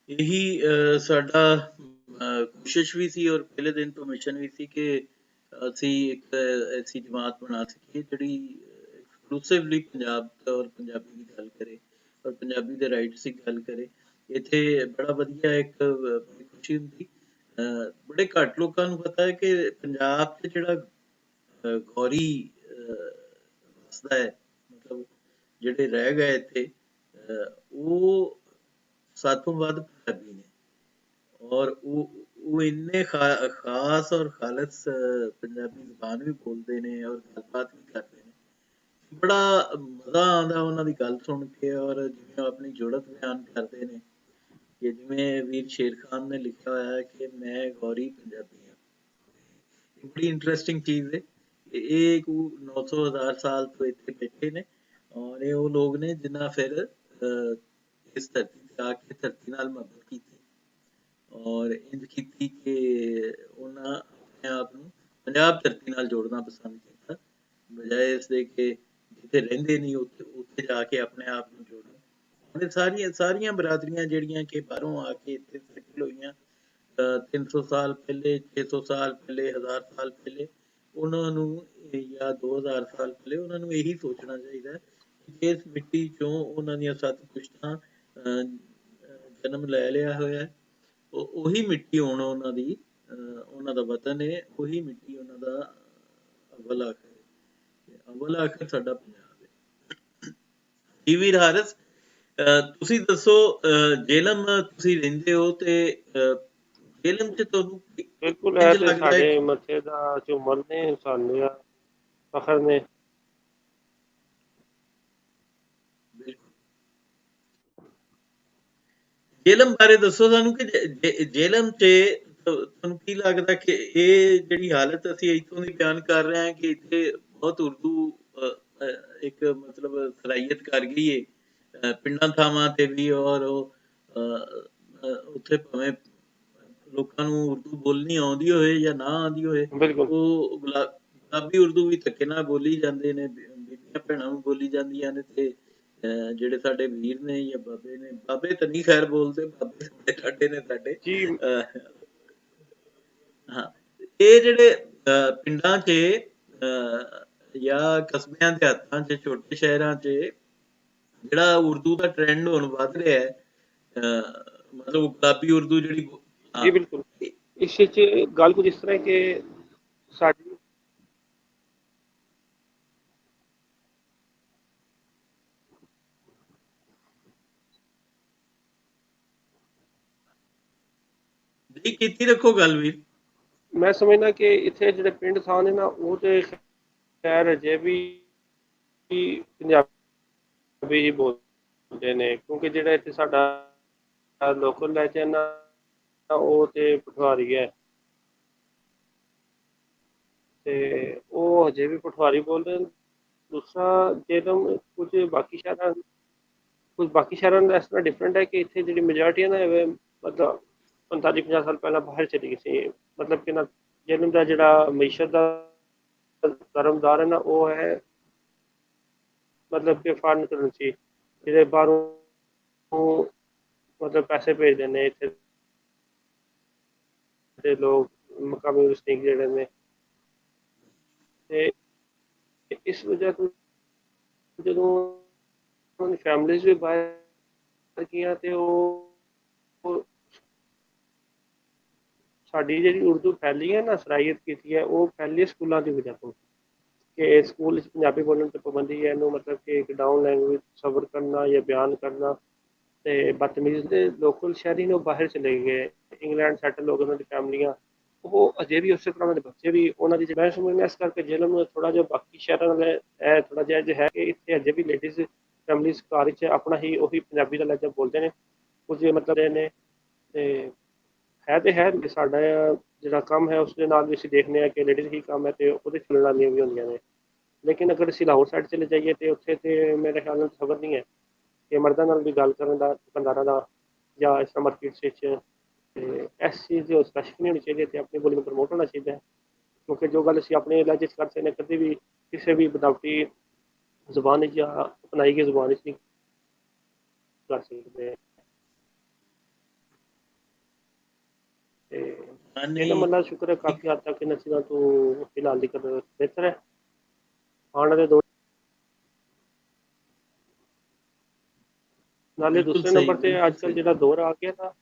Speaker 1: ਇਹੀ ਸਾਡਾ ਕੋਸ਼ਿਸ਼ ਵੀ ਸੀ ਔਰ ਪਹਿਲੇ ਦਿਨ ਤੋਂ ਮਿਸ਼ਨ ਵੀ ਸੀ ਕਿ ਅਸੀਂ ਇੱਕ ਐਸੀ ਜਮਾਤ ਬਣਾ ਸਕੀਏ ਜਿਹੜੀ ਐਕਸਕਲੂਸਿਵਲੀ ਪੰਜਾਬ ਔਰ ਪੰਜਾਬੀ ਦੀ ਗੱਲ ਕਰੇ ਔਰ ਪੰਜਾਬੀ ਦੇ ਰਾਈਟਸ ਦੀ ਗੱਲ ਕਰੇ। ਇੱਥੇ ਬੜਾ ਵਧੀਆ ਇੱਕ ਖੁਸ਼ੀ ਹੁੰਦੀ, ਬੜੇ ਘੱਟ ਲੋਕਾਂ ਨੂੰ ਪਤਾ ਹੈ ਕਿ ਪੰਜਾਬ 'ਚ ਜਿਹੜਾ ਗੌਰੀ ਵਸਦਾ ਹੈ, ਮਤਲਬ ਜਿਹੜੇ ਰਹਿ ਗਏ ਇੱਥੇ, ਉਹ ਸਾਤੋਂ ਵੱਧ ਪੰਜਾਬੀ ਨੇ ਔਰ ਉਹ ਇੰਨੇ ਖਾਸ ਔਰ ਖਾਲਸ ਪੰਜਾਬੀ ਜ਼ੁਬਾਨ ਵੀ ਬੋਲਦੇ ਨੇ ਔਰ ਗੱਲਬਾਤ ਵੀ ਕਰਦੇ ਨੇ। ਬੜਾ ਮਜ਼ਾ ਆਉਂਦਾ ਉਹਨਾਂ ਦੀ ਗੱਲ ਸੁਣ ਕੇ, ਔਰ ਜਿਵੇਂ ਆਪਣੀ ਜੁੜਤ ਬਿਆਨ ਕਰਦੇ ਨੇ ਕਿ ਜਿਵੇਂ ਵੀਰ ਸ਼ੇਰ ਖਾਨ ਨੇ ਲਿਖਿਆ ਹੋਇਆ ਕਿ ਮੈਂ ਗੌਰੀ ਪੰਜਾਬੀ ਹਾਂ। ਬੜੀ ਇੰਟਰਸਟਿੰਗ ਚੀਜ਼ ਹੈ। ਇਹ 900,000 ਸਾਲ ਤੋਂ ਇੱਥੇ ਬੈਠੇ ਨੇ ਔਰ ਇਹ ਉਹ ਲੋਕ ਨੇ ਜਿਨ੍ਹਾਂ ਫਿਰ ਇਸ ਧਰਤੀ ਤੇ ਆ ਕੇ ਧਰਤੀ ਨਾਲ ਮੁਹੱਬਤ ਕੀਤੀ ਔਰ ਇੰਝ ਕੀਤੀ ਕਿ ਉਹਨਾਂ ਆਪਣੇ ਆਪ ਨੂੰ ਪੰਜਾਬ ਧਰਤੀ ਨਾਲ ਜੋੜਨਾ ਪਸੰਦ ਕੀਤਾ, ਬਜਾਏ ਇਸ ਦੇ ਕਿ ਜਿੱਥੇ ਰਹਿੰਦੇ ਨਹੀਂ ਉੱਥੇ ਜਾ ਕੇ ਆਪਣੇ ਆਪ ਨੂੰ ਜੋੜਨ। ਸਾਰੀਆਂ ਬਰਾਦਰੀਆਂ ਜਿਹੜੀਆਂ ਕਿ ਬਾਹਰੋਂ ਆ ਕੇ ਇੱਥੇ ਸੈਟਲ ਹੋਈਆਂ 300 ਸਾਲ ਪਹਿਲੇ, 600 ਸਾਲ ਪਹਿਲੇ, 1000 ਸਾਲ ਪਹਿਲੇ, ਉਹਨਾਂ ਨੂੰ ਜਾਂ 2000 ਸਾਲ ਪਹਿਲੇ ਉਹਨਾਂ ਨੂੰ ਇਹੀ ਸੋਚਣਾ ਚਾਹੀਦਾ ਹੈ ਕਿ ਇਸ ਮਿੱਟੀ 'ਚੋਂ ਉਹਨਾਂ ਦੀਆਂ 7 ਪੁਸ਼ਤਾਂ ਜਨਮ ਲੈ ਲਿਆ ਹੋਇਆ ਹੈ, ਉਹੀ ਮਿੱਟੀ ਹੁਣ ਉਹਨਾਂ ਦਾ ਵਤਨ ਹੈ, ਉਹੀ ਮਿੱਟੀ ਉਹਨਾਂ ਦਾ ਅਵਲ ਆਖਰ ਸਾਡਾ ਪੰਜਾਬ ਹੈ। ਜੀ ਵੀਰ ਹਾਰਿਸ, ਤੁਸੀਂ ਦੱਸੋ, ਜੇਹਲਮ ਤੁਸੀਂ ਰਹਿੰਦੇ ਹੋ ਤੇ ਜੇਹਲਮ 'ਚ ਤੁਹਾਨੂੰ
Speaker 2: ਬਿਲਕੁਲ ਇਹ ਤੇ ਸਾਡੇ ਮੱਥੇ ਦਾ ਝੂਮਰ ਨੇ, ਸਾਡੇ ਫਖਰ ਨੇ।
Speaker 1: ਜੇਲਮ ਬਾਰੇ ਦੱਸੋ ਸਾਨੂੰ ਕਿ ਜੇਲਮ 'ਚ ਤੁਹਾਨੂੰ ਕੀ ਲੱਗਦਾ ਕਿ ਇਹ ਜਿਹੜੀ ਹਾਲਤ ਅਸੀਂ ਇੱਥੋਂ ਦੀ ਬਿਆਨ ਕਰ ਰਹੇ ਹਾਂ ਕਿ ਇੱਥੇ ਬਹੁਤ ਉਰਦੂ ਇੱਕ ਮਤਲਬ ਸਲਾਹੀਅਤ ਕਰ ਗਈ ਹੈ ਪਿੰਡਾਂ ਥਾਵਾਂ ਤੇ ਵੀ ਔਰ ਉੱਥੇ ਭਾਵੇਂ ਲੋਕਾਂ ਨੂੰ ਉਰਦੂ ਬੋਲਣੀ ਆਉਂਦੀ ਹੋਏ ਜਾਂ ਨਾ ਆਉਂਦੀ ਹੋਏ
Speaker 2: ਬਿਲਕੁਲ
Speaker 1: ਉਹ ਗੁਲਾਬੀ ਉਰਦੂ ਵੀ ਧੱਕੇ ਨਾਲ ਬੋਲੀ ਜਾਂਦੇ ਨੇ ਬੀਬੀਆਂ ਭੈਣਾਂ ਵੀ ਬੋਲੀ ਜਾਂਦੀਆਂ ਨੇ ਤੇ ਜਿਹੜੇ ਸਾਡੇ ਵੀਰ ਨੇ ਜਾਂ ਬਾਬੇ ਨੇ ਬਾਬੇ ਤਾਂ ਨਹੀਂ ਖੈਰ ਬੋਲਦੇ ਬਾਬੇ ਸਾਡੇ ਨੇ ਸਾਡੇ
Speaker 2: ਜੀ।
Speaker 1: ਹਾਂ ਇਹ ਜਿਹੜੇ ਪਿੰਡਾਂ 'ਚ ਜਾਂ ਕਸਬਿਆਂ ਦੇ ਹੱਥਾਂ 'ਚ ਛੋਟੇ ਸ਼ਹਿਰਾਂ 'ਚ ਜਿਹੜਾ ਉਰਦੂ ਦਾ ਟ੍ਰੈਂਡ ਹੁਣ ਵੱਧ ਰਿਹਾ ਹੈ ਮਤਲਬ ਗੁਲਾਬੀ ਉਰਦੂ ਜਿਹੜੀ
Speaker 2: ਜੀ ਬਿਲਕੁਲ ਇਸ ਵਿੱਚ ਗੱਲ ਕੁਝ ਇਸ ਤਰ੍ਹਾਂ ਕਿ ਸਾਡੀ
Speaker 1: ਜੀ ਕੀਤੀ ਰੱਖੋ ਗੱਲ ਵੀ
Speaker 2: ਮੈਂ ਸਮਝਦਾ ਕਿ ਇੱਥੇ ਜਿਹੜੇ ਪਿੰਡ ਥਾਂ ਨੇ ਨਾ ਉਹ ਤੇ ਖੈਰ ਅਜੇ ਵੀ ਪੰਜਾਬੀ ਹੀ ਬੋਲਦੇ ਨੇ ਕਿਉਂਕਿ ਜਿਹੜਾ ਇੱਥੇ ਸਾਡਾ ਲੋਕਲ ਲਹਿਜਾ ਨਾ ਉਹ ਤੇ ਪਠਵਾਰੀ ਹੈ ਤੇ ਉਹ ਹਜੇ ਵੀ ਪਠਵਾਰੀ ਬੋਲਦੇ ਨੇ। ਦੂਸਰਾ ਜੇਲਮ ਕੁਝ ਬਾਕੀ ਸ਼ਹਿਰਾਂ ਦਾ ਇਸ ਤਰ੍ਹਾਂ ਡਿਫਰੈਂਟ ਹੈ ਕਿ ਇੱਥੇ ਜਿਹੜੀ ਮੈਜੋਰਟੀ ਹੈ ਨਾ ਮਤਲਬ 45-50 ਸਾਲ ਪਹਿਲਾਂ ਬਾਹਰ ਚਲੀ ਗਈ ਸੀ ਮਤਲਬ ਕਿ ਨਾ ਜੇਲਮ ਦਾ ਜਿਹੜਾ ਮਈਸ਼ਤ ਦਾ ਧਰਮਦਾਰ ਹੈ ਨਾ ਉਹ ਹੈ ਮਤਲਬ ਕਿ ਫਾਰਨ ਕਰੰਸੀ ਜਿਹੜੇ ਬਾਹਰੋਂ ਮਤਲਬ ਪੈਸੇ ਭੇਜਦੇ ਨੇ ਇੱਥੇ ਦੇ ਲੋਕ ਮਕਾਮੀ ਵਸਨੀਕ ਜਿਹੜੇ ਨੇ ਤੇ ਇਸ ਵਜ੍ਹਾ ਤੋਂ ਜਦੋਂ ਫੈਮਲੀਜ਼ ਵੀ ਬਾਹਰ ਗਈਆਂ ਤੇ ਉਹ ਸਾਡੀ ਜਿਹੜੀ ਉਰਦੂ ਫੈਲੀ ਹੈ ਨਾ ਸਲਾਹੀਅਤ ਕੀਤੀ ਹੈ ਉਹ ਫੈਲੀ ਸਕੂਲਾਂ ਦੀ ਵਜ੍ਹਾ ਤੋਂ ਕਿ ਸਕੂਲ ਵਿੱਚ ਪੰਜਾਬੀ ਬੋਲਣ ਤੇ ਪਾਬੰਦੀ ਹੈ ਇਹਨੂੰ ਮਤਲਬ ਕਿ ਇੱਕ ਡਾਊਨ ਲੈਂਗੁਏਜ ਸਬਰ ਕਰਨਾ ਜਾਂ ਬਿਆਨ ਕਰਨਾ ਤੇ ਬਦਤਮੀਜ਼ ਦੇ ਲੋਕਲ ਸ਼ਹਿਰੀ ਨੇ ਬਾਹਰ ਚਲੇ ਗਏ ਇੰਗਲੈਂਡ ਸੈਟਲ ਹੋ ਗਏ ਉਹਨਾਂ ਦੀ ਫੈਮਲੀਆਂ ਉਹ ਅਜੇ ਵੀ ਉਸੇ ਤਰ੍ਹਾਂ ਦੇ ਬੱਚੇ ਵੀ ਉਹਨਾਂ ਦੀ ਮੈਂ ਸਮਝਦਾ ਇਸ ਕਰਕੇ ਜੇਲ੍ਹ ਨੂੰ ਥੋੜਾ ਜਿਹਾ ਬਾਕੀ ਸ਼ਹਿਰਾਂ ਨਾਲ ਇਹ ਥੋੜਾ ਜਿਹਾ ਜੋ ਹੈ ਕਿ ਇੱਥੇ ਅਜੇ ਵੀ ਲੇਡੀਜ਼ ਫੈਮਲੀਜ਼ ਘਰ ਵਿੱਚ ਆਪਣਾ ਹੀ ਉਹੀ ਪੰਜਾਬੀ ਦਾ ਲਹਿਜਾ ਬੋਲਦੇ ਨੇ ਕੁਝ ਮਤਲਬ ਇਹ ਨੇ ਤੇ ਹੈ ਕਿ ਸਾਡਾ ਜਿਹੜਾ ਕੰਮ ਹੈ ਉਸ ਦੇ ਨਾਲ ਵੀ ਅਸੀਂ ਦੇਖਦੇ ਹਾਂ ਕਿ ਲੇਡੀਜ਼ ਹੀ ਕੰਮ ਹੈ ਤੇ ਉਹਦੇ ਚੱਲਣ ਵਾਲੀਆਂ ਵੀ ਹੁੰਦੀਆਂ ਨੇ ਲੇਕਿਨ ਅਗਰ ਅਸੀਂ ਲਾਹੌਰ ਸਾਈਡ ਚਲੇ ਜਾਈਏ ਤੇ ਉੱਥੇ ਤੇ ਮੇਰੇ ਖਿਆਲ ਨਾਲ ਖਬਰ ਨਹੀਂ ਹੈ ਕਿ ਮਰਦਾਂ ਨਾਲ ਵੀ ਗੱਲ ਕਰਨ ਦਾ ਦੁਕਾਨਦਾਰਾਂ ਦਾ ਜਾਂ ਇਸ ਤਰ੍ਹਾਂ ਮਾਰਕੀਟਸ ਵਿੱਚ ਤੇ ਇਸ ਚੀਜ਼ ਦੀ ਉਤਸ਼ਾਹ ਨਹੀਂ ਹੋਣੀ ਚਾਹੀਦੀ ਤੇ ਆਪਣੀ ਬੋਲੀ ਨੂੰ ਪ੍ਰਮੋਟ ਹੋਣਾ ਚਾਹੀਦਾ ਹੈ ਕਿਉਂਕਿ ਜੋ ਗੱਲ ਅਸੀਂ ਆਪਣੇ ਲਹਿਜੇ 'ਚ ਕਰ ਸਕਦੇ ਕਦੇ ਵੀ ਕਿਸੇ ਵੀ ਬਨਾਵਟੀ ਜ਼ੁਬਾਨ ਵਿੱਚ ਜਾਂ ਅਪਣਾਈ ਗਈ ਜ਼ੁਬਾਨ ਵਿੱਚ ਨਹੀਂ ਕਰ ਸਕਦੇ ਤੇ ਇਹਨਾਂ ਮੱਲਾ ਸ਼ੁਕਰ ਹੈ ਕਾਫੀ ਹੱਦ ਤੱਕ ਇਹਨਾਂ ਚੀਜ਼ਾਂ ਤੋਂ ਫਿਲਹਾਲ ਦੀ ਕਦਰ ਬਿਹਤਰ ਹੈ ਆਉਣ ਵਾਲੇ ਦੋ ਨਾਲੇ ਦੂਸਰੇ ਨੰਬਰ ਤੇ ਅੱਜ ਕੱਲ੍ਹ ਜਿਹੜਾ ਦੌਰ ਆ ਗਿਆ ਨਾ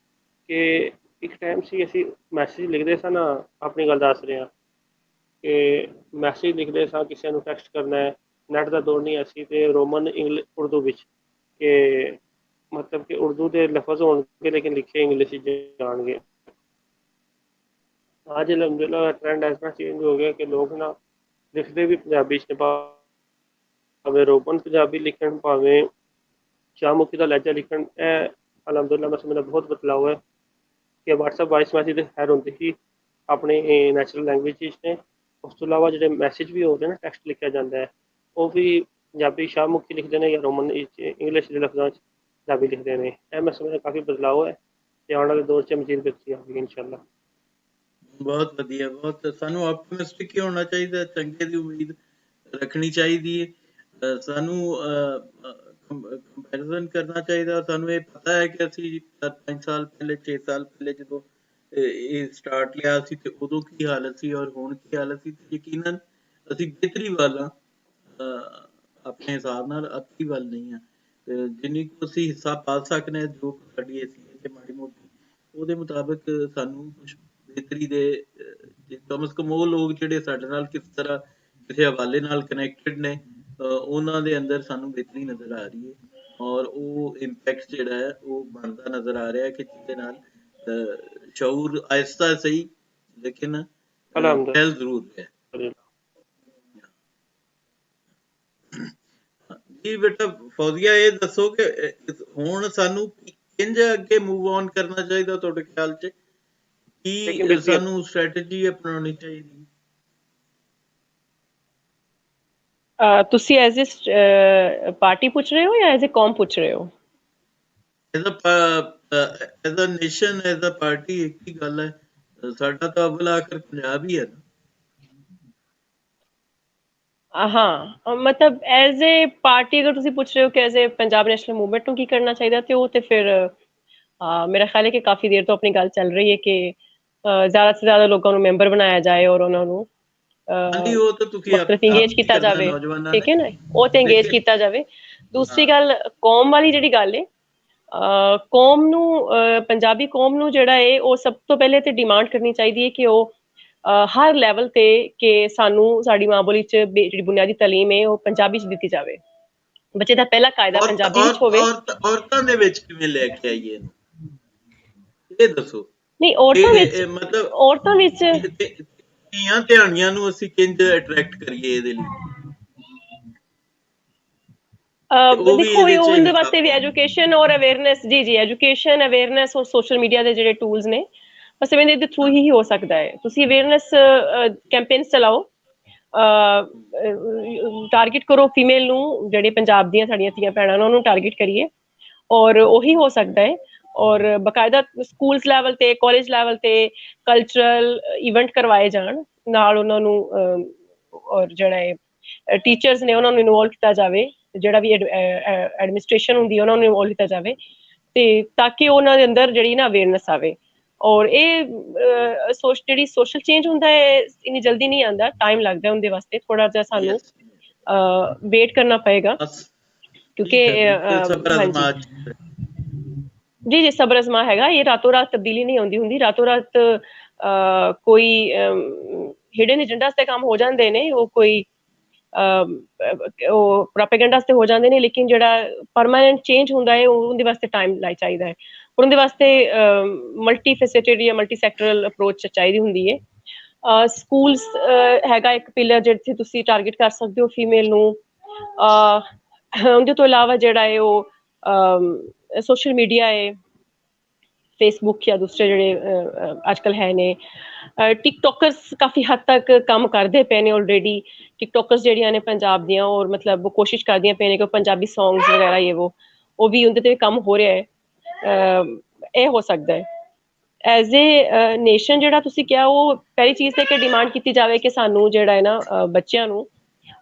Speaker 2: ਕਿ ਇੱਕ ਟਾਈਮ ਸੀ ਅਸੀਂ ਮੈਸੇਜ ਲਿਖਦੇ ਸਾਂ ਨਾ ਆਪਣੀ ਗੱਲ ਦੱਸ ਰਹੇ ਹਾਂ ਕਿ ਮੈਸੇਜ ਲਿਖਦੇ ਸਾਂ ਕਿਸੇ ਨੂੰ ਟੈਕਸਟ ਕਰਨਾ ਹੈ ਨੈਟ ਦਾ ਦੌਰ ਨਹੀਂ ਅਸੀਂ ਤੇ ਰੋਮਨ ਉਰਦੂ ਵਿੱਚ ਕਿ ਮਤਲਬ ਕਿ ਉਰਦੂ ਦੇ ਲਫ਼ਜ਼ ਹੋਣਗੇ ਲੇਕਿਨ ਲਿਖੇ ਇੰਗਲਿਸ਼ ਵਿੱਚ ਜਾਣਗੇ ਅੱਜ ਅਲਹਮਦੁਲਿਲਾ ਟ੍ਰੈਂਡ ਇਸ ਤਰ੍ਹਾਂ ਚੇਂਜ ਹੋ ਗਿਆ ਕਿ ਲੋਕ ਨਾ ਲਿਖਦੇ ਵੀ ਪੰਜਾਬੀ 'ਚ ਭਾਵੇਂ ਰੋਮਨ ਪੰਜਾਬੀ ਲਿਖਣ ਭਾਵੇਂ ਸ਼ਾਹਮੁਖੀ ਦਾ ਲਹਿਜਾ ਲਿਖਣ ਇਹ ਅਲਹਮਦੁਲਿਲਾ ਮੈਂ ਸਮਝਦਾ ਬਹੁਤ ਬਦਲਾਅ ਹੈ ਕਿ ਵਟਸਐਪ ਵਾਇਸ ਮੈਸੇਜ ਖੈਰ ਹੁੰਦੇ ਸੀ ਆਪਣੇ ਨੈਚੁਰਲ ਲੈਂਗੁਏਜ ਵਿੱਚ ਨੇ ਉਸ ਤੋਂ ਇਲਾਵਾ ਜਿਹੜੇ ਮੈਸੇਜ ਵੀ ਹੁੰਦੇ ਨੇ ਟੈਕਸਟ ਲਿਖਿਆ ਜਾਂਦਾ ਹੈ ਉਹ ਵੀ ਪੰਜਾਬੀ ਸ਼ਾਹਮੁਖੀ ਲਿਖਦੇ ਨੇ ਜਾਂ ਰੋਮਨ ਵਿੱਚ ਇੰਗਲਿਸ਼ ਦੇ ਲਫ਼ਜ਼ਾਂ 'ਚ ਪੰਜਾਬੀ ਲਿਖਦੇ ਨੇ ਇਹ ਮੈਂ ਸਮਝਦਾ ਕਾਫੀ ਬਦਲਾਅ ਹੈ ਤੇ ਆਉਣ ਵਾਲੇ ਦੌਰ 'ਚ ਮਜ਼ੀਦ ਬਿਹਤਰੀ ਆਵੇਗੀ ਇਨਸ਼ਾਅੱਲਾ
Speaker 1: ਬਹੁਤ ਵਧੀਆ ਬਹੁਤ ਸਾਨੂੰ ਆਪਟਿਮਿਸਟਿਕ ਹੀ ਹੋਣਾ ਚਾਹੀਦਾ ਚੰਗੇ ਦੀ ਉਮੀਦ ਰੱਖਣੀ ਚਾਹੀਦੀ ਹੈ ਸਾਨੂੰ ਕੰਪੈਰੀਜ਼ਨ ਕਰਨਾ ਚਾਹੀਦਾ ਸਾਨੂੰ ਇਹ ਪਤਾ ਹੈ ਕਿ ਅਸੀਂ 5 ਸਾਲ ਪਹਿਲੇ 6 ਸਾਲ ਪਹਿਲੇ ਜਦੋਂ ਇਹ ਸਟਾਰਟ ਲਿਆ ਸੀ ਤੇ ਉਦੋਂ ਕੀ ਹਾਲਤ ਸੀ ਔਰ ਹੁਣ ਕੀ ਹਾਲਤ ਸੀ ਤੇ ਯਕੀਨਨ ਅਸੀਂ ਬਿਹਤਰੀ ਵੱਲ ਹਾਂ ਆਪਣੇ ਹਿਸਾਬ ਨਾਲ ਅੱਤੀ ਵੱਲ ਨਹੀਂ ਹਾਂ ਤੇ ਜਿੰਨੀ ਕੁ ਅਸੀਂ ਹਿੱਸਾ ਪਾ ਸਕਦੇ ਹਾਂ ਜੋ ਸਾਡੀ ਹੈਸੀਅਤ ਤੇ ਮਾੜੀ ਮੋਟੀ ਉਹਦੇ ਮੁਤਾਬਕ ਸਾਨੂੰ ਕੁਛ ਬਿਹਤਰੀ ਦੇ ਕਮ ਸੇ ਕਮ ਉਹ ਲੋਕ ਜਿਹੜੇ ਸਾਡੇ ਨਾਲ ਕਿਸ ਤਰ੍ਹਾਂ ਕਿਸੇ ਹਵਾਲੇ ਨਾਲ ਕਨੈਕਟਡ ਨੇ ਉਹਨਾਂ ਦੇ ਅੰਦਰ ਸਾਨੂੰ ਬਿਹਤਰੀ ਨਜ਼ਰ ਆ ਰਹੀ ਹੈ ਔਰ ਉਹ ਇੰਪੈਕਟ ਜਿਹੜਾ ਹੈ ਉਹ ਬਣਦਾ ਨਜ਼ਰ ਆ ਰਿਹਾ ਕਿ ਜਿਹਦੇ ਨਾਲ ਸ਼ਊਰ ਆਹਿਸਤਾ ਸਹੀ ਲੇਕਿਨ ਫੈਲ ਜ਼ਰੂਰ ਹੈ ਜੀ ਬੇਟਾ ਫੌਜ਼ੀਆ ਇਹ ਦੱਸੋ ਕਿ ਹੁਣ ਸਾਨੂੰ ਕਿੰਜ ਅੱਗੇ ਮੂਵ ਔਨ ਕਰਨਾ ਚਾਹੀਦਾ ਤੁਹਾਡੇ ਖਿਆਲ 'ਚ? ਕੀ ਸਾਨੂੰ ਸਟ੍ਰੈਟਜੀ ਅਪਣਾਉਣੀ ਚਾਹੀਦੀ?
Speaker 3: ਤੁਸੀਂ ਐਜ਼ ਅ ਪਾਰਟੀ ਪੁੱਛ ਰਹੇ ਹੋ ਜਾਂ ਐਜ਼ ਅ ਕੌਮ ਪੁੱਛ ਰਹੇ ਹੋ?
Speaker 1: As a nation, as a party ਇੱਕ ਹੀ ਗੱਲ ਹੈ। ਸਾਡਾ ਤਾਂ ਅਵਲ ਆਖਰ ਪੰਜਾਬ ਹੀ ਹੈ ਨਾ।
Speaker 3: ਹਾਂ, ਮਤਲਬ ਐਜ਼ ਏ ਪਾਰਟੀ ਅਗਰ ਤੁਸੀਂ ਪੁੱਛ ਰਹੇ ਹੋ ਕਿ as a Punjab national movement ਨੂੰ ਕੀ ਕਰਨਾ ਚਾਹੀਦਾ, ਤੇ ਉਹ ਤੇ ਫਿਰ ਮੇਰਾ ਖਿਆਲ ਹੈ ਕਿ ਕਾਫੀ ਦੇਰ ਤੋਂ ਆਪਣੀ ਗੱਲ ਚੱਲ ਰਹੀ ਹੈ ਕਿ ਜ਼ਿਆਦਾ ਤੋਂ ਜ਼ਿਆਦਾ ਲੋਕਾਂ ਨੂੰ ਮੈਂਬਰ ਬਣਾਇਆ ਜਾਏ ਔਰ ਉਹਨਾਂ ਨੂੰ
Speaker 1: ਉਹ ਤਾਂ ਤੁਸੀਂ
Speaker 3: ਮੁxtਲਿਫ ਇੰਗੇਜ ਕੀਤਾ ਜਾਵੇ, ਠੀਕ ਹੈ ਨਾ, ਉਹ ਤੇ ਇੰਗੇਜ ਕੀਤਾ ਜਾਵੇ। ਦੂਸਰੀ ਗੱਲ ਕੌਮ ਵਾਲੀ ਜਿਹੜੀ ਗੱਲ ਹੈ, ਕੌਮ ਨੂੰ ਪੰਜਾਬੀ ਕੌਮ ਨੂੰ ਜਿਹੜਾ ਹੈ ਉਹ ਸਭ ਤੋਂ ਪਹਿਲੇ ਤੇ ਡਿਮਾਂਡ ਕਰਨੀ ਚਾਹੀਦੀ ਹੈ ਕਿ ਉਹ ਹਰ ਲੈਵਲ ਤੇ ਕਿ ਸਾਨੂੰ ਸਾਡੀ ਮਾਂ ਬੋਲੀ 'ਚ ਜਿਹੜੀ ਬੁਨਿਆਦੀ ਤਾਲੀਮ ਹੈ ਉਹ ਪੰਜਾਬੀ 'ਚ ਦਿੱਤੀ ਜਾਵੇ। ਬੱਚੇ ਦਾ ਪਹਿਲਾ ਕਾਇਦਾ ਪੰਜਾਬੀ ਵਿੱਚ ਹੋਵੇ।
Speaker 1: ਔਰਤਾਂ ਦੇ ਵਿੱਚ ਕਿਵੇਂ ਲੈ ਕੇ ਆਈਏ ਇਹਨੂੰ, ਇਹ ਦੱਸੋ।
Speaker 3: ਨਹੀਂ, ਔਰਤਾਂ ਵਿੱਚ
Speaker 1: ਮਤਲਬ
Speaker 3: ਔਰਤਾਂ ਵਿੱਚ
Speaker 1: ਧੀਆਂ ਧਿਆਣੀਆਂ ਨੂੰ ਅਸੀਂ ਕਿੰਜ ਅਟਰੈਕਟ ਕਰੀਏ ਇਹਦੇ ਲਈ?
Speaker 3: ਦੇਖੋ ਉਹਦੇ ਵਾਸਤੇ ਵੀ ਐਜੂਕੇਸ਼ਨ ਔਰ ਅਵੇਅਰਨੈਸ, ਜੀ ਐਜੂਕੇਸ਼ਨ, ਅਵੇਅਰਨੈਸ ਔਰ ਸੋਸ਼ਲ ਮੀਡੀਆ ਦੇ ਜਿਹੜੇ ਟੂਲਸ ਨੇ, ਬਸ ਇਹਦੇ ਦੇ ਥਰੂ ਹੀ ਹੋ ਸਕਦਾ ਹੈ। ਤੁਸੀਂ ਅਵੇਅਰਨੈਸ ਕੈਂਪੇਨਸ ਚਲਾਓ, ਟਾਰਗੇਟ ਕਰੋ ਫੀਮੇਲ ਨੂੰ, ਜਿਹੜੇ ਪੰਜਾਬ ਦੀਆਂ ਸਾਡੀਆਂ ਧੀਆਂ ਭੈਣਾਂ ਨੂੰ, ਉਹਨੂੰ ਟਾਰਗੇਟ ਕਰੀਏ ਔਰ ਉਹੀ ਹੋ ਸਕਦਾ ਹੈ। ਔਰ ਬਕਾਇਦਾ ਸਕੂਲਸ ਲੈਵਲ ਤੇ, ਕਾਲਜ ਲੈਵਲ ਤੇ ਕਲਚਰਲ ਇਵੈਂਟ ਕਰਵਾਏ ਜਾਣ, ਨਾਲ ਉਹਨਾਂ ਨੂੰ ਔਰ ਜਿਹੜਾ ਹੈ ਟੀਚਰਸ ਨੇ ਉਹਨਾਂ ਨੂੰ ਇਨਵੋਲਵ ਕੀਤਾ ਜਾਵੇ, ਜਿਹੜਾ ਵੀ ਐਡਮਿਨਿਸਟ੍ਰੇਸ਼ਨ ਹੁੰਦੀ ਹੈ ਉਹਨਾਂ ਨੂੰ ਇਨਵੋਲਵ ਕੀਤਾ ਜਾਵੇ, ਤੇ ਤਾਂ ਕਿ ਉਹਨਾਂ ਦੇ ਅੰਦਰ ਜਿਹੜੀ ਨਾ ਅਵੇਅਰਨੈਸ ਆਵੇ। ਔਰ ਇਹ ਜਿਹੜੀ ਸੋਸ਼ਲ ਚੇਂਜ ਹੁੰਦਾ ਹੈ ਇੰਨੀ ਜਲਦੀ ਨਹੀਂ ਆਉਂਦਾ, ਟਾਈਮ ਲੱਗਦਾ ਉਹਦੇ ਵਾਸਤੇ, ਥੋੜਾ ਜਿਹਾ ਸਾਨੂੰ ਵੇਟ ਕਰਨਾ ਪਏਗਾ, ਕਿਉਂਕਿ ਹਾਂਜੀ ਜੀ ਸਬਰ ਅਜ਼ਮਾ ਹੈਗਾ। ਇਹ ਰਾਤੋਂ ਰਾਤ ਤਬਦੀਲੀ ਨਹੀਂ ਆਉਂਦੀ ਹੁੰਦੀ, ਰਾਤੋਂ ਰਾਤ ਕੋਈ ਹਿਡਨ ਏਜੰਡਾਸ ਤੇ ਕੰਮ ਹੋ ਜਾਂਦੇ ਨੇ, ਉਹ ਕੋਈ ਉਹ ਪ੍ਰੋਪੇਗੈਂਡਾ ਤੇ ਹੋ ਜਾਂਦੇ ਨੇ, ਲੇਕਿਨ ਜਿਹੜਾ ਪਰਮਾਨੈਂਟ ਚੇਂਜ ਹੁੰਦਾ ਹੈ ਉਹਦੇ ਵਾਸਤੇ ਟਾਈਮ ਚਾਹੀਦਾ ਹੈ। ਉਹਦੇ ਵਾਸਤੇ ਮਲਟੀ ਫੈਸੇਟਡ ਜਾਂ ਮਲਟੀ ਸੈਕਟਰਲ ਅਪਰੋਚ ਚਾਹੀਦੀ ਹੁੰਦੀ ਹੈ। ਸਕੂਲਸ ਹੈਗਾ ਇੱਕ ਪਿਲਰ ਜਿੱਥੇ ਤੁਸੀਂ ਟਾਰਗੇਟ ਕਰ ਸਕਦੇ ਹੋ ਫੀਮੇਲ ਨੂੰ। ਉਹਦੇ ਤੋਂ ਇਲਾਵਾ ਜਿਹੜਾ ਹੈ ਉਹ ਸੋਸ਼ਲ ਮੀਡੀਆ ਹੈ, ਫੇਸਬੁੱਕ ਜਾਂ ਦੂਸਰੇ ਜਿਹੜੇ ਅੱਜ ਕੱਲ੍ਹ ਹੈ ਨੇ, ਟਿਕਟੋਕਰਸ ਕਾਫੀ ਹੱਦ ਤੱਕ ਕੰਮ ਕਰਦੇ ਪਏ ਨੇ ਆਲਰੇਡੀ। ਟਿਕਟੋਕਰਸ ਜਿਹੜੀਆਂ ਨੇ ਪੰਜਾਬ ਦੀਆਂ, ਔਰ ਮਤਲਬ ਕੋਸ਼ਿਸ਼ ਕਰਦੀਆਂ ਪਏ ਨੇ ਕਿ ਪੰਜਾਬੀ ਸੌਂਗਸ ਵਗੈਰਾ ਉਹ ਵੀ ਉਹਦੇ ਤੇ ਕੰਮ ਹੋ ਰਿਹਾ ਹੈ। ਇਹ ਹੋ ਸਕਦਾ ਹੈ ਐਜ਼ ਏ ਨੇਸ਼ਨ। ਜਿਹੜਾ ਤੁਸੀਂ ਕਿਹਾ, ਉਹ ਪਹਿਲੀ ਚੀਜ਼ ਤੇ ਕਿ ਡਿਮਾਂਡ ਕੀਤੀ ਜਾਵੇ ਕਿ ਸਾਨੂੰ ਜਿਹੜਾ ਹੈ ਨਾ ਬੱਚਿਆਂ ਨੂੰ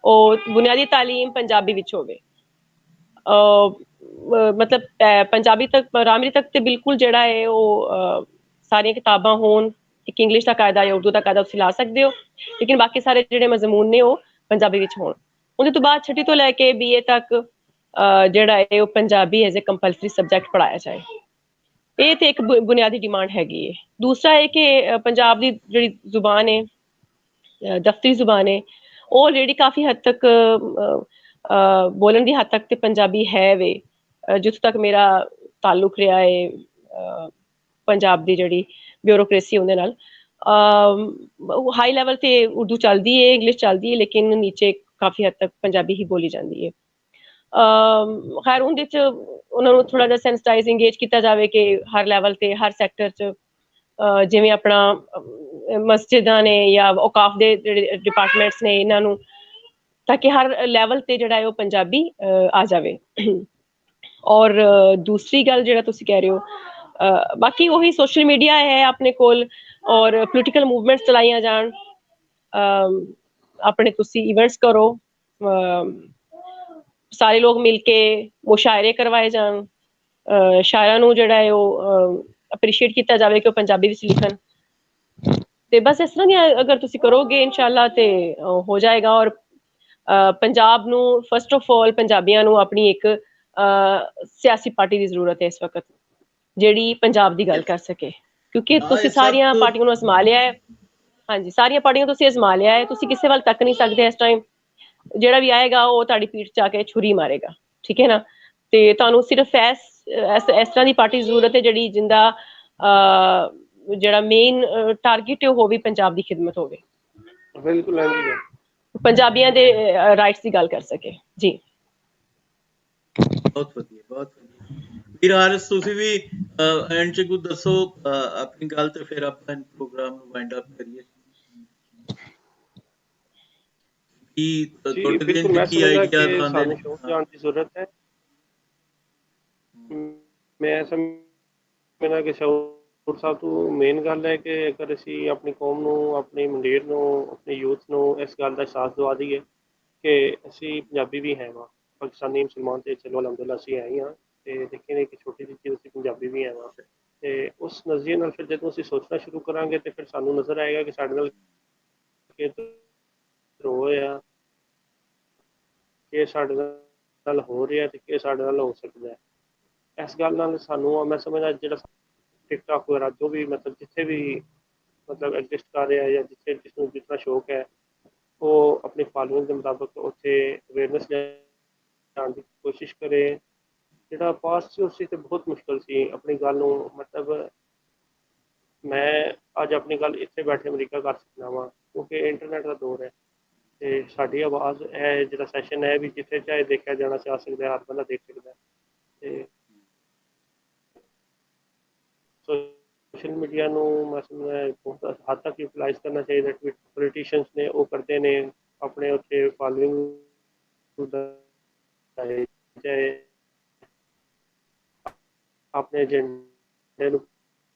Speaker 3: ਉਹ ਬੁਨਿਆਦੀ ਤਾਲੀਮ ਪੰਜਾਬੀ ਵਿੱਚ ਹੋਵੇ। ਮਤਲਬ ਪੰਜਾਬੀ ਤੱਕ, ਪ੍ਰਾਇਮਰੀ ਤੱਕ ਤੇ ਬਿਲਕੁਲ ਜਿਹੜਾ ਹੈ ਉਹ ਸਾਰੀਆਂ ਕਿਤਾਬਾਂ ਹੋਣ, ਇੱਕ ਇੰਗਲਿਸ਼ ਦਾ ਕਾਇਦਾ ਜਾਂ ਉਰਦੂ ਦਾ ਕਾਇਦਾ ਤੁਸੀਂ ਲਾ ਸਕਦੇ ਹੋ, ਲੇਕਿਨ ਬਾਕੀ ਸਾਰੇ ਜਿਹੜੇ ਮਜ਼ਮੂਨ ਨੇ ਉਹ ਪੰਜਾਬੀ ਵਿੱਚ ਹੋਣ। ਉਹਦੇ ਤੋਂ ਬਾਅਦ ਛਠੀ ਤੋਂ ਲੈ ਕੇ BA ਤੱਕ ਜਿਹੜਾ ਹੈ ਉਹ Punjabi as a compulsory subject ਪੜ੍ਹਾਇਆ ਜਾਏ। ਇਹ ਤੇ ਇੱਕ ਬੁਨਿਆਦੀ ਡਿਮਾਂਡ ਹੈਗੀ ਹੈ। ਦੂਸਰਾ ਹੈ ਕਿ ਪੰਜਾਬ ਦੀ ਜਿਹੜੀ ਜ਼ੁਬਾਨ ਹੈ, ਦਫ਼ਤਰੀ ਜ਼ੁਬਾਨ ਹੈ, ਉਹ ਜਿਹੜੀ ਕਾਫੀ ਹੱਦ ਤੱਕ ਬੋਲਣ ਦੀ ਹੱਦ ਤੱਕ ਤੇ ਪੰਜਾਬੀ ਹੈ ਵੇ। ਜਿੱਥੋਂ ਤੱਕ ਮੇਰਾ ਤਾਲੁਕ ਰਿਹਾ ਹੈ ਪੰਜਾਬ ਦੀ ਜਿਹੜੀ ਬਿਊਰੋਕ੍ਰੇਸੀ ਉਹਦੇ ਨਾਲ, ਹਾਈ ਲੈਵਲ ਤੇ ਉਰਦੂ ਚੱਲਦੀ ਹੈ, ਇੰਗਲਿਸ਼ ਚੱਲਦੀ ਹੈ, ਲੇਕਿਨ ਨੀਚੇ ਕਾਫੀ ਹੱਦ ਤੱਕ ਪੰਜਾਬੀ ਹੀ ਬੋਲੀ ਜਾਂਦੀ ਹੈ। ਖੈਰ ਉਹਦੇ 'ਚ ਉਹਨਾਂ ਨੂੰ ਥੋੜਾ ਜਿਹਾ ਸੈਂਸਿਟਾਈਜ਼ ਇੰਗੇਜ ਕੀਤਾ ਜਾਵੇ ਕਿ ਹਰ ਲੈਵਲ ਤੇ, ਹਰ ਸੈਕਟਰ 'ਚ, ਜਿਵੇਂ ਆਪਣਾ ਮਸਜਿਦਾਂ ਨੇ ਜਾਂ ਔਕਾਫ ਦੇ ਜਿਹੜੇ ਡਿਪਾਰਟਮੈਂਟਸ ਨੇ, ਇਹਨਾਂ ਨੂੰ, ਤਾਂ ਕਿ ਹਰ ਲੈਵਲ ਤੇ ਜਿਹੜਾ ਹੈ ਉਹ ਪੰਜਾਬੀ ਆ ਜਾਵੇ। ਔਰ ਦੂਸਰੀ ਗੱਲ ਜਿਹੜਾ ਤੁਸੀਂ ਕਹਿ ਰਹੇ ਹੋ, ਬਾਕੀ ਉਹੀ ਸੋਸ਼ਲ ਮੀਡੀਆ ਹੈ ਆਪਣੇ ਕੋਲ, ਔਰ ਪੋਲੀਟੀਕਲ ਮੂਵਮੈਂਟਸ ਚਲਾਈਆਂ ਜਾਣ, ਆਪਣੇ ਤੁਸੀਂ ਇਵੈਂਟਸ ਕਰੋ, ਸਾਰੇ ਲੋਕ ਮਿਲ ਕੇ ਮੁਸ਼ਾਇਰੇ ਕਰਵਾਏ ਜਾਣ, ਸ਼ਾਇਰਾਂ ਨੂੰ ਜਿਹੜਾ ਹੈ ਉਹ ਅਪਰੀਸ਼ੀਏਟ ਕੀਤਾ ਜਾਵੇ ਕਿ ਉਹ ਪੰਜਾਬੀ ਵਿੱਚ ਲਿਖਣ। ਤੇ ਬਸ ਇਸ ਤਰ੍ਹਾਂ ਦੀਆਂ ਅਗਰ ਤੁਸੀਂ ਕਰੋਗੇ ਇਨਸ਼ਾਅੱਲਾ ਤੇ ਹੋ ਜਾਏਗਾ। ਔਰ ਪੰਜਾਬ ਨੂੰ ਫਸਟ ਆਫ ਆਲ ਪੰਜਾਬੀਆਂ ਨੂੰ ਆਪਣੀ ਇੱਕ ਸਿਆਸੀ ਪਾਰਟੀ ਦੀ ਜ਼ਰੂਰਤ ਹੈ ਇਸ ਵਕਤ, ਜਿਹੜੀ ਪੰਜਾਬ ਦੀ ਗੱਲ ਕਰ ਸਕੇ, ਕਿਉਂਕਿ ਤੁਸੀਂ ਸਾਰੀਆਂ ਪਾਰਟੀਆਂ ਨੂੰ ਅਜ਼ਮਾ ਲਿਆ ਹੈ। ਹਾਂਜੀ, ਸਾਰੀਆਂ ਪਾਰਟੀਆਂ ਤੁਸੀਂ ਅਜ਼ਮਾ ਲਿਆ ਹੈ, ਤੁਸੀਂ ਕਿਸੇ ਵੱਲ ਤੱਕ ਨਹੀਂ ਸਕਦੇ ਇਸ ਟਾਈਮ। ਜਿਹੜਾ ਵੀ ਆਏਗਾ ਉਹ ਤੁਹਾਡੀ ਪੀਠ 'ਚ ਆ ਕੇ ਛੁਰੀ ਮਾਰੇਗਾ, ਠੀਕ ਹੈ ਨਾ। ਤੇ ਤੁਹਾਨੂੰ ਸਿਰਫ ਇਸ ਤਰ੍ਹਾਂ ਦੀ ਪਾਰਟੀ ਦੀ ਜ਼ਰੂਰਤ ਹੈ ਜਿਹੜੀ ਜਿੰਦਾ ਜਿਹੜਾ ਮੇਨ ਟਾਰਗੇਟ ਉਹ ਵੀ ਪੰਜਾਬ ਦੀ ਖਿਦਮਤ ਹੋਵੇ,
Speaker 2: ਬਿਲਕੁਲ
Speaker 3: ਪੰਜਾਬੀਆਂ ਦੇ ਰਾਈਟਸ ਦੀ ਗੱਲ ਕਰ ਸਕੇ ਜੀ।
Speaker 1: ਬਹੁਤ ਵਧੀਆ, ਬਹੁਤ ਵਧੀਆ। ਵੀਰ ਹਾਰਿਸ ਤੁਸੀਂ ਵੀ ਐਂਡ 'ਚ ਕੁਝ ਦੱਸੋ ਆਪਣੀ ਗੱਲ ਤੇ ਫਿਰ ਆਪਾਂ ਪ੍ਰੋਗਰਾਮ ਨੂੰ ਵਾਈਂਡ ਅਪ ਕਰੀਏ। ਕੀ
Speaker 2: ਜੀ
Speaker 1: ਤੁਹਾਡੇ ਦਿਲ
Speaker 2: ਬਿਲਕੁਲ,
Speaker 1: 'ਚ
Speaker 2: ਮੈਂ
Speaker 1: ਕੀ
Speaker 2: ਸਮਝਦਾ
Speaker 1: ਆਈਡੀਆਜ਼
Speaker 2: ਕਿ
Speaker 1: ਆਉਂਦੇ
Speaker 2: ਸਾਨੂੰ
Speaker 1: ਨੇ?
Speaker 2: ਸ਼ੌਕ
Speaker 1: ਹਾਂ।
Speaker 2: ਜਾਣ ਦੀ ਜ਼ਰੂਰਤ ਹੈ। ਮੈਂ ਸਮਝਦਾ ਕਿ ਸ਼ੌਕ ਸਭ ਤੋਂ ਮੇਨ ਗੱਲ ਹੈ ਕਿ ਅਗਰ ਅਸੀਂ ਆਪਣੀ ਕੌਮ ਨੂੰ, ਆਪਣੀ ਮੰਡੀਰ ਨੂੰ, ਆਪਣੇ ਯੂਥ ਨੂੰ ਇਸ ਗੱਲ ਦਾ ਅਹਿਸਾਸ ਦਵਾ ਦਈਏ ਕਿ ਅਸੀਂ ਪੰਜਾਬੀ ਵੀ ਹੈ ਵਾਂ, ਪਾਕਿਸਤਾਨੀ ਮੁਸਲਮਾਨ ਤੇ ਚਲੋ ਅਲਹਮਦੁਲਿਲਾ ਅਸੀਂ ਹੈ ਹੀ ਹਾਂ, ਤੇ ਲੇਕਿਨ ਇੱਕ ਛੋਟੀ ਜਿਹੀ ਚੀਜ਼ ਅਸੀਂ ਪੰਜਾਬੀ ਵੀ ਹੈ ਵਾਂ। ਤੇ ਉਸ ਨਜ਼ਰੀਏ ਨਾਲ ਫਿਰ ਜਦੋਂ ਅਸੀਂ ਸੋਚਣਾ ਸ਼ੁਰੂ ਕਰਾਂਗੇ ਤੇ ਫਿਰ ਸਾਨੂੰ ਨਜ਼ਰ ਆਏਗਾ ਕਿ ਸਾਡੇ ਨਾਲ ਕੀ ਹੋਇਆ, ਕਿ ਸਾਡੇ ਨਾਲ ਹੋ ਰਿਹਾ ਤੇ ਕਿ ਸਾਡੇ ਨਾਲ ਹੋ ਸਕਦਾ ਹੈ। ਇਸ ਗੱਲ ਨਾਲ ਸਾਨੂੰ ਮੈਂ ਸਮਝਦਾ ਜਿਹੜਾ ਟਿਕਟੌਕ ਵਗੈਰਾ ਜੋ ਵੀ ਮਤਲਬ ਜਿੱਥੇ ਵੀ ਮਤਲਬ ਐਗਜ਼ਿਸਟ ਕਰ ਰਿਹਾ ਜਾਂ ਜਿੱਥੇ ਜਿਸਨੂੰ ਜਿतना ਸ਼ੌਕ ਹੈ ਉਹ ਆਪਣੀ ਫਾਲੋਇੰਗ ਦੇ ਮੁਤਾਬਕ ਉੱਥੇ ਅਵੇਅਰਨੈਸ ਲਿਆਉਣ ਦੀ ਕੋਸ਼ਿਸ਼ ਕਰੇ। ਜਿਹੜਾ ਪਾਸਟ ਸੀ ਉਸ 'ਚ ਤੇ ਬਹੁਤ ਮੁਸ਼ਕਿਲ ਸੀ ਆਪਣੀ ਗੱਲ ਨੂੰ ਮਤਲਬ ਮੈਂ ਅੱਜ ਆਪਣੀ ਗੱਲ ਇੱਥੇ ਬੈਠੇ ਅਮਰੀਕਾ ਕਰ ਸਕਦਾ ਵਾਂ ਕਿਉਂਕਿ ਇੰਟਰਨੈਟ ਦਾ ਦੌਰ ਹੈ ਤੇ ਸਾਡੀ ਆਵਾਜ਼ ਇਹ ਜਿਹੜਾ ਸੈਸ਼ਨ ਹੈ ਵੀ ਜਿੱਥੇ ਚਾਹੇ ਦੇਖਿਆ ਜਾਣਾ ਚਾਹ ਸਕਦਾ ਹੈ, ਹਰ ਬੰਦਾ ਦੇਖ ਸਕਦਾ ਹੈ। ਤੇ ਸੋਸ਼ਲ ਮੀਡੀਆ ਨੂੰ ਮੈਂ ਸਮਝਦਾ ਬਹੁਤ ਹੱਦ ਤੱਕ ਯੂਟੀਲਾਈਜ਼ ਕਰਨਾ ਚਾਹੀਦਾ। ਪੋਲੀਟੀਸ਼ੀਅਨਸ ਨੇ ਉਹ ਕਰਦੇ ਨੇ ਆਪਣੇ ਉੱਥੇ ਫਾਲੋਇੰਗ ਚਾਹੇ ਆਪਣੇ ਏਜੰਡੇ ਨੂੰ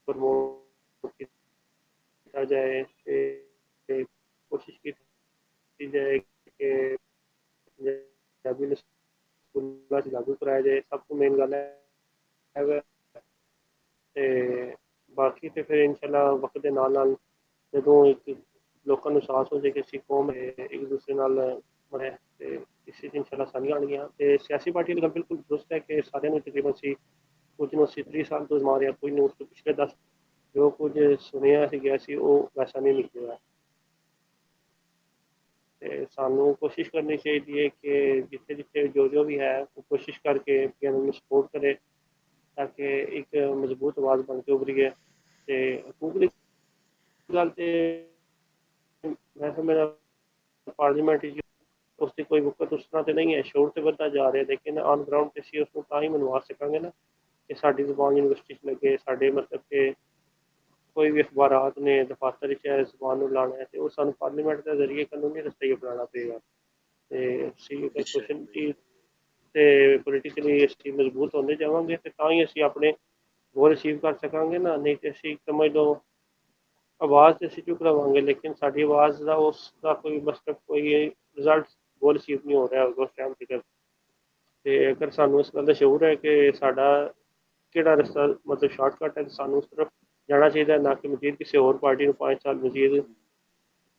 Speaker 2: ਪ੍ਰਮੋਟ ਕੀਤਾ ਜਾਏ ਤੇ ਕੋਸ਼ਿਸ਼ ਕੀਤੀ ਜਾਏ ਕਿ ਪੰਜਾਬੀ ਨੂੰ ਸਕੂਲਾਂ 'ਚ ਲਾਗੂ ਕਰਾਇਆ ਜਾਏ। ਸਭ ਤੋਂ ਮੇਨ ਗੱਲ ਹੈ ਤੇ ਬਾਕੀ ਤੇ ਫਿਰ ਇਨਸ਼ਾਅੱਲਾ ਵਕਤ ਦੇ ਨਾਲ ਨਾਲ ਜਦੋਂ ਇੱਕ ਲੋਕਾਂ ਨੂੰ ਅਹਿਸਾਸ ਹੋ ਜਾਏ ਕਿ ਅਸੀਂ ਕੌਮ ਹੈ ਇੱਕ ਦੂਸਰੇ ਨਾਲ ਬਣੇ ਤੇ ਇਸੇ 'ਚ ਇਨਸ਼ਾਅੱਲਾ ਸਾਰੀਆਂ ਆਉਣਗੀਆਂ। ਤੇ ਸਿਆਸੀ ਪਾਰਟੀਆਂ ਦੀ ਗੱਲ ਬਿਲਕੁਲ ਦੁਰਸਤ ਹੈ ਕਿ ਸਾਰਿਆਂ ਨੂੰ ਤਕਰੀਬਨ ਅਸੀਂ ਕੁਝ ਨੂੰ ਅਸੀਂ 30 ਸਾਲ ਤੋਂ ਮਾਰਿਆ, ਕੁਝ ਨੂੰ ਉਸ ਤੋਂ ਪਿਛਲੇ 10 ਜੋ ਕੁਝ ਸੁਣਿਆ ਸੀ ਗਿਆ ਸੀ ਉਹ ਵੈਸਾ ਨਹੀਂ ਨਿਕਲਿਆ। ਤੇ ਸਾਨੂੰ ਕੋਸ਼ਿਸ਼ ਕਰਨੀ ਚਾਹੀਦੀ ਹੈ ਕਿ ਜਿੱਥੇ ਜਿੱਥੇ ਜੋ ਵੀ ਹੈ ਉਹ ਕੋਸ਼ਿਸ਼ ਕਰਕੇ ਇਹਨਾਂ ਨੂੰ ਸਪੋਰਟ ਕਰੇ ताकि एक मजबूत आवाज़ बन के उभरी है। तो हकूक की गल तो वैसे मेरा पार्लीमेंट उसकी कोई वक़्त उस तरह तो नहीं है, शोर तो बढ़ता जा रहा है लेकिन ऑन ग्राउंड तो असीं उसनूं तां ही मनवा सकांगे ना कि साडी ज़बान यूनिवर्सिटी च लगे, साडे मतलब कि कोई भी अखबारात ने दफातर च ज़बान नूं लाना है तो वो सानूं पार्लीमेंट के जरिए कानूनी रस्ते ही अपनाना पेगा। तो असीं अगर सोशल ਤੇ ਪੋਲੀਟੀਕਲੀ ਅਸੀਂ ਮਜ਼ਬੂਤ ਹੁੰਦੇ ਜਾਵਾਂਗੇ ਤੇ ਤਾਂ ਹੀ ਅਸੀਂ ਆਪਣੇ ਗੋਲ ਅਚੀਵ ਕਰ ਸਕਾਂਗੇ ਨਾ। ਨਹੀਂ ਤੇ ਅਸੀਂ ਸਮਝ ਲਓ ਆਵਾਜ਼ ਤੇ ਅਸੀਂ ਚੁੱਕ ਲਵਾਂਗੇ ਲੇਕਿਨ ਸਾਡੀ ਆਵਾਜ਼ ਦਾ ਉਸ ਦਾ ਕੋਈ ਮਤਲਬ ਕੋਈ ਰਿਜ਼ਲਟ ਗੋਲ ਅਚੀਵ ਨਹੀਂ ਹੋ ਰਿਹਾ ਉਸ ਟਾਈਮ ਤੱਕ। ਤੇ ਅਗਰ ਸਾਨੂੰ ਇਸ ਗੱਲ ਦਾ ਸ਼ਊਰ ਹੈ ਕਿ ਸਾਡਾ ਕਿਹੜਾ ਰਸਤਾ ਮਤਲਬ ਸ਼ਾਰਟਕਟ ਹੈ ਤੇ ਸਾਨੂੰ ਉਸ ਤਰਫ ਜਾਣਾ ਚਾਹੀਦਾ ਨਾ ਕਿ ਮਜ਼ੀਦ ਕਿਸੇ ਹੋਰ ਪਾਰਟੀ ਨੂੰ 5 ਸਾਲ ਮਜ਼ੀਦ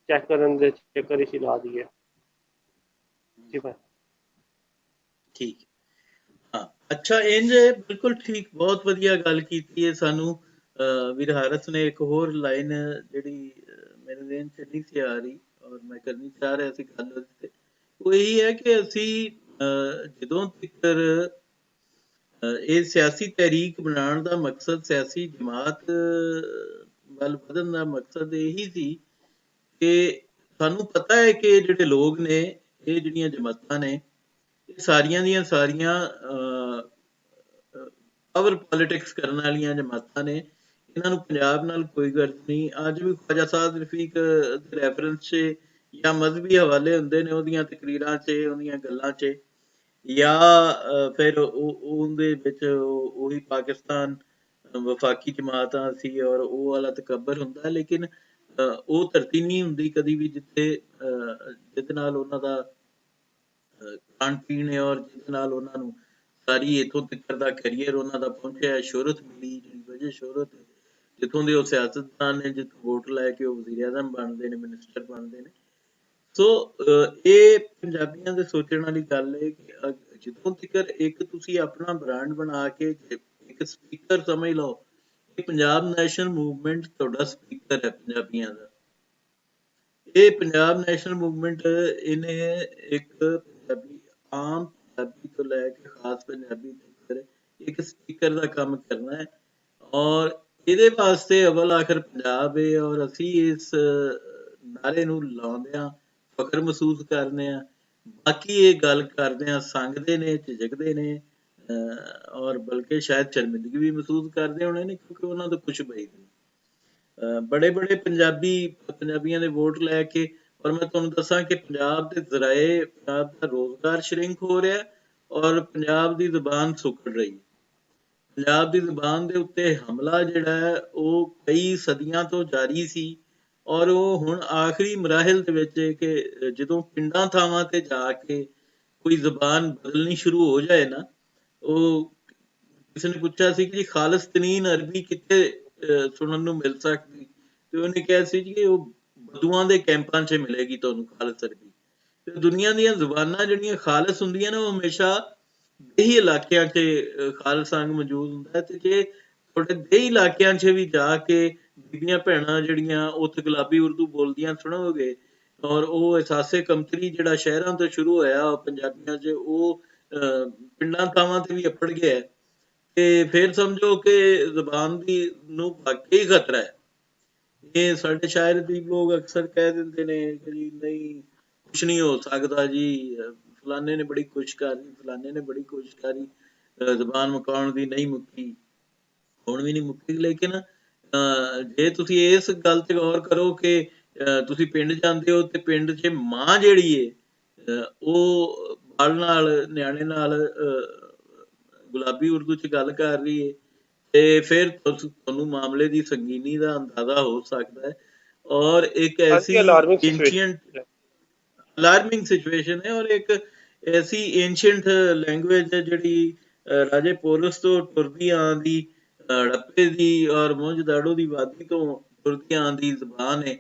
Speaker 2: ਚੈੱਕ ਕਰਨ ਦੇ ਚੱਕਰ ਵਿੱਚ ਲਾ ਦਈਏ। ਜੀ ਭਾਈ
Speaker 1: ਠੀਕ ਹਾਂ, ਅੱਛਾ ਇੰਜ ਬਿਲਕੁਲ ਠੀਕ, ਬਹੁਤ ਵਧੀਆ ਗੱਲ ਕੀਤੀ ਹੈ। ਸਾਨੂੰ ਵੀਰ ਹਾਰਸ ਨੇ ਇੱਕ ਹੋਰ ਲਾਈਨ ਜਿਹੜੀ ਮੇਰੇ ਦਿਨ 'ਚ ਨਹੀਂ ਸੀ ਆ ਰਹੀ ਔਰ ਮੈਂ ਕਰਨੀ ਚਾਹ ਰਿਹਾ ਸੀ ਗੱਲ ਉਹਦੇ 'ਤੇ, ਉਹ ਇਹੀ ਹੈ ਕਿ ਅਸੀਂ ਜਦੋਂ ਤੀਕਰ ਇਹ ਸਿਆਸੀ ਤਹਿਰੀਕ ਬਣਾਉਣ ਦਾ ਮਕਸਦ, ਸਿਆਸੀ ਜਮਾਤ ਵੱਲ ਵਧਣ ਦਾ ਮਕਸਦ ਇਹੀ ਸੀ ਕਿ ਸਾਨੂੰ ਪਤਾ ਹੈ ਕਿ ਇਹ ਜਿਹੜੇ ਲੋਕ ਨੇ, ਇਹ ਜਿਹੜੀਆਂ ਜਮਾਤਾਂ ਨੇ, ਇਹ ਸਾਰੀਆਂ ਦੀਆਂ ਸਾਰੀਆਂ ਪਾਵਰ ਪੋਲੀਟਿਕਸ ਕਰਨ ਵਾਲੀਆਂ ਜਮਾਤਾਂ ਨੇ। ਇਹਨਾਂ ਨੂੰ ਪੰਜਾਬ ਨਾਲ ਕੋਈ ਗਰਜ ਨਹੀਂ। ਅੱਜ ਵੀ ਖਵਾਜਾ ਸਾਦ ਰਫੀਕ ਦੇ ਰੈਫਰੈਂਸ 'ਚ ਜਾਂ ਮਜ਼ਹਬੀ ਹਵਾਲੇ ਹੁੰਦੇ ਨੇ ਉਹਦੀਆਂ ਤਕਰੀਰਾਂ 'ਚ, ਉਹਦੀਆਂ ਗੱਲਾਂ 'ਚ, ਜਾਂ ਫਿਰ ਉਹਦੇ ਵਿੱਚ ਉਹੀ ਪਾਕਿਸਤਾਨ ਵਫਾਕੀ ਜਮਾਤਾਂ ਸੀ ਔਰ ਉਹ ਵਾਲਾ ਤਕੱਬਰ ਹੁੰਦਾ। ਲੇਕਿਨ ਉਹ ਧਰਤੀ ਨਹੀਂ ਹੁੰਦੀ ਕਦੀ ਵੀ ਜਿੱਥੇ ਜਿਹਦੇ ਨਾਲ ਉਹਨਾਂ ਦਾ ਖਾਣ ਪੀਣ ਹੈ ਔਰ ਜਿਹਦੇ ਨਾਲ ਉਹਨਾਂ ਨੂੰ ਸਾਰੀ ਇੱਥੋਂ ਤੱਕ ਦਾ ਕੈਰੀਅਰ ਉਹਨਾਂ ਦਾ ਪਹੁੰਚਿਆ, ਸ਼ੋਹਰਤ ਮਿਲੀ, ਜਿਹੜੀ ਵਜ੍ਹਾ ਸ਼ੋਹਰਤ ਹੈ, ਜਿੱਥੋਂ ਦੇ ਉਹ ਸਿਆਸਤਦਾਨ ਨੇ, ਜਿੱਥੋਂ ਵੋਟ ਲੈ ਕੇ ਉਹ ਵਜ਼ੀਰ ਆਜ਼ਮ ਬਣਦੇ ਨੇ, ਮਿਨਿਸਟਰ ਬਣਦੇ ਨੇ। ਸੋ ਇਹ ਪੰਜਾਬੀਆਂ ਦੇ ਸੋਚਣ ਵਾਲੀ ਗੱਲ ਹੈ ਕਿ ਜਿੱਥੋਂ ਤੱਕ ਇੱਕ ਤੁਸੀਂ ਆਪਣਾ ਬ੍ਰਾਂਡ ਬਣਾ ਕੇ ਇੱਕ ਸਪੀਕਰ ਸਮਝ ਲਓ ਕਿ ਪੰਜਾਬ ਨੈਸ਼ਨਲ ਮੂਵਮੈਂਟ ਤੁਹਾਡਾ ਸਪੀਕਰ ਹੈ ਪੰਜਾਬੀਆਂ ਦਾ। ਇਹ ਪੰਜਾਬ ਨੈਸ਼ਨਲ ਮੂਵਮੈਂਟ ਇਹਨੇ ਇੱਕ ਪੰਜਾਬੀ, ਆਮ ਪੰਜਾਬੀ ਤੋਂ ਲੈ ਕੇ ਖਾਸ ਪੰਜਾਬੀ ਤੱਕ ਇੱਕ ਸਪੀਕਰ ਦਾ ਕੰਮ ਕਰਨਾ ਹੈ ਔਰ ਇਹਦੇ ਵਾਸਤੇ ਅਵਲ ਆਖਰ ਪੰਜਾਬ ਹੈ ਔਰ ਅਸੀਂ ਇਸ ਨਾਰੇ ਨੂੰ ਲਾਉਂਦੇ ਹਾਂ, ਫਖਰ ਮਹਿਸੂਸ ਕਰਦੇ ਹਾਂ। ਬਾਕੀ ਇਹ ਗੱਲ ਕਰਦੇ ਹਾਂ ਸੰਗਦੇ ਨੇ, ਝਿਜਕਦੇ ਨੇ, ਔਰ ਬਲਕਿ ਸ਼ਾਇਦ ਸ਼ਰਮਿੰਦਗੀ ਵੀ ਮਹਿਸੂਸ ਕਰਦੇ ਹੋਣੇ ਨੇ, ਕਿਉਂਕਿ ਉਹਨਾਂ ਤੋਂ ਕੁਛ ਬਚਦਾ ਨਹੀਂ। ਬੜੇ ਬੜੇ ਪੰਜਾਬੀਆਂ ਦੇ ਵੋਟ ਲੈ ਕੇ, ਔਰ ਮੈਂ ਤੁਹਾਨੂੰ ਦੱਸਾਂ ਕਿ ਪੰਜਾਬ ਦੇ ਜ਼ਰਾਏ, ਪੰਜਾਬ ਦਾ ਰੋਜ਼ਗਾਰ ਸ਼ਰਿੰਕ ਹੋ ਰਿਹਾ, ਔਰ ਪੰਜਾਬ ਦੀ ਜ਼ੁਬਾਨ ਸੁੱਕੜ ਰਹੀ ਹੈ। ਪੰਜਾਬ ਦੀ ਜ਼ੁਬਾਨ ਦੇ ਉੱਤੇ ਹਮਲਾ ਜਿਹੜਾ ਹੈ ਉਹ ਕਈ ਸਦੀਆਂ ਤੋਂ ਜਾਰੀ ਸੀ, ਔਰ ਉਹ ਹੁਣ ਆਖਰੀ ਮਰਾਹਿਲ ਦੇ ਵਿੱਚ ਹੈ ਕਿ ਜਦੋਂ ਪਿੰਡਾਂ ਥਾਵਾਂ ਤੇ ਜਾ ਕੇ ਕੋਈ ਜ਼ੁਬਾਨ ਬਦਲਣੀ ਸ਼ੁਰੂ ਹੋ ਜਾਏ ਨਾ, ਉਹ ਕਿਸੇ ਨੇ ਪੁੱਛਿਆ ਸੀ ਕਿ ਜੀ ਖਾਲਿਸਤਨੀਨ ਅਰਬੀ ਕਿੱਥੇ ਸੁਣਨ ਨੂੰ ਮਿਲ ਸਕਦੀ, ਤੇ ਉਹਨੇ ਕਿਹਾ ਸੀ ਜੀ ਕਿ ਉਹ ਬਦੂਆਂ ਦੇ ਕੈਂਪਾਂ 'ਚ ਮਿਲੇਗੀ ਤੁਹਾਨੂੰ ਖਾਲਿਸ ਅਰਬੀ। ਤੇ ਦੁਨੀਆ ਦੀਆਂ ਜ਼ੁਬਾਨਾਂ ਜਿਹੜੀਆਂ ਖਾਲਿਸ ਹੁੰਦੀਆਂ ਨੇ, ਉਹ ਹਮੇਸ਼ਾ ਦੇਹੀ ਇਲਾਕਿਆਂ 'ਚ ਖਾਲਿਸਤਾਨ ਮੌਜੂਦ ਹੁੰਦਾ ਹੈ। ਤੇ ਜੇ ਤੁਹਾਡੇ ਦੇਹੀ ਇਲਾਕਿਆਂ 'ਚ ਵੀ ਜਾ ਕੇ ਬੀਬੀਆਂ ਭੈਣਾਂ ਜਿਹੜੀਆਂ ਉੱਥੇ ਗੁਲਾਬੀ ਉਰਦੂ ਬੋਲਦੀਆਂ ਸੁਣੋਗੇ, ਔਰ ਉਹ ਅਹਿਸਾਸੇ ਕਮਤਰੀ ਜਿਹੜਾ ਸ਼ਹਿਰਾਂ ਤੋਂ ਸ਼ੁਰੂ ਹੋਇਆ ਪੰਜਾਬੀਆਂ 'ਚ, ਉਹ ਪਿੰਡਾਂ ਥਾਵਾਂ ਤੇ ਵੀ ਅੱਪੜ ਗਿਆ, ਤੇ ਫਿਰ ਸਮਝੋ ਕਿ ਜ਼ੁਬਾਨ ਦੀ ਨੂੰ ਵਾਕਈ ਖਤਰਾ ਹੈ। ਇਹ ਸਾਡੇ ਸ਼ਾਇਰ ਵੀ ਲੋਕ ਅਕਸਰ ਕਹਿ ਦਿੰਦੇ ਨੇ ਕਿ ਜੀ ਨਹੀਂ, ਕੁਛ ਨਹੀਂ ਹੋ ਸਕਦਾ ਜੀ, ਫਲਾਨੇ ਨੇ ਬੜੀ ਕੋਸ਼ਿਸ਼ ਕਰੀ, ਫਲਾਨੇ ਨੇ ਬੜੀ ਕੋਸ਼ਿਸ਼ ਕਰੀ, ਜ਼ੁਬਾਨ ਮੁਕਾਉਣ ਦੀ, ਨਹੀਂ ਮੁੱਕੀ, ਹੁਣ ਵੀ ਨਹੀਂ ਮੁੱਕੀ। ਲੇਕਿਨ ਜੇ ਤੁਸੀਂ ਇਸ ਗੱਲ ਤੇ ਗੌਰ ਕਰੋ ਕਿ ਤੁਸੀਂ ਪਿੰਡ ਜਾਂਦੇ ਹੋ ਤੇ ਪਿੰਡ 'ਚ ਮਾਂ ਜਿਹੜੀ ਹੈ ਉਹ ਬਾਲ ਨਾਲ, ਨਿਆਣੇ ਨਾਲ ਗੁਲਾਬੀ ਉਰਦੂ 'ਚ ਗੱਲ ਕਰ ਰਹੀ ਹੈ, ਤੇ ਫਿਰ ਤੁਹਾਨੂੰ ਮਾਮਲੇ ਦੀ ਸੰਗੀਨੀ ਦਾ ਅੰਦਾਜ਼ਾ ਹੋ ਸਕਦਾ ਹੈ। ਔਰ ਇੱਕ ਐਸੀ ਏਂਸ਼ੀਅੰਟ ਅਲਾਰਮਿੰਗ ਸਿਚੁਏਸ਼ਨ ਹੈ, ਔਰ ਇੱਕ ਐਸੀ ਏਂਸ਼ੀਅੰਟ ਲੈਂਗੁਏਜ ਹੈ ਜਿਹੜੀ ਰਾਜੇ ਪੋਰਸ ਤੋਂ ਤੁਰਦੀ ਆਉਂਦੀ, ਹੜੱਪੇ ਦੀ ਔਰ ਮੁੰਝ ਦਾੜੋ ਦੀ ਵਾਦੀ ਤੋਂ ਤੁਰਦੀ ਆਉਂਦੀ ਜ਼ੁਬਾਨ ਹੈ।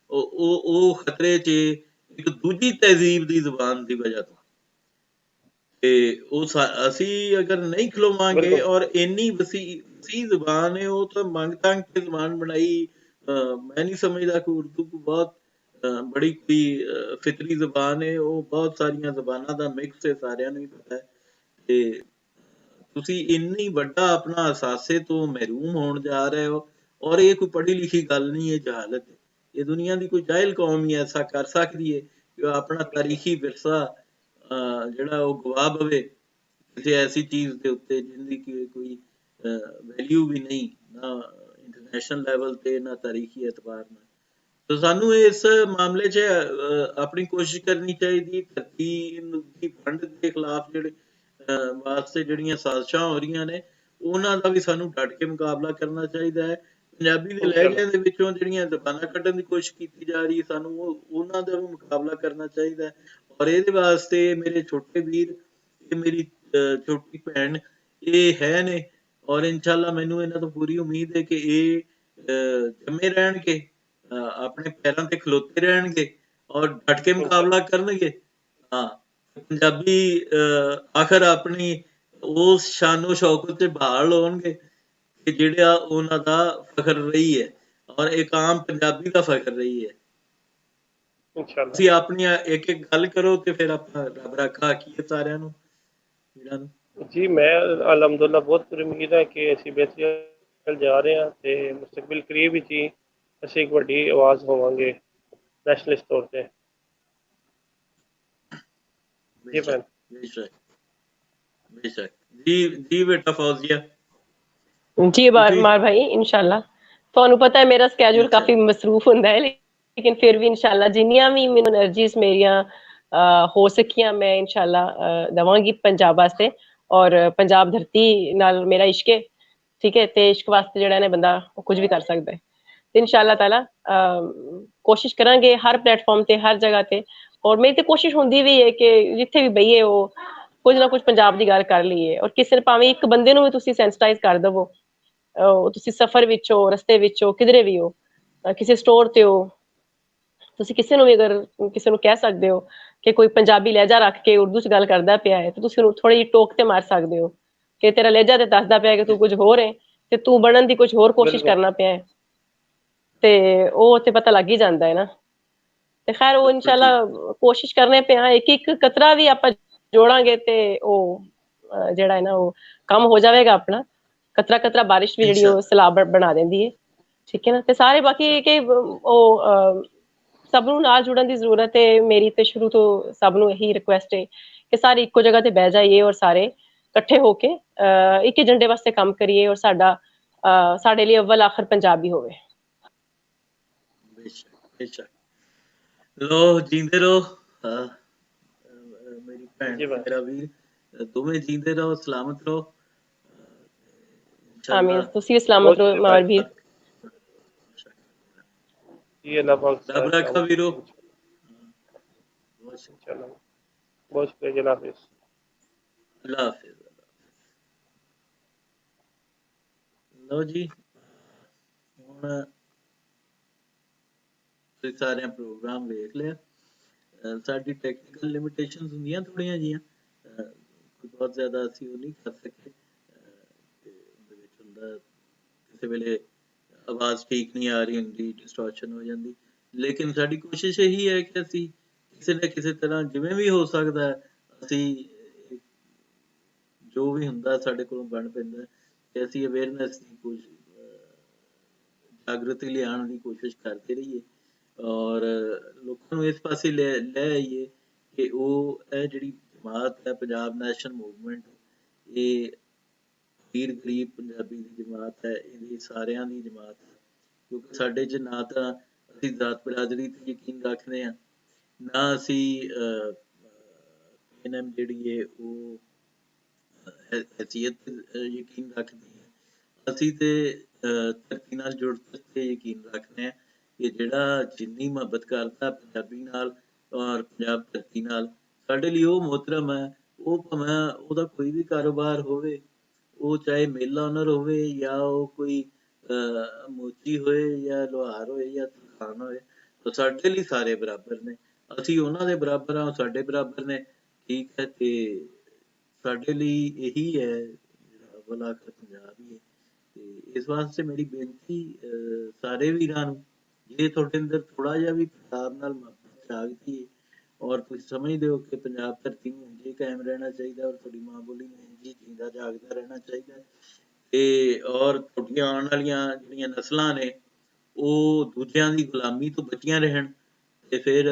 Speaker 1: ਉਹ ਖਤਰੇ 'ਚ ਇੱਕ ਦੂਜੀ ਤਹਿਜ਼ੀਬ ਦੀ ਜ਼ੁਬਾਨ ਦੀ ਵਜ੍ਹਾ ਤੋਂ, ਤੇ ਉਹ ਅਸੀਂ ਅਗਰ ਨਹੀਂ ਖਲੋਵਾਂਗੇ, ਔਰ ਇੰਨੀ ਵਸੀ ਜ਼ੁਬਾਨ ਹੈ, ਉਹ ਤਾਂ ਮੰਗ ਤੰਗ ਕੇ ਜ਼ੁਬਾਨ ਬਣਾਈ। ਮੈਂ ਨਹੀਂ ਸਮਝਦਾ ਕਿ ਉਰਦੂ ਕੋ ਬਹੁਤ ਬੜੀ ਕੋਈ ਫਿਤਰੀ ਜ਼ੁਬਾਨ ਹੈ, ਉਹ ਬਹੁਤ ਸਾਰੀਆਂ ਜ਼ੁਬਾਨਾਂ ਦਾ ਮਿਕਸ ਹੈ, ਸਾਰਿਆਂ ਨੂੰ ਹੀ ਪਤਾ ਹੈ। ਤੇ ਤੁਸੀਂ ਇੰਨੀ ਵੱਡਾ ਆਪਣਾ ਅਹਿਸਾਸੇ ਤੋਂ ਮਹਿਰੂਮ ਹੋਣ ਜਾ ਰਹੇ ਹੋ, ਔਰ ਇਹ ਕੋਈ ਪੜ੍ਹੀ ਲਿਖੀ ਗੱਲ ਨਹੀਂ ਹੈ, ਜਹਾਲਤ ਹੈ। ਇਹ ਦੁਨੀਆ ਦੀ ਕੋਈ ਜਾਹਿਲ ਕੌਮ ਹੀ ਐਸਾ ਕਰ ਸਕਦੀ ਹੈ ਕਿ ਉਹ ਆਪਣਾ ਤਾਰੀਖੀ ਵਿਰਸਾ ਜਿਹੜਾ ਉਹ ਗਵਾ ਬਵੇ ਕਿਸੇ ਐਸੀ ਚੀਜ਼ ਦੇ ਉੱਤੇ ਜਿਹਦੀ ਕਿ ਕੋਈ ਵੈਲਿਊ ਵੀ ਨਹੀਂ, ਨਾ ਇੰਟਰਨੈਸ਼ਨਲ ਲੈਵਲ ਤੇ, ਨਾ ਤਾਰੀਖੀ ਐਤਬਾਰ ਨਾਲ। ਤਾਂ ਸਾਨੂੰ ਇਸ ਮਾਮਲੇ 'ਚ ਆਪਣੀ ਕੋਸ਼ਿਸ਼ ਕਰਨੀ ਚਾਹੀਦੀ। ਧਰਤੀ ਦੀ ਵੰਡ ਦੇ ਖਿਲਾਫ ਜਿਹੜੇ ਵਾਸਤੇ ਜਿਹੜੀਆਂ ਸਾਜ਼ਿਸ਼ਾਂ ਹੋ ਰਹੀਆਂ ਨੇ, ਉਹਨਾਂ ਦਾ ਵੀ ਸਾਨੂੰ ਡਟ ਕੇ ਮੁਕਾਬਲਾ ਕਰਨਾ ਚਾਹੀਦਾ ਹੈ। ਪੰਜਾਬੀ ਦੇ ਲਹਿਜਿਆਂ ਦੇ ਵਿੱਚੋਂ ਜਿਹੜੀਆਂ ਜ਼ਬਾਨਾਂ ਕੱਢਣ ਦੀ ਕੋਸ਼ਿਸ਼ ਕੀਤੀ ਜਾ ਰਹੀ ਹੈ, ਸਾਨੂੰ ਉਹਨਾਂ ਦਾ ਵੀ ਮੁਕਾਬਲਾ ਕਰਨਾ ਚਾਹੀਦਾ ਹੈ। ਔਰ ਇਹਦੇ ਵਾਸਤੇ ਮੇਰੇ ਛੋਟੇ ਵੀਰ, ਇਹ ਮੇਰੀ ਛੋਟੀ ਭੈਣ, ਇਹ ਹੈ ਨੇ, ਔਰ ਇਨਸ਼ਾਅੱਲਾ ਮੈਨੂੰ ਇਹਨਾਂ ਤੋਂ ਪੂਰੀ ਉਮੀਦ ਹੈ ਕਿ ਇਹ ਜੰਮੇ ਰਹਿਣਗੇ, ਆਪਣੇ ਪੈਰਾਂ ਤੇ ਖਲੋਤੇ ਰਹਿਣਗੇ, ਔਰ ਡਟ ਕੇ ਮੁਕਾਬਲਾ ਕਰਨਗੇ। ਹਾਂ, ਪੰਜਾਬੀ ਆਖਰ ਆਪਣੀ ਉਸ ਸ਼ਾਨੋ ਸ਼ੌਕਤ ਤੇ ਬਹਾਲ ਹੋਣਗੇ ਕਿ ਜਿਹੜਾ ਉਹਨਾਂ ਦਾ ਫਖਰ ਰਹੀ ਹੈ, ਔਰ ਇੱਕ ਆਮ ਪੰਜਾਬੀ ਦਾ ਫਖਰ ਰਹੀ ਹੈ। ਤੁਸੀਂ ਆਪਣੀਆਂ ਇੱਕ ਇੱਕ ਗੱਲ ਕਰੋ ਤੇ ਫਿਰ ਆਪਾਂ ਰੱਬ ਰਾਖਾ ਆਖੀਏ ਸਾਰਿਆਂ ਨੂੰ, ਵੀਰਾਂ ਨੂੰ।
Speaker 2: ਜੀ ਮੈਂ ਅਲਹਮਦੁਲਿਲਾ ਬਹੁਤ ਪੂਰੀ ਉਮੀਦ ਹੈ ਕਿ ਅਸੀਂ ਬਿਹਤਰ ਜਾ ਰਹੇ ਹਾਂ, ਤੇ ਮੁਸਤਕਬਲ ਕਰੀਬ ਵਿੱਚ ਹੀ ਅਸੀਂ ਇੱਕ ਵੱਡੀ ਆਵਾਜ਼ ਹੋਵਾਂਗੇ ਨੈਸ਼ਨਲਿਸਟ ਤੌਰ ਤੇ। ਜੀ ਭੈਣ,
Speaker 1: बेशक जी, जी बेटा फौजिया
Speaker 3: जी मार भाई, इंशाल्लाह ਤੁਹਾਨੂੰ ਪਤਾ ਹੈ ਮੇਰਾ ਸਕੇਜੂਲ ਕਾਫੀ ਮਸਰੂਫ ਹੁੰਦਾ ਹੈ, ਲੇਕਿਨ ਫਿਰ ਵੀ ਇੰਸ਼ਾਅੱਲਾ ਜਿੰਨੀਆਂ ਵੀ ਮੈਨੂੰ એનર્ਜੀਜ਼ ਮੇਰੀਆਂ ਹੋ ਸਕੀਆਂ ਮੈਂ ਇੰਸ਼ਾਅੱਲਾ ਦਵਾਂਗੀ ਪੰਜਾਬ ਵਾਸਤੇ। ਔਰ ਪੰਜਾਬ ਧਰਤੀ ਨਾਲ ਮੇਰਾ ਇਸ਼ਕ ਹੈ, ਠੀਕ ਹੈ, ਤੇ ਇਸ਼ਕ ਵਾਸਤੇ ਜਿਹੜਾ ਨੇ ਬੰਦਾ ਉਹ ਕੁਝ ਵੀ ਕਰ ਸਕਦਾ ਹੈ। ਤੇ ਇੰਸ਼ਾਅੱਲਾ ਤਾਲਾ ਕੋਸ਼ਿਸ਼ ਕਰਾਂਗੇ ਹਰ ਪਲੇਟਫਾਰਮ ਤੇ, ਹਰ ਜਗ੍ਹਾ ਤੇ। ਔਰ ਮੇਰੀ ਤੇ ਕੋਸ਼ਿਸ਼ ਹੁੰਦੀ ਵੀ ਹੈ ਕਿ ਜਿੱਥੇ ਵੀ ਬਈਏ ਉਹ ਕੁਝ ਨਾ ਕੁਝ ਪੰਜਾਬ ਦੀ ਗੱਲ ਕਰ ਲਈਏ, ਔਰ ਕਿਸੇ ਨੇ ਭਾਵੇਂ ਇੱਕ ਬੰਦੇ ਨੂੰ ਵੀ ਤੁਸੀਂ ਸੈਂਸਿਟਾਈਜ਼ ਕਰ ਦੇਵੋ, ਤੁਸੀਂ ਸਫ਼ਰ ਵਿੱਚ ਹੋ, ਰਸਤੇ ਵਿੱਚ ਹੋ, ਕਿਧਰੇ ਵੀ ਹੋ, ਕਿਸੇ ਸਟੋਰ ਤੇ ਹੋ, ਤੁਸੀਂ ਕਿਸੇ ਨੂੰ ਵੀ ਅਗਰ ਕਿਸੇ ਨੂੰ ਕਹਿ ਸਕਦੇ ਹੋ ਕਿ ਕੋਈ ਪੰਜਾਬੀ ਲਹਿਜਾ ਰੱਖ ਕੇ ਉਰਦੂ 'ਚ ਗੱਲ ਕਰਦਾ ਪਿਆ ਹੈ, ਤੇ ਤੁਸੀਂ ਉਹਨੂੰ ਥੋੜੀ ਜਿਹੀ ਟੋਕ ਤੇ ਮਾਰ ਸਕਦੇ ਹੋ ਕਿ ਤੇਰਾ ਲਹਿਜਾ ਤੇ ਦੱਸਦਾ ਪਿਆ ਕਿ ਤੂੰ ਕੁਝ ਹੋਰ ਹੈ ਤੇ ਤੂੰ ਬਣਨ ਦੀ ਕੁਝ ਹੋਰ ਕੋਸ਼ਿਸ਼ ਕਰਨਾ ਪਿਆ ਹੈ, ਤੇ ਉਹ ਤੇ ਪਤਾ ਲੱਗ ਹੀ ਜਾਂਦਾ ਹੈ ਨਾ। ਤੇ ਖੈਰ ਉਹ ਇਨਸ਼ਾਅੱਲਾ ਕੋਸ਼ਿਸ਼ ਕਰਨੇ ਪਿਆ, ਇੱਕ ਇੱਕ ਕਤਰਾ ਵੀ ਆਪਾਂ ਜੋੜਾਂਗੇ ਤੇ ਉਹ ਜਿਹੜਾ ਹੈ ਨਾ ਉਹ ਕੰਮ ਹੋ ਜਾਵੇਗਾ ਆਪਣਾ। ਕਤਰਾ ਕਤਰਾ ਬਾਰਿਸ਼ ਵੀ ਜਿਹੜੀ ਉਹ ਸਲਾਬ ਬਣਾ ਦਿੰਦੀ ਹੈ, ਠੀਕ ਹੈ ਨਾ। ਤੇ ਸਾਰੇ ਬਾਕੀ ਕਿ ਉਹ ਸਭ ਨੂੰ ਨਾਲ ਜੁੜਨ ਦੀ ਜ਼ਰੂਰਤ ਹੈ। ਮੇਰੀ ਤੇ ਸ਼ੁਰੂ ਤੋਂ ਸਭ ਨੂੰ ਇਹੀ ਰਿਕੁਐਸਟ ਹੈ ਕਿ ਸਾਰੇ ਇੱਕੋ ਜਗ੍ਹਾ ਤੇ ਬਹਿ ਜਾਈਏ, ਔਰ ਸਾਰੇ ਇਕੱਠੇ ਹੋ ਕੇ ਇੱਕ ਏਜੰਡੇ ਵਾਸਤੇ ਕੰਮ ਕਰੀਏ ਔਰ ਸਾਡੇ ਲਈ ਅਵਲ ਆਖਰ ਪੰਜਾਬੀ ਹੋਵੇ।
Speaker 1: ਬੇਸ਼ੱਕ ਬੇਸ਼ੱਕ। ਲੋ ਜੀਂਦੇ ਰਹੋ ਮੇਰੀ ਭੈਣ
Speaker 2: ਜੀ
Speaker 1: ਤੇ
Speaker 2: ਬਸ
Speaker 1: ਮੇਰਾ ਵੀਰ, ਦੋਵੇਂ ਜੀਂਦੇ ਰਹੋ, ਸਲਾਮਤ ਰਹੋ।
Speaker 3: ਆਮੀਨ।
Speaker 1: इंशाल्लाह
Speaker 3: ਤੁਸੀਂ ਵੀ ਸਲਾਮਤ
Speaker 2: बहुत
Speaker 3: ਰਹੋ
Speaker 2: शुक्रिया
Speaker 3: ਮਾਰ ਵੀਰ।
Speaker 2: जी, अल्लाह पाक
Speaker 1: रब रखा वीरो। बहुत शुक्रिया।
Speaker 2: इंशाल्लाह। बहुत शुक्रिया जी, अल्लाह हाफिज़।
Speaker 1: अल्लाह हाफिज। ਲਓ ਜੀ, ਹੁਣ ਤੁਸੀਂ ਸਾਰਿਆਂ ਪ੍ਰੋਗਰਾਮ ਵੇਖ ਲਿਆ। ਸਾਡੀ ਟੈਕਨੀਕਲ ਲਿਮਿਟੇਸ਼ਨਸ ਹੁੰਦੀਆਂ ਥੋੜ੍ਹੀਆਂ ਜਿਹੀਆਂ, ਕੋਈ ਬਹੁਤ ਜ਼ਿਆਦਾ ਅਸੀਂ ਉਹ ਨਹੀਂ ਕਰ ਸਕੇ। ਤੇ ਉਹਦੇ ਵਿੱਚ ਹੁੰਦਾ ਕਿਸੇ ਵੇਲੇ ਆਵਾਜ਼ ਠੀਕ ਨਹੀਂ ਆ ਰਹੀ ਹੁੰਦੀ, ਡਿਸਟੋਰਸ਼ਨ ਹੋ ਜਾਂਦੀ। ਲੇਕਿਨ ਸਾਡੀ ਕੋਸ਼ਿਸ਼ ਇਹੀ ਹੈ ਕਿ ਅਸੀਂ ਕਿਸੇ ਨਾ ਕਿਸੇ ਤਰ੍ਹਾਂ ਜਿਵੇਂ ਵੀ ਹੋ ਸਕਦਾ ਅਸੀਂ ਜੋ ਵੀ ਹੁੰਦਾ ਸਾਡੇ ਕੋਲੋਂ ਬਣ ਪੈਂਦਾ ਕਿ ਅਸੀਂ ਅਵੇਅਰਨੈਸ ਦੀ ਜਾਗ੍ਰਿਤੀ ਲਿਆਉਣ ਦੀ ਕੋਸ਼ਿਸ਼ ਕਰਦੇ ਰਹੀਏ ਔਰ ਲੋਕਾਂ ਨੂੰ ਇਸ ਪਾਸੇ ਲੈ ਆਈਏ ਕਿ ਉਹ ਇਹ ਜਿਹੜੀ ਜਮਾਤ ਹੈ ਪੰਜਾਬ ਨੈਸ਼ਨਲ ਮੂਵਮੈਂਟ, ਇਹ ਅਮੀਰ ਗਰੀਬ ਪੰਜਾਬੀ ਦੀ ਜਮਾਤ ਹੈ, ਇਹਦੀ ਸਾਰਿਆਂ ਦੀ ਜਮਾਤ ਹੈ। ਕਿਉਂਕਿ ਸਾਡੇ 'ਚ ਨਾ ਤਾਂ ਅਸੀਂ ਜ਼ਾਤ ਬਰਾਦਰੀ 'ਤੇ ਯਕੀਨ ਰੱਖਦੇ ਹਾਂ, ਨਾ ਅਸੀਂ PNM ਜਿਹੜੀ ਹੈ ਉਹ हैसियत यकीन रखते हैं। ਅਸੀਂ ਤੇ ਧਰਤੀ ਨਾਲ ਜੁੜ ਕੇ ਯਕੀਨ ਰੱਖਦੇ ਹਾਂ ਕਿ ਜਿਹੜਾ ਜਿੰਨੀ ਮੁਹੱਬਤ ਕਰਦਾ ਪੰਜਾਬੀ ਨਾਲ ਔਰ ਪੰਜਾਬ ਧਰਤੀ ਨਾਲ, ਸਾਡੇ ਲਈ ਉਹ ਮੁਹਤਰਮ ਹੈ। ਉਹ ਭਾਵੇਂ ਉਹਦਾ ਕੋਈ ਵੀ ਕਾਰੋਬਾਰ ਹੋਵੇ, ਉਹ ਚਾਹੇ ਮਿਲ ਓਨਰ ਹੋਵੇ ਜਾਂ ਉਹ ਕੋਈ ਮੋਚੀ ਹੋਏ ਜਾਂ ਲੁਹਾਰ ਹੋਏ ਜਾਂ ਤਰਖਾਨ ਹੋਏ, ਤਾਂ ਸਾਡੇ ਲਈ ਸਾਰੇ ਬਰਾਬਰ ਨੇ। ਅਸੀਂ ਉਹਨਾਂ ਦੇ ਬਰਾਬਰ ਹਾਂ, ਸਾਡੇ ਬਰਾਬਰ ਨੇ, ਠੀਕ ਹੈ। ਤੇ ਸਾਡੇ ਲਈ ਇਹੀ ਹੈ ਜਿਹੜਾ ਅਵਲ ਆਖਰ ਪੰਜਾਬ ਹੀ ਹੈ। ਤੇ ਇਸ ਵਾਸਤੇ ਮੇਰੀ ਬੇਨਤੀ ਸਾਰੇ ਵੀਰਾਂ ਨੂੰ, ਜੇ ਤੁਹਾਡੇ ਅੰਦਰ ਥੋੜ੍ਹਾ ਜਿਹਾ ਵੀ ਪੰਜਾਬ ਨਾਲ ਮੁਹੱਬਤ ਜਾਗਦੀ ਹੈ ਔਰ ਤੁਸੀਂ ਸਮਝਦੇ ਹੋ ਕਿ ਪੰਜਾਬ ਧਰਤੀ ਨੂੰ ਇੰਝ ਕਾਇਮ ਰਹਿਣਾ ਚਾਹੀਦਾ ਔਰ ਤੁਹਾਡੀ ਮਾਂ ਬੋਲੀ ਨੂੰ ਇੰਝ ਜਿੰਦਾ ਜਾਗਦਾ ਰਹਿਣਾ ਚਾਹੀਦਾ, ਤੇ ਔਰ ਤੁਹਾਡੀਆਂ ਆਉਣ ਵਾਲੀਆਂ ਜਿਹੜੀਆਂ ਨਸਲਾਂ ਨੇ ਉਹ ਦੂਜਿਆਂ ਦੀ ਗੁਲਾਮੀ ਤੋਂ ਬਚੀਆਂ ਰਹਿਣ, ਤੇ ਫਿਰ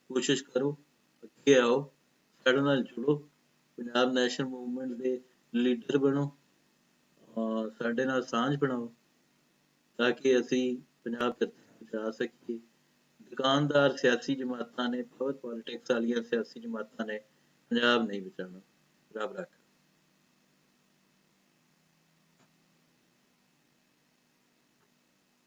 Speaker 1: ਕੋਸ਼ਿਸ਼ ਕਰੋ, ਅੱਗੇ ਆਓ, ਸਾਡੇ ਨਾਲ ਜੁੜੋ, ਪੰਜਾਬ ਨੈਸ਼ਨਲ ਮੂਵਮੈਂਟ ਦੇ ਲੀਡਰ ਬਣੋ ਔਰ ਸਾਡੇ ਨਾਲ ਸਾਂਝ ਬਣਾਓ ਤਾਂ ਕਿ ਅਸੀਂ ਪੰਜਾਬ ਧਰਤੀ ਨੂੰ ਬਚਾ ਸਕੀਏ। ਦੁਕਾਨਦਾਰ ਸਿਆਸੀ ਜਮਾਤਾਂ ਨੇ, ਪਾਵਰ ਪੋਲੀਟਿਕਸ ਵਾਲੀਆਂ ਸਿਆਸੀ ਜਮਾਤਾਂ ਨੇ ਪੰਜਾਬ ਨਹੀਂ ਬਚਾਉਣਾ। ਰੱਬ ਰੱਖਾ।